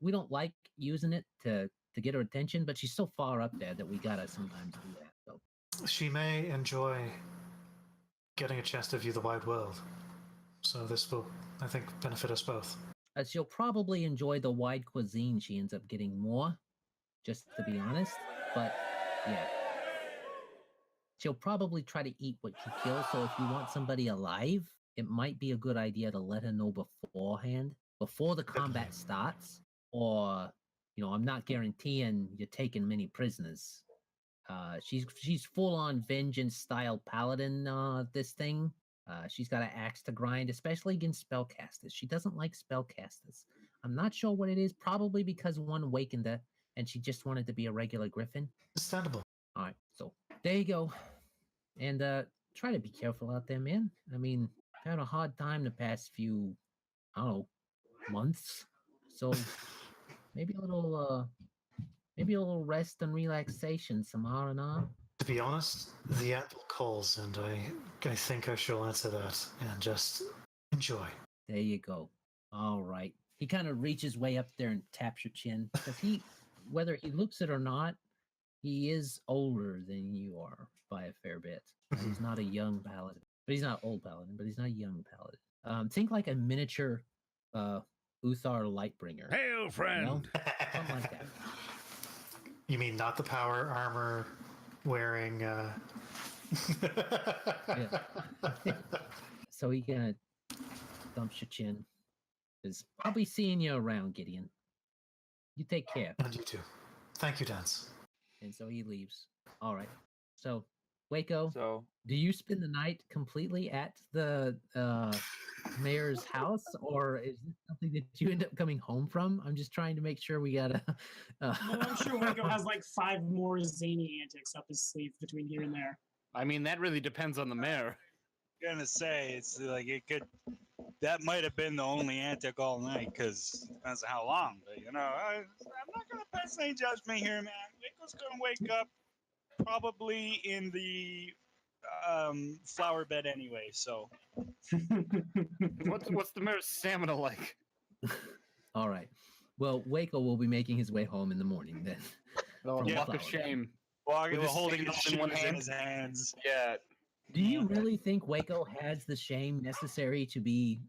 We don't like using it to get her attention, but she's so far up there that we gotta sometimes do that. So She may enjoy getting a chance to view the wide world. So this will, I think, benefit us both. She'll probably enjoy the wide cuisine she ends up getting more, just to be honest. But yeah. She'll probably try to eat what you kill, so if you want somebody alive, it might be a good idea to let her know beforehand, before the combat starts, or, I'm not guaranteeing you're taking many prisoners. She's full-on vengeance-style paladin, this thing. She's got an axe to grind, especially against spellcasters. She doesn't like spellcasters. I'm not sure what it is, probably because one awakened her, and she just wanted to be a regular griffin. Understandable. All right, so there you go. And try to be careful out there, man. I mean, I've had a hard time the past few, I don't know, months. So maybe a little rest and relaxation, some R&R. To be honest, the apple calls, and I think I shall answer that and just enjoy. There you go. All right. He kind of reaches way up there and taps your chin because whether he looks it or not, he is older than you are by a fair bit. He's not a young paladin, but he's not old paladin, but he's not a young paladin. Think like a miniature Uthar Lightbringer. Hail, friend! Something like that. You mean not the power armor wearing? Yeah. So he kind of thumps your chin. I'll be seeing you around, Gideon. You take care. And you too. Thank you, Dance. And so he leaves. All right. So, Wayko, So do you spend the night completely at the mayor's house, or is this something that you end up coming home from? I'm just trying to make sure we got a. Well, I'm sure Wayko has like 5 more zany antics up his sleeve between here and there. I mean, that really depends on the mayor. Gonna say it's like it could. That might have been the only antic all night, because depends on how long. But I'm not gonna pass any judgment here, man. Wayko's gonna wake up probably in the flower bed anyway. So What's the mayor's stamina like? All right. Well, Wayko will be making his way home in the morning then. Oh, From the walk of flower bed. shame. walking, With his holding stick his in one shoes in hand? his hands. yeah, Do you really think Wayko has the shame necessary to be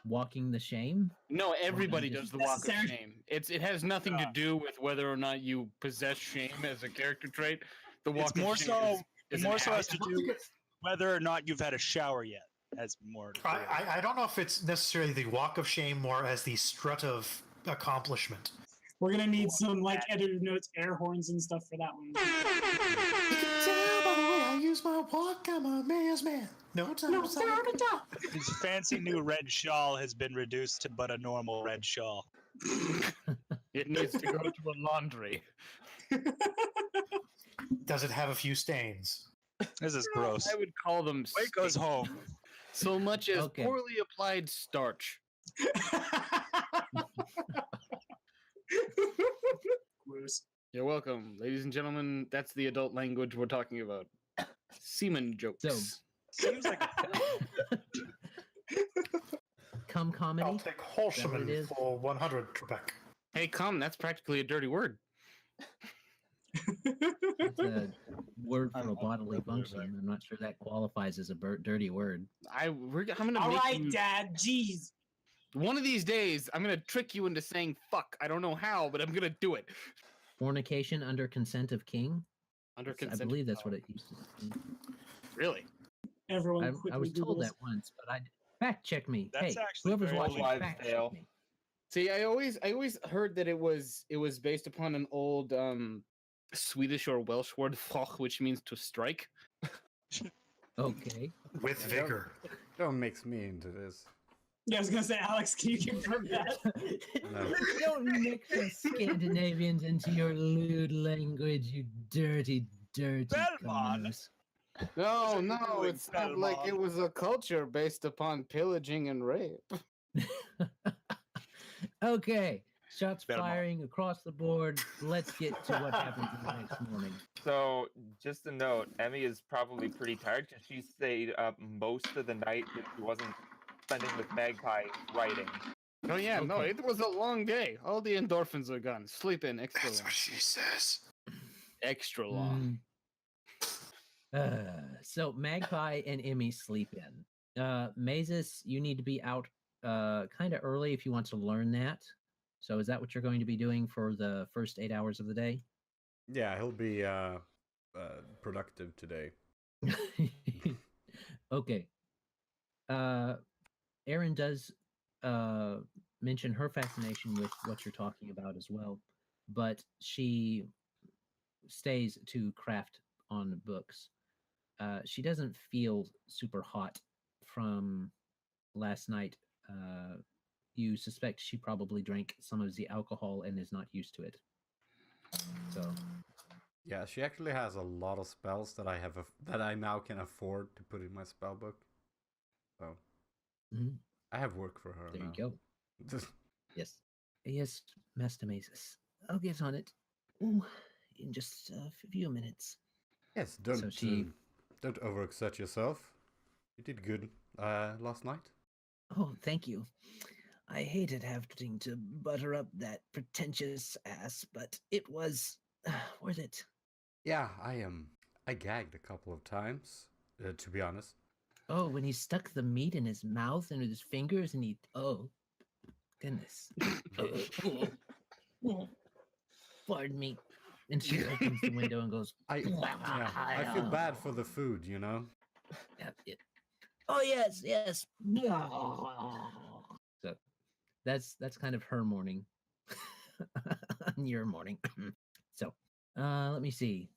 walking the shame? No, everybody just does the walk of necessary. shame. It has nothing to do with whether or not you possess shame as a character trait. The walk It's of more shame so. is It an more so has to act. do whether or not you've had a shower yet. That's more. I don't know if it's necessarily the walk of shame more as the strut of accomplishment. We're gonna need some like editor notes, air horns, and stuff for that one. You can tell by the way I use my walk, I'm a mayor's man. No time to talk. His fancy new red shawl has been reduced to but a normal red shawl. It needs to go to a laundry. Does it have a few stains? This is gross. I would call them Wayko's stains. home. So much as Okay. poorly applied starch. Gross. You're welcome, ladies and gentlemen. That's the adult language we're talking about. Semen jokes. So- Seems like a Come comedy? I'll take Is that what it Horseman is? for 100 Trebek. Hey, come. That's practically a dirty word. It's a word for a I'm bodily not function. I'm not sure that qualifies as a dirty word. I'm gonna All make right, you. Dad. Jeez. One of these days, I'm gonna trick you into saying "fuck." I don't know how, but I'm gonna do it. Fornication under consent of king? Under I consent. believe that's what it used to be. Really? Everyone I quickly was told Googles. that once, but I fact check me. That's hey, actually whoever's very watching, wives' fact tale. check me. See, I always heard that it was based upon an old Swedish or Welsh word "foch," which means to strike. Okay. With vigor. Don't mix me into this. Yeah, I was gonna say, Alex, can you confirm that? No. Don't mix the Scandinavians into your lewd language, you dirty, dirty Belmont. commoners. No, What are you no, doing, it's not like it Belmont? was a culture based upon pillaging and rape. Okay, shots Belmont. firing across the board. Let's get to what happens in the next morning. so just a note, Emmy is probably pretty tired because she stayed up most of the night that she wasn't spending with Magpie writing. Oh yeah, no, Okay. it was a long day. All the endorphins are gone. Sleep in extra That's long. what she says. Extra long. So Magpie and Emmy sleep in. Mazus, you need to be out kind of early if you want to learn that. So is that what you're going to be doing for the first 8 hours of the day? Yeah, he'll be productive today. Okay. Erin does mention her fascination with what you're talking about as well, but she stays to craft on books. She doesn't feel super hot from last night. You suspect she probably drank some of the alcohol and is not used to it. So Yeah, she actually has a lot of spells that that I now can afford to put in my spell book. So mhm, I have work for her there now. you go. Yes. Yes, Master Mazus. I'll get on it. Ooh, in just a few minutes. Yes, don't So she- don't overexert yourself. You did good last night. Oh, thank you. I hated having to butter up that pretentious ass, but it was worth it. Yeah, I gagged a couple of times, to be honest. Oh, when he stuck the meat in his mouth and with his fingers, and oh, goodness. Pardon me. And she opens the window and goes, I feel bad for the food, you know. Oh yes, yes. So that's kind of her morning. Your morning. So let me see.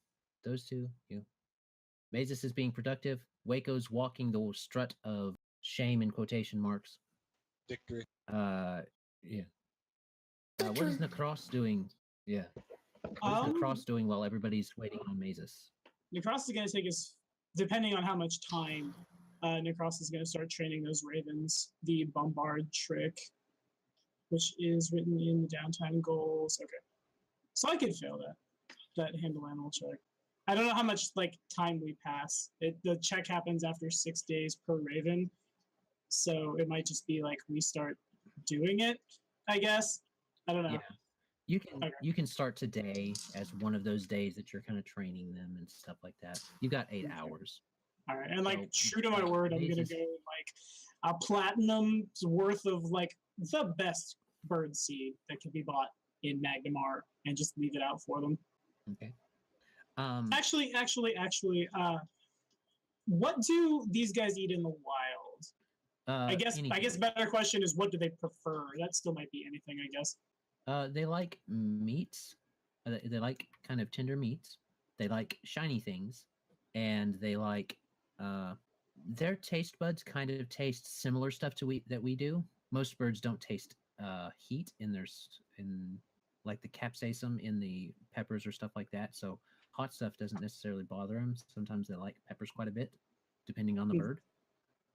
Those two, you. Mazus is being productive. Wayko's walking the strut of shame in quotation marks. Victory. Yeah. What is Nahkräs doing? Yeah. What is Nahkräs doing while everybody's waiting on Mazus? Nahkräs is going to take us, depending on how much time, Nahkräs is going to start training those ravens. The bombard trick, which is written in the downtime goals. Okay. So I could fail that handle animal check. I don't know how much time we pass. The check happens after 6 days per raven. So it might just be we start doing it, I guess. I don't know. Yeah. Okay. You can start today as one of those days that you're kind of training them and stuff like that. You got 8 hours. All right, and So, true to my word, I'm gonna Mazus- go a platinum's worth of the best bird seed that can be bought in Magnamar, and just leave it out for them. Okay. Actually, what do these guys eat in the wild? I guess anything. better question is what do they prefer? That still might be anything, I guess. They like meats. They like kind of tender meats. They like shiny things, and they like their taste buds kind of taste similar stuff that we do. Most birds don't taste heat in in the capsaicin in the peppers or stuff like that. So hot stuff doesn't necessarily bother them. Sometimes they like peppers quite a bit, depending on the bird.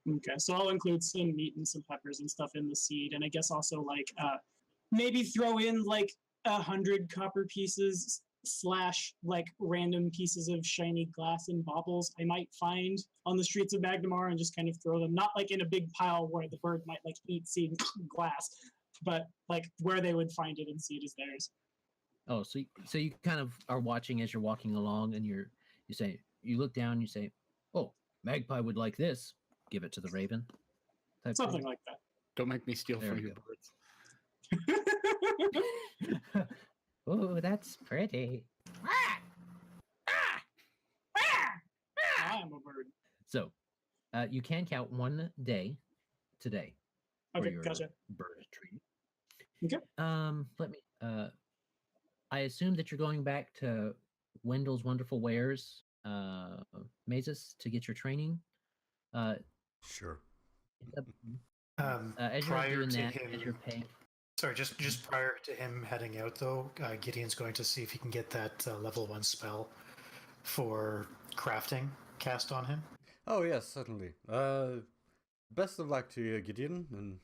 Okay, so I'll include some meat and some peppers and stuff in the seed, and I guess also maybe throw in 100 copper pieces / random pieces of shiny glass and baubles I might find on the streets of Magnamar and just kind of throw them, not in a big pile where the bird might eat seed glass, but where they would find it and see it as theirs. Oh, so you kind of are watching as you're walking along, and you look down, and you say, "Oh, Magpie would like this. Give it to the raven." Type Something thing. like that. Don't make me steal There from we your go. birds. Oh, that's pretty. I am a bird. So, you can count one day today for Okay, your gotcha. bird tree. Okay. Let me. I assume that you're going back to Wendell's Wonderful Wares, Mazus, to get your training. Sure. As you're Prior doing to that, him, as you're paying. sorry, just prior to him heading out, though, Gideon's going to see if he can get that level 1 spell for crafting cast on him. Oh yes, certainly. Best of luck to you, Gideon, and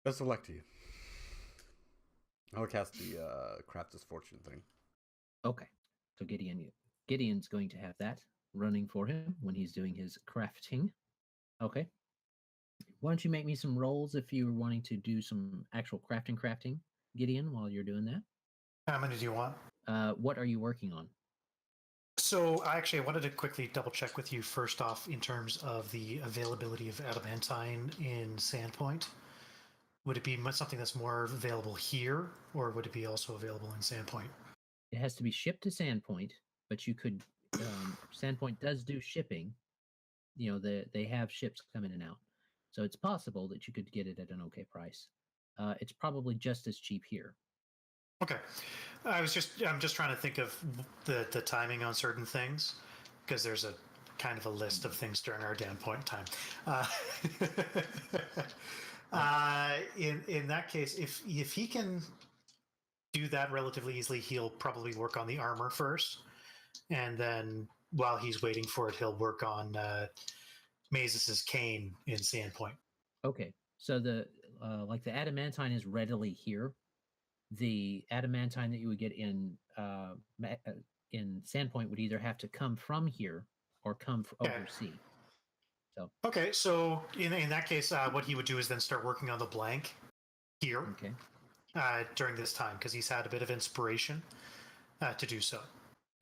best of luck to you. I'll cast the Crafter's Fortune thing. Okay, so Gideon's going to have that running for him when he's doing his crafting. Okay. Why don't you make me some rolls if you're wanting to do some actual crafting, Gideon, while you're doing that? How many do you want? What are you working on? So I wanted to quickly double check with you first off in terms of the availability of adamantine in Sandpoint. would it be something that's more available here, or would it be also available in Sandpoint? It has to be shipped to Sandpoint, but you could. Sandpoint does do shipping. You know, they have ships come in and out, so it's possible that you could get it at an okay price. It's probably just as cheap here. Okay, I'm just trying to think of the timing on certain things, because there's a kind of a list of things during our downtime time. In that case, if he can do that relatively easily, he'll probably work on the armor first, and then while he's waiting for it, he'll work on Mazus's cane in Sandpoint. Okay, so the like the adamantine is readily here. The adamantine that you would get in Sandpoint would either have to come from here or come overseas. Okay, so in that case, what he would do is then start working on the blank here. Okay. During this time, because he's had a bit of inspiration to do so.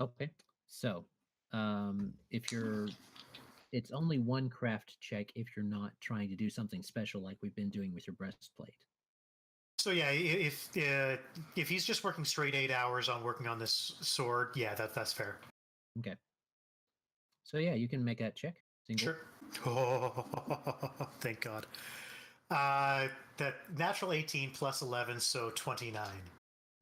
Okay, so it's only one craft check if you're not trying to do something special like we've been doing with your breastplate. So yeah, if he's just working straight 8 hours on working on this sword, yeah, that's fair. Okay. So yeah, you can make that check. Single. Sure. Oh, thank God. That natural 18 plus 11, so 29.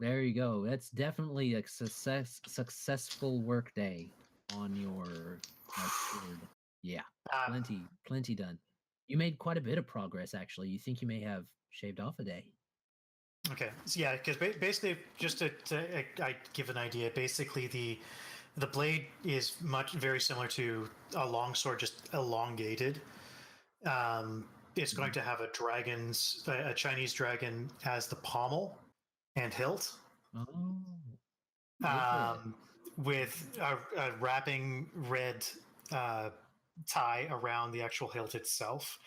There you go. That's definitely a successful work day on your sword. Yeah, plenty done. You made quite a bit of progress, actually. You think you may have shaved off a day. Okay, so yeah, because basically, just to I give an idea, basically the blade is very similar to a longsword, just elongated. It's going to have a Chinese dragon as the pommel and hilt. Oh. With a wrapping red tie around the actual hilt itself,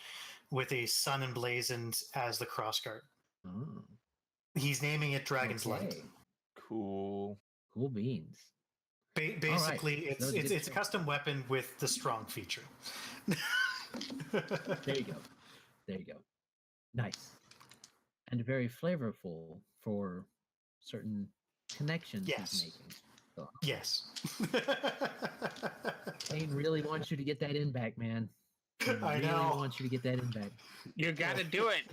with a sun emblazoned as the crossguard. Oh. He's naming it Dragon's Light. Cool beans. Basically, right. it's a custom weapon with the strong feature. There you go. Nice. And very flavorful for certain connections he's making. So. Yes. Kane really wants you to get that in back, man. He really wants you to get that in back. You gotta do it.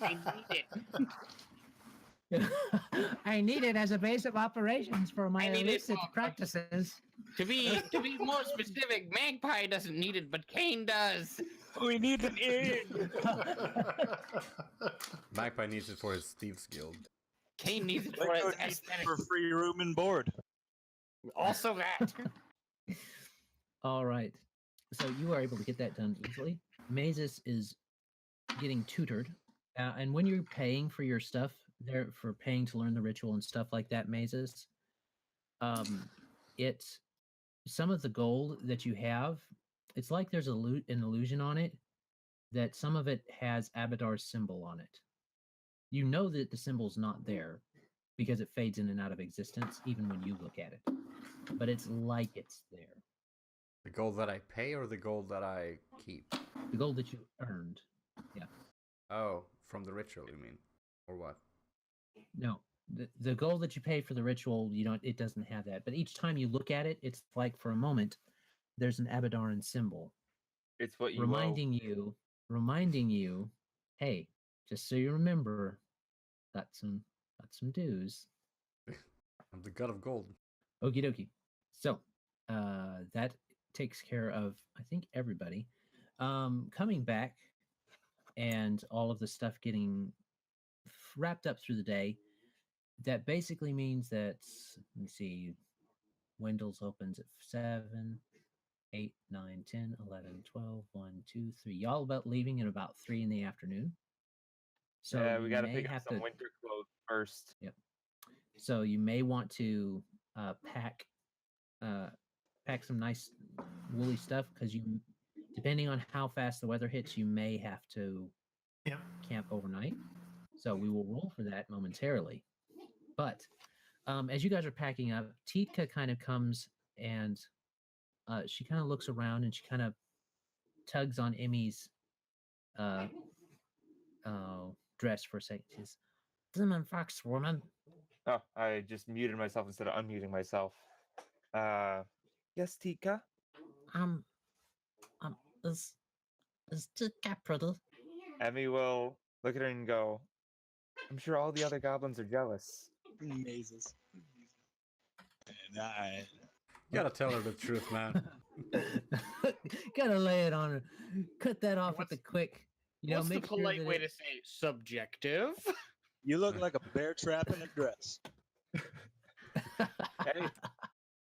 I need it. I need it as a base of operations for my illicit practices. To be more specific, Magpie doesn't need it, but Kane does. We need an in. Magpie needs it for his Thieves Guild. Kane needs it for his aesthetic. For free room and board. Also that. All right. So you are able to get that done easily. Mazus is getting tutored. And when you're paying for your stuff, for paying to learn the ritual and stuff like that, Mazus, it's some of the gold that you have, it's like there's an illusion on it that some of it has Abadar's symbol on it. You know that the symbol's not there because it fades in and out of existence even when you look at it. But it's like it's there. The gold that I pay or the gold that I keep? The gold that you earned. Yeah. Oh, from the ritual, you mean? Or what? No. The gold that you pay for the ritual, it doesn't have that. But each time you look at it, it's like for a moment, there's an Abadaran symbol. It's what you reminding you, hey, just so you remember, got some dues. I'm the god of gold. Okie dokie. So that takes care of, I think, everybody. Coming back and all of the stuff getting wrapped up through the day, that basically means that, let me see, Wendell's opens at 7, 8, 9, 10, 11, 12, 1, 2, 3. Y'all about leaving at about 3 in the afternoon. So yeah, we got to pick up some winter clothes first. Yep. So you may want to pack some nice woolly stuff, because depending on how fast the weather hits, you may have to camp overnight. So we will roll for that momentarily. But as you guys are packing up, Titka kind of comes and she kind of looks around and she kind of tugs on Emmy's dress for a second. She says, Demon Fox woman. Oh, I just muted myself instead of unmuting myself. Yes, Tika? Um, is Tika pretty? Emmy will look at her and go, I'm sure all the other goblins are jealous. Mazes. And I, You gotta tell her the truth, man. Gotta lay it on her. Cut that off with a quick. What's the make sure polite that way it- to say subjective? you look like a bear trap in a dress. Hey,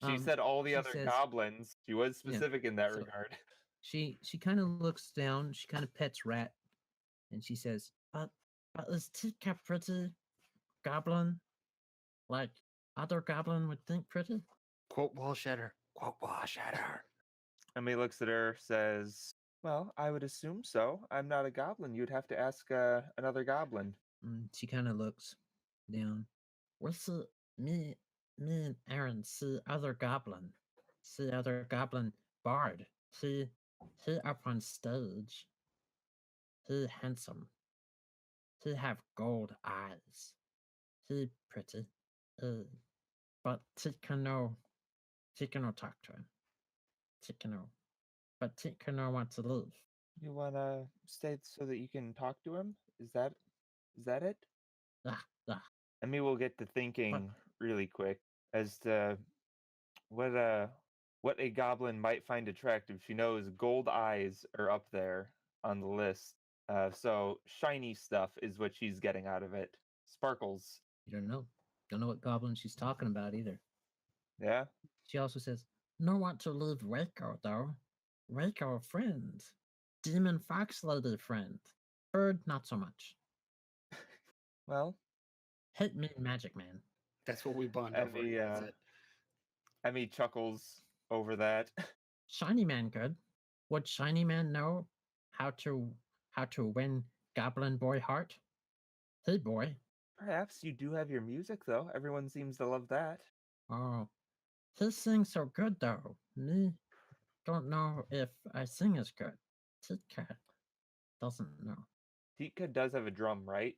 she Um, said all the she other says- goblins. She was Yeah, specific in that so- regard. She kind of looks down. She kind of pets Rat, and she says, "But is Tika pretty, goblin? Like other goblin would think pretty?" Quote wall shatter. Quote wall shatter. Emmy looks at her, says, well, I would assume so. I'm not a goblin. You'd have to ask another goblin. She kind of looks down. What's the me and Aaron see other goblin? See other goblin bard? He up on stage. He handsome. He have gold eyes. He pretty. But Tika no talk to him. Tika no. But Tika no want to leave. You want to stay so that you can talk to him? Is that it? Ah. Emmy will get to thinking really quick as to what a goblin might find attractive. She knows gold eyes are up there on the list. So shiny stuff is what she's getting out of it. Sparkles. You don't know. Don't know what goblin she's talking about either. Yeah? She also says, no want to leave Wayko though. Wayko friend. Demon fox lady friend. Bird not so much. Well, Hit me magic man. That's what we bond over. Emmy, That's it. Emmy chuckles over that. Shiny man good. Would shiny man know how to win goblin boy heart? Hey boy. Perhaps you do have your music, though. Everyone seems to love that. Oh. He sings so good though. Me don't know if I sing as good. Tika doesn't know. Tika does have a drum, right?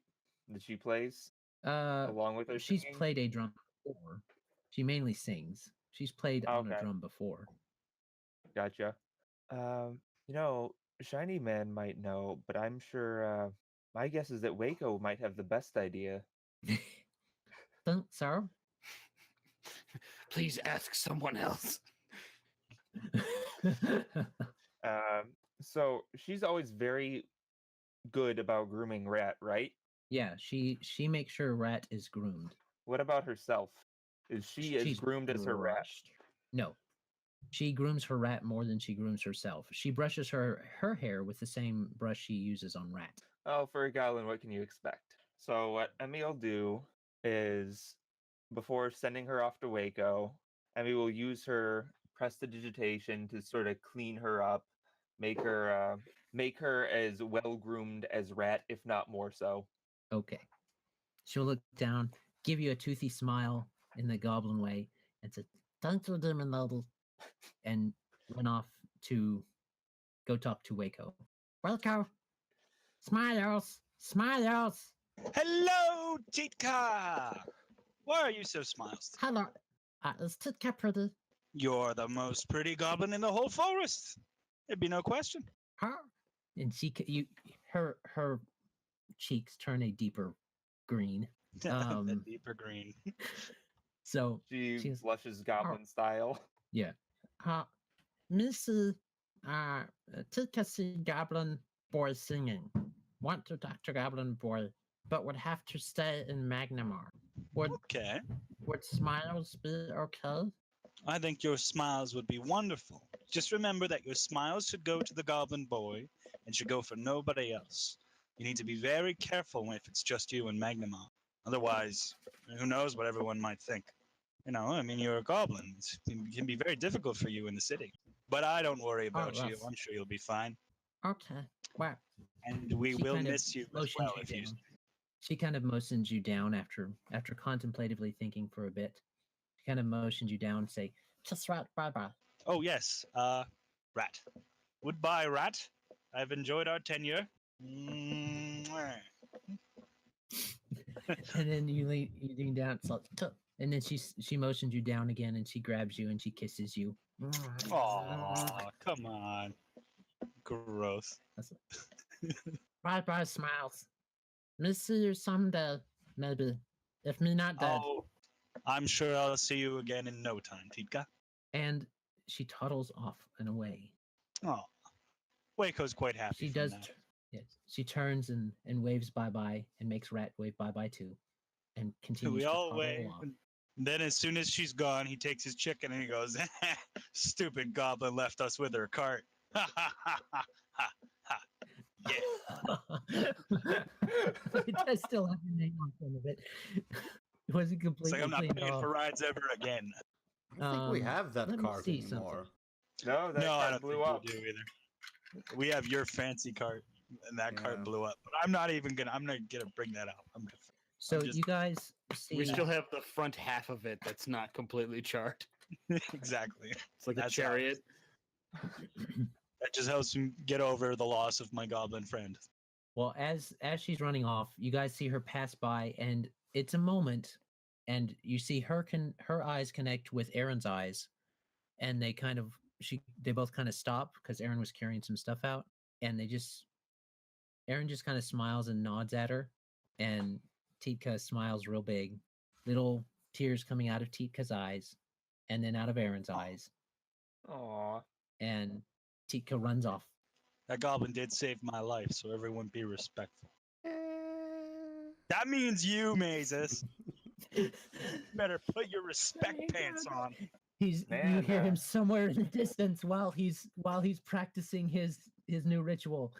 That she plays along with her She's singing? played a drum before. She mainly sings. She's played on a Okay. drum before. Gotcha. Shiny Man might know, but I'm sure my guess is that Wayko might have the best idea. Think so? Please ask someone else. So she's always very good about grooming Rat, right? Yeah, she makes sure Rat is groomed. What about herself? Is she as She's groomed as her rat? brushed. No. She grooms her rat more than she grooms herself. She brushes her hair with the same brush she uses on Rat. Oh, for a goblin, what can you expect? So what Emmy will do is, before sending her off to Wayko, Emmy will use her prestidigitation to sort of clean her up, make her as well groomed as Rat, if not more so. Okay. She'll look down, give you a toothy smile in the goblin way, and say, "Thank you, Demon Lady," and run off to go talk to Wayko. Wayko! Smiles! Smiles! Hello, Titka! Why are you so smiles? Hello. Is Titka pretty? You're the most pretty goblin in the whole forest. There'd be no question. Huh? And her cheeks turn a deeper green. The Um, deeper green. So She she's blushes goblin style. Missy, Titka see Goblin Boy singing. Want to talk to Goblin Boy, but would have to stay in Magnamar. Okay. Would Smiles be okay? I think your smiles would be wonderful. Just remember that your smiles should go to the goblin boy and should go for nobody else. You need to be very careful if it's just you and Magnamar. Otherwise, who knows what everyone might think. You're a goblin. It can be very difficult for you in the city. But I don't worry about you. yes. I'm sure you'll be fine. Okay. Well, And we She will kind of miss you as motions well you if you... down. She kind of motions you down after contemplatively thinking for a bit. She kind of motions you down, say, "Just right, bye-bye." Oh, yes. Rat. Goodbye, Rat. I've enjoyed our tenure. Mwah. And then you lean down. It's like, "Tuh." And then she motions you down again, and she grabs you and she kisses you. Aw, come on. Gross. Bye, smiles. Me see you someday, maybe. If me not dead. Oh, I'm sure I'll see you again in no time, Titka. And she toddles off and away. Oh, Wayko's quite happy. She from does. that. Yes. She turns and waves bye-bye and makes Rat wave bye-bye too. And continues We to all toddle wave. along. And then as soon as she's gone, he takes his chicken and he goes, "Stupid goblin left us with her cart." Ha ha ha ha ha ha. Yeah. It does still have your name on front of it. It wasn't It's completely like I'm not cleaned paying off. for rides ever again. I think we have that let me card see anymore. No, that No, I card don't blew think up. we do either. We have your fancy cart, and that Yeah. cart blew up. But I'm not gonna bring that up. So just- you guys see We still have the front half of it that's not completely charred. Exactly. It's like That's a how- chariot. That just helps me get over the loss of my goblin friend. well, as she's running off, you guys see her pass by, and it's a moment, and you see her eyes connect with Aaron's eyes, and they both kind of stop because Aaron was carrying some stuff out, and Aaron just kind of smiles and nods at her, and Titka smiles real big, little tears coming out of Titka's eyes, and then out of Aaron's eyes, Aw. and Titka runs off. That goblin did save my life, so everyone be respectful. That means you, Mazus. Better put your respect pants on. You Man, hear him somewhere in the distance while he's practicing his new ritual.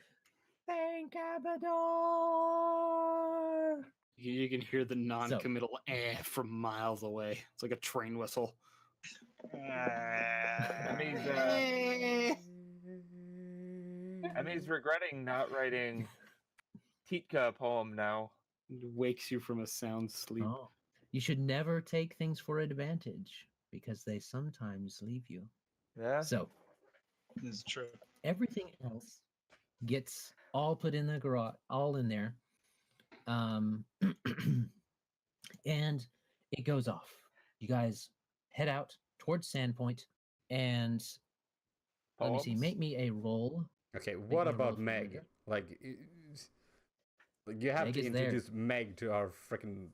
Thank Abador. You can hear the non-committal from miles away. It's like a train whistle. Emmy's regretting not writing Titka poem now. It wakes you from a sound sleep. Oh. You should never take things for advantage because they sometimes leave you. Yeah. So This is true. everything else gets all put in the garage, all in there. And it goes off. You guys head out towards Sandpoint, and let me see. Poems? Make me a roll. Okay, me what a roll about for Meg? leader. Like you have Meg to is there. introduce Meg to our freaking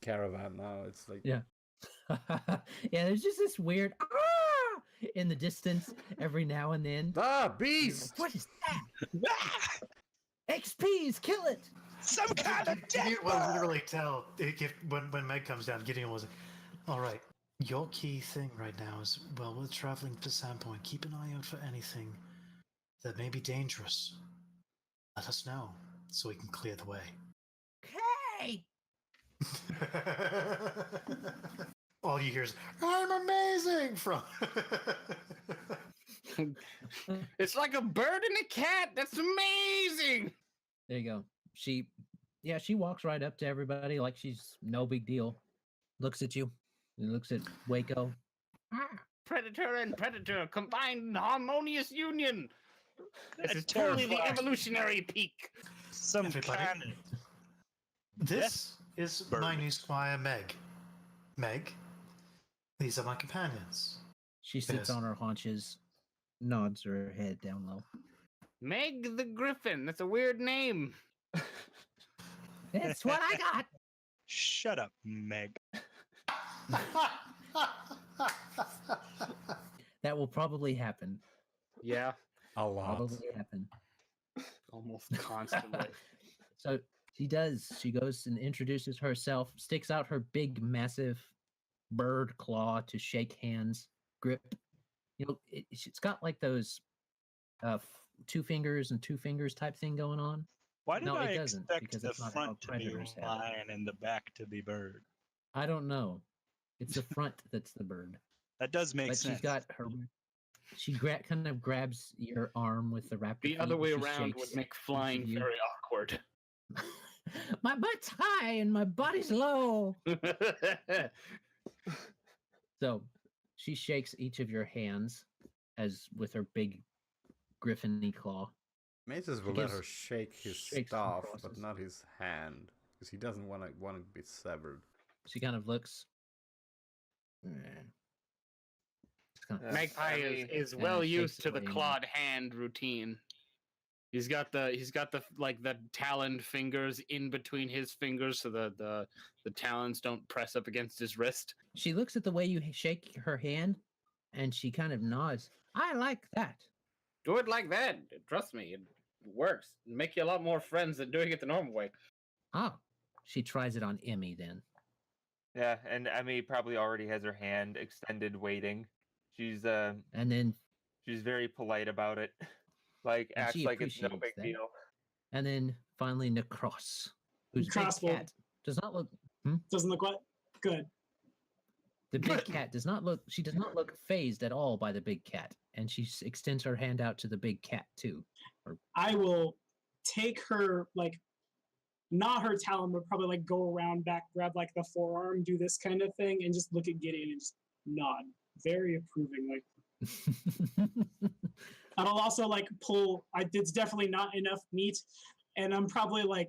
caravan now. It's like Yeah. Yeah, there's just this weird in the distance every now and then. beast. What is that? XP's kill it. Some kind of Gideon death will bird! literally tell when Meg comes down. Gideon was, all right. Your key thing right now is, well, we're traveling to Sandpoint. Keep an eye out for anything that may be dangerous. Let us know so we can clear the way. Okay. All you hear is, I'm amazing from. It's like a bird and a cat. That's amazing. There you go. She walks right up to everybody like she's no big deal. Looks at you. And looks at Wayko. Predator and predator combined in harmonious union. This is That's totally the terrifying. evolutionary peak. Some Everybody. kind of This is bird. my new squire, Meg. Meg, these are my companions. She sits Yes. on her haunches, nods her head down low. Meg the Griffin. That's a weird name. That's what I got. Shut up, Meg. That will probably happen. Yeah, A lot. Probably happen. almost constantly. So she does. She goes and introduces herself, sticks out her big, massive bird claw to shake hands, grip. You know, it's got like those 2 fingers and 2 fingers type thing going on. Why did No, I it doesn't, expect because the that's not how front to be predators have it. lion and the back to be bird? I don't know. It's the front that's the bird. That does make But sense. she's got her. She kind of grabs your arm with the raptor. The other feet, way she around shakes. would make flying you. very awkward. My butt's high and my body's low. So she shakes each of your hands as with her big griffin-y claw. Mazus will She let gives her shake his shakes and staff, but crosses. not his hand. because he doesn't want to be severed. She kind of looks. Just kind of- Magpie is Yeah, well shakes used it to the away and- clawed hand routine. He's got the like the taloned fingers in between his fingers, so the talons don't press up against his wrist. She looks at the way you shake her hand, and she kind of nods. I like that. Do it like that. Trust me, it works. It'll make you a lot more friends than doing it the normal way. Oh, she tries it on Emmy then. Yeah, and Emmy probably already has her hand extended, waiting. She's And then she's very polite about it, like And acts she like it's no appreciates big that. deal. And then finally, Nahkräs, whose big Nahkräs will- cat does not look. Doesn't look what? Good. The big cat does not look. She does not look phased at all by the big cat, and she extends her hand out to the big cat too. I will take her, like, not her talon, but probably like go around back, grab like the forearm, do this kind of thing, and just look at Gideon and just nod very approvingly. And I'll also like pull. It's definitely not enough meat, and I'm probably like,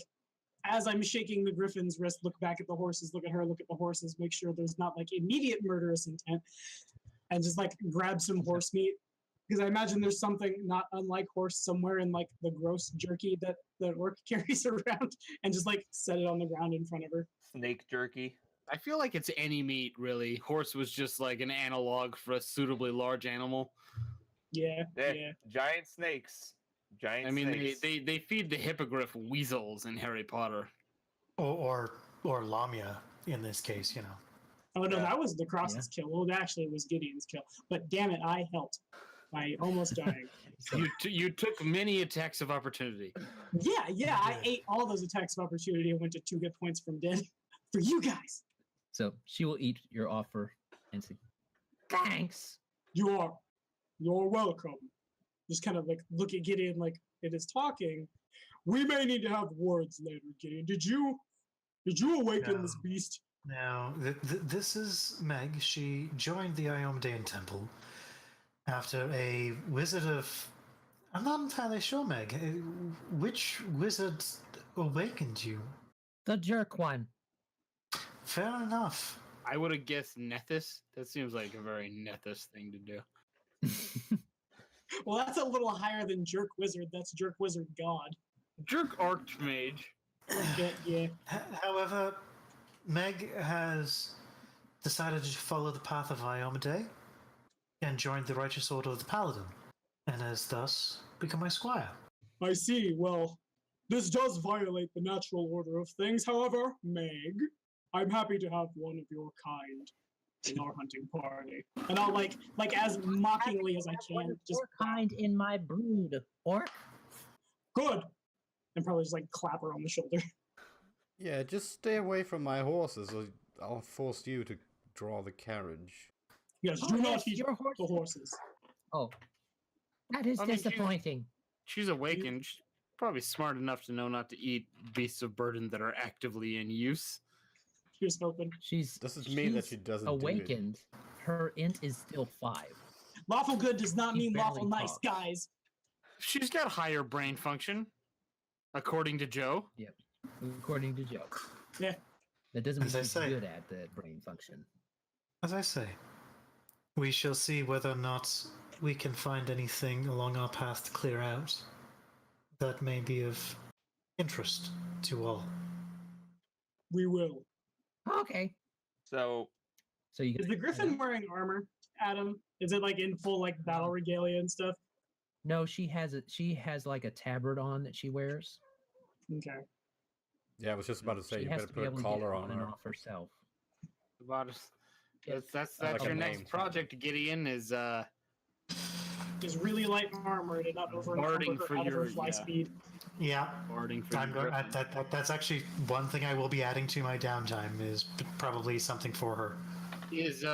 as I'm shaking the griffin's wrist, look back at the horses, look at her, look at the horses, make sure there's not like immediate murderous intent, and just like grab some horse meat, because I imagine there's something not unlike horse somewhere in like the gross jerky that the orc carries around, and just like set it on the ground in front of her. Snake jerky. I feel like it's any meat, really. Horse was just like an analog for a suitably large animal. Yeah, Eh, yeah. Giant snakes. Giant I mean, snakes. they feed the hippogriff weasels in Harry Potter. Or Lamia in this case, you know. Oh no, Yeah. that was the Cross's kill. Well, actually, it was Gideon's kill. But damn it, I helped by almost dying. You took many attacks of opportunity. Yeah, I ate all those attacks of opportunity and went to 2 hit points from dead for you guys. So she will eat your offer and say, "Thanks." You're welcome. Just kind of like look at Gideon like it is talking. We may need to have words later, Gideon. Did you awaken this No. beast? Now, this is Meg. She joined the Iomedaean Temple after a wizard of... I'm not entirely sure, Meg. Which wizard awakened you? The jerk one. Fair enough. I would have guessed Nethys. That seems like a very Nethys thing to do. Well, that's a little higher than Jerk Wizard. That's Jerk Wizard God. Jerk Archmage. Yeah. However, Meg has decided to follow the path of Iomedae and joined the Righteous Order of the Paladin, and has thus become my squire. I see. Well, this does violate the natural order of things. However, Meg, I'm happy to have one of your kind in our hunting party. And I'll like as mockingly as I can, just Your kind in my brood, orc. good. And probably just like clap her on the shoulder. Yeah, just stay away from my horses, or I'll force you to draw the carriage. Yes, Oh, do not yes, eat your horse- the horses. Oh, that is I mean, she's- disappointing. She's awakened. She's probably smart enough to know not to eat beasts of burden that are actively in use. Here's hoping. She's Doesn't mean that she's she doesn't do it. awakened. Her int is still 5. Lawful good does not He mean lawful barely nice, talks. guys. She's got higher brain function, according to Joe. According to Joe. Yeah. That doesn't mean As I she's say. good at the brain function. As I say, we shall see whether or not we can find anything along our path to clear out that may be of interest to all. We will. Okay. So So you Is the Griffin wearing armor, Adam? Is it like in full like battle regalia and stuff? No, she has like a tabard on that she wears. Okay. Yeah, I was just about to say, She you has better to be put a able to get collar on on and her. off herself. About us. Yes. That's I like your her next name. project, Gideon. Is Is really light armor and not over Barding her for out of her your- fly yeah. speed. Yeah, barding for I'm your going, that's actually one thing I will be adding to my downtime is probably something for her. Is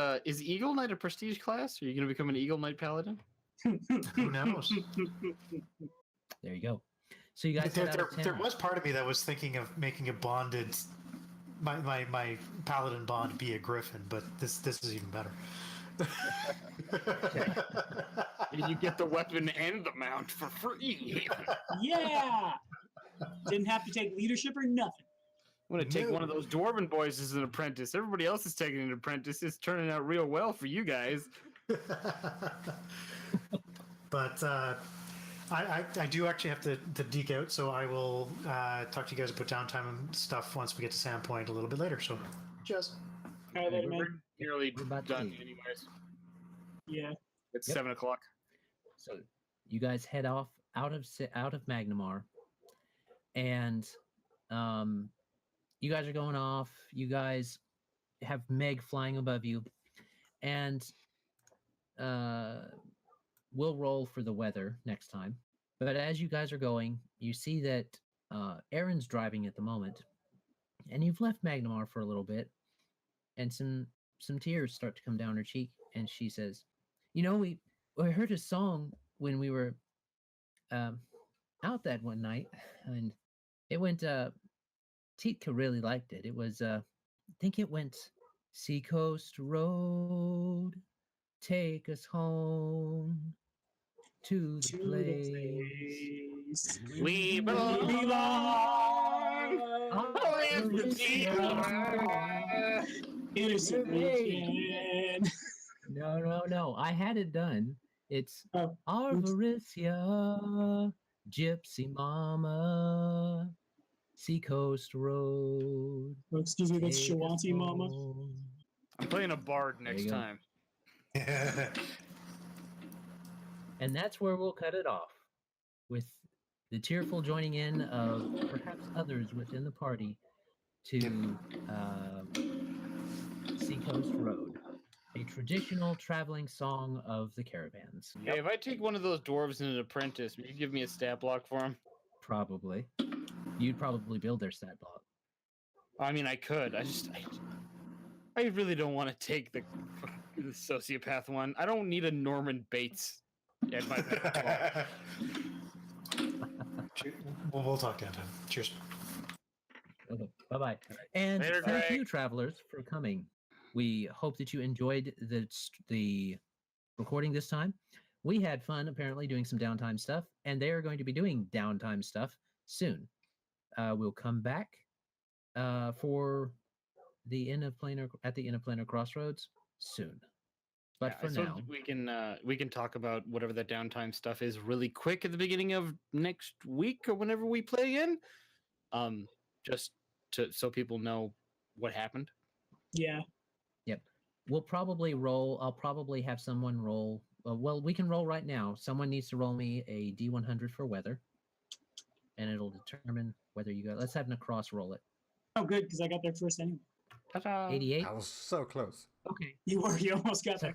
Eagle Knight a prestige class? Are you going to become an Eagle Knight Paladin? Who knows? There you go. So you guys There, head out of there town. was part of me that was thinking of making a bonded, my paladin bond be a griffin, but this is even better. And you get the weapon and the mount for free. Yeah. Didn't have to take leadership or nothing. I'm gonna take one of those dwarven boys as an apprentice. Everybody else is taking an apprentice. It's turning out real well for you guys. But I do actually have to deke out, so I will talk to you guys about downtime and stuff once we get to Sandpoint a little bit later. So, cheers. All right, later, We're man. nearly We're about to done leave. anyways. Yeah. It's Yep. 7 o'clock. So you guys head off out of Magnamar, and you guys are going off. You guys have Meg flying above you, and we'll roll for the weather next time. But as you guys are going, you see that Erin's driving at the moment, and you've left Magnamar for a little bit, and some tears start to come down her cheek, and she says, "You know, we heard a song when we were out that one night, and it went. Titka really liked it. It was, I think it went, Seacoast Road, take us home to the place. We belong. Innocent weekend. No. I had it done. It's Oh, Arvaricia, Gypsy Mama, Seacoast Road. oh, excuse me, that's take us Shawanti Mama. home. I'm playing a bard There next you go. time. And that's where we'll cut it off, with the tearful joining in of perhaps others within the party to Seacoast Road, a traditional traveling song of the caravans. Hey, if I take one of those dwarves and an apprentice, will you give me a stat block for him? Probably. You'd probably build their stat block. I mean, I could. I really don't want to take the sociopath one. I don't need a Norman Bates at my back. We'll talk downtime. Cheers. Okay, bye-bye. And Later, thank Greg. you, travelers, for coming. We hope that you enjoyed the recording this time. We had fun, apparently, doing some downtime stuff, and they are going to be doing downtime stuff soon. We'll come back for the end of Planar at the end of Planar Crossroads soon. But Yeah, for so now, we can talk about whatever that downtime stuff is really quick at the beginning of next week or whenever we play in. Just so people know what happened. Yeah. we'll probably roll. I'll probably have someone roll. Well, we can roll right now. Someone needs to roll me a D100 for weather, and it'll determine whether you go. Let's have Nahkräs roll it. Oh, good, because I got there first anyway. 88. I was so close. Okay. You almost got there.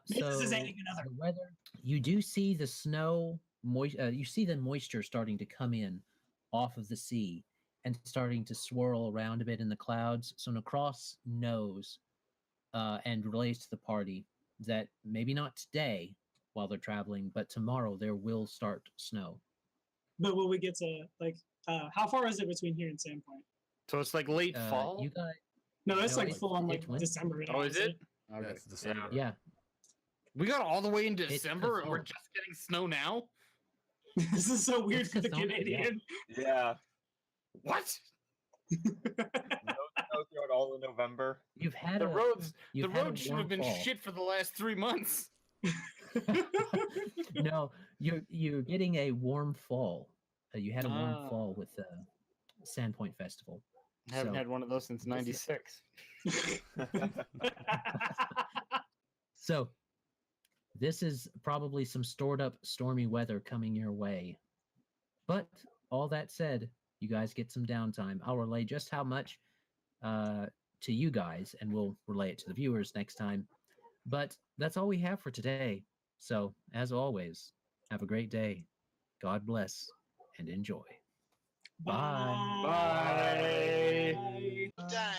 Maybe So this is adding another. the weather. You do see the snow. You see the moisture starting to come in off of the sea and starting to swirl around a bit in the clouds. So Nahkräs knows and relays to the party that maybe not today while they're traveling, but tomorrow there will start snow. But will we get to, like, how far is it between here and Sandpoint? So it's like late fall. You guys, No, it's No, like it's- full on, like, it's winter. December. Oh, is it? Yeah, Okay. it's December. yeah. We got all the way in It's December and we're Kitsune. just getting snow now. This is so weird It's for the Kitsune, yeah. Canadian. Yeah. What? No snow throughout all of November. You've had The a, roads you've the had a roads should warm have been fall. shit for the last 3 months. No, you're getting a warm fall. You had a warm Ah. fall with the Sandpoint Festival. Haven't So- had one of those since '96. So this is probably some stored up stormy weather coming your way. But all that said, you guys get some downtime. I'll relay just how much to you guys, and we'll relay it to the viewers next time. But that's all we have for today. So, as always, have a great day. God bless and enjoy. Bye. Bye. Bye. Dang.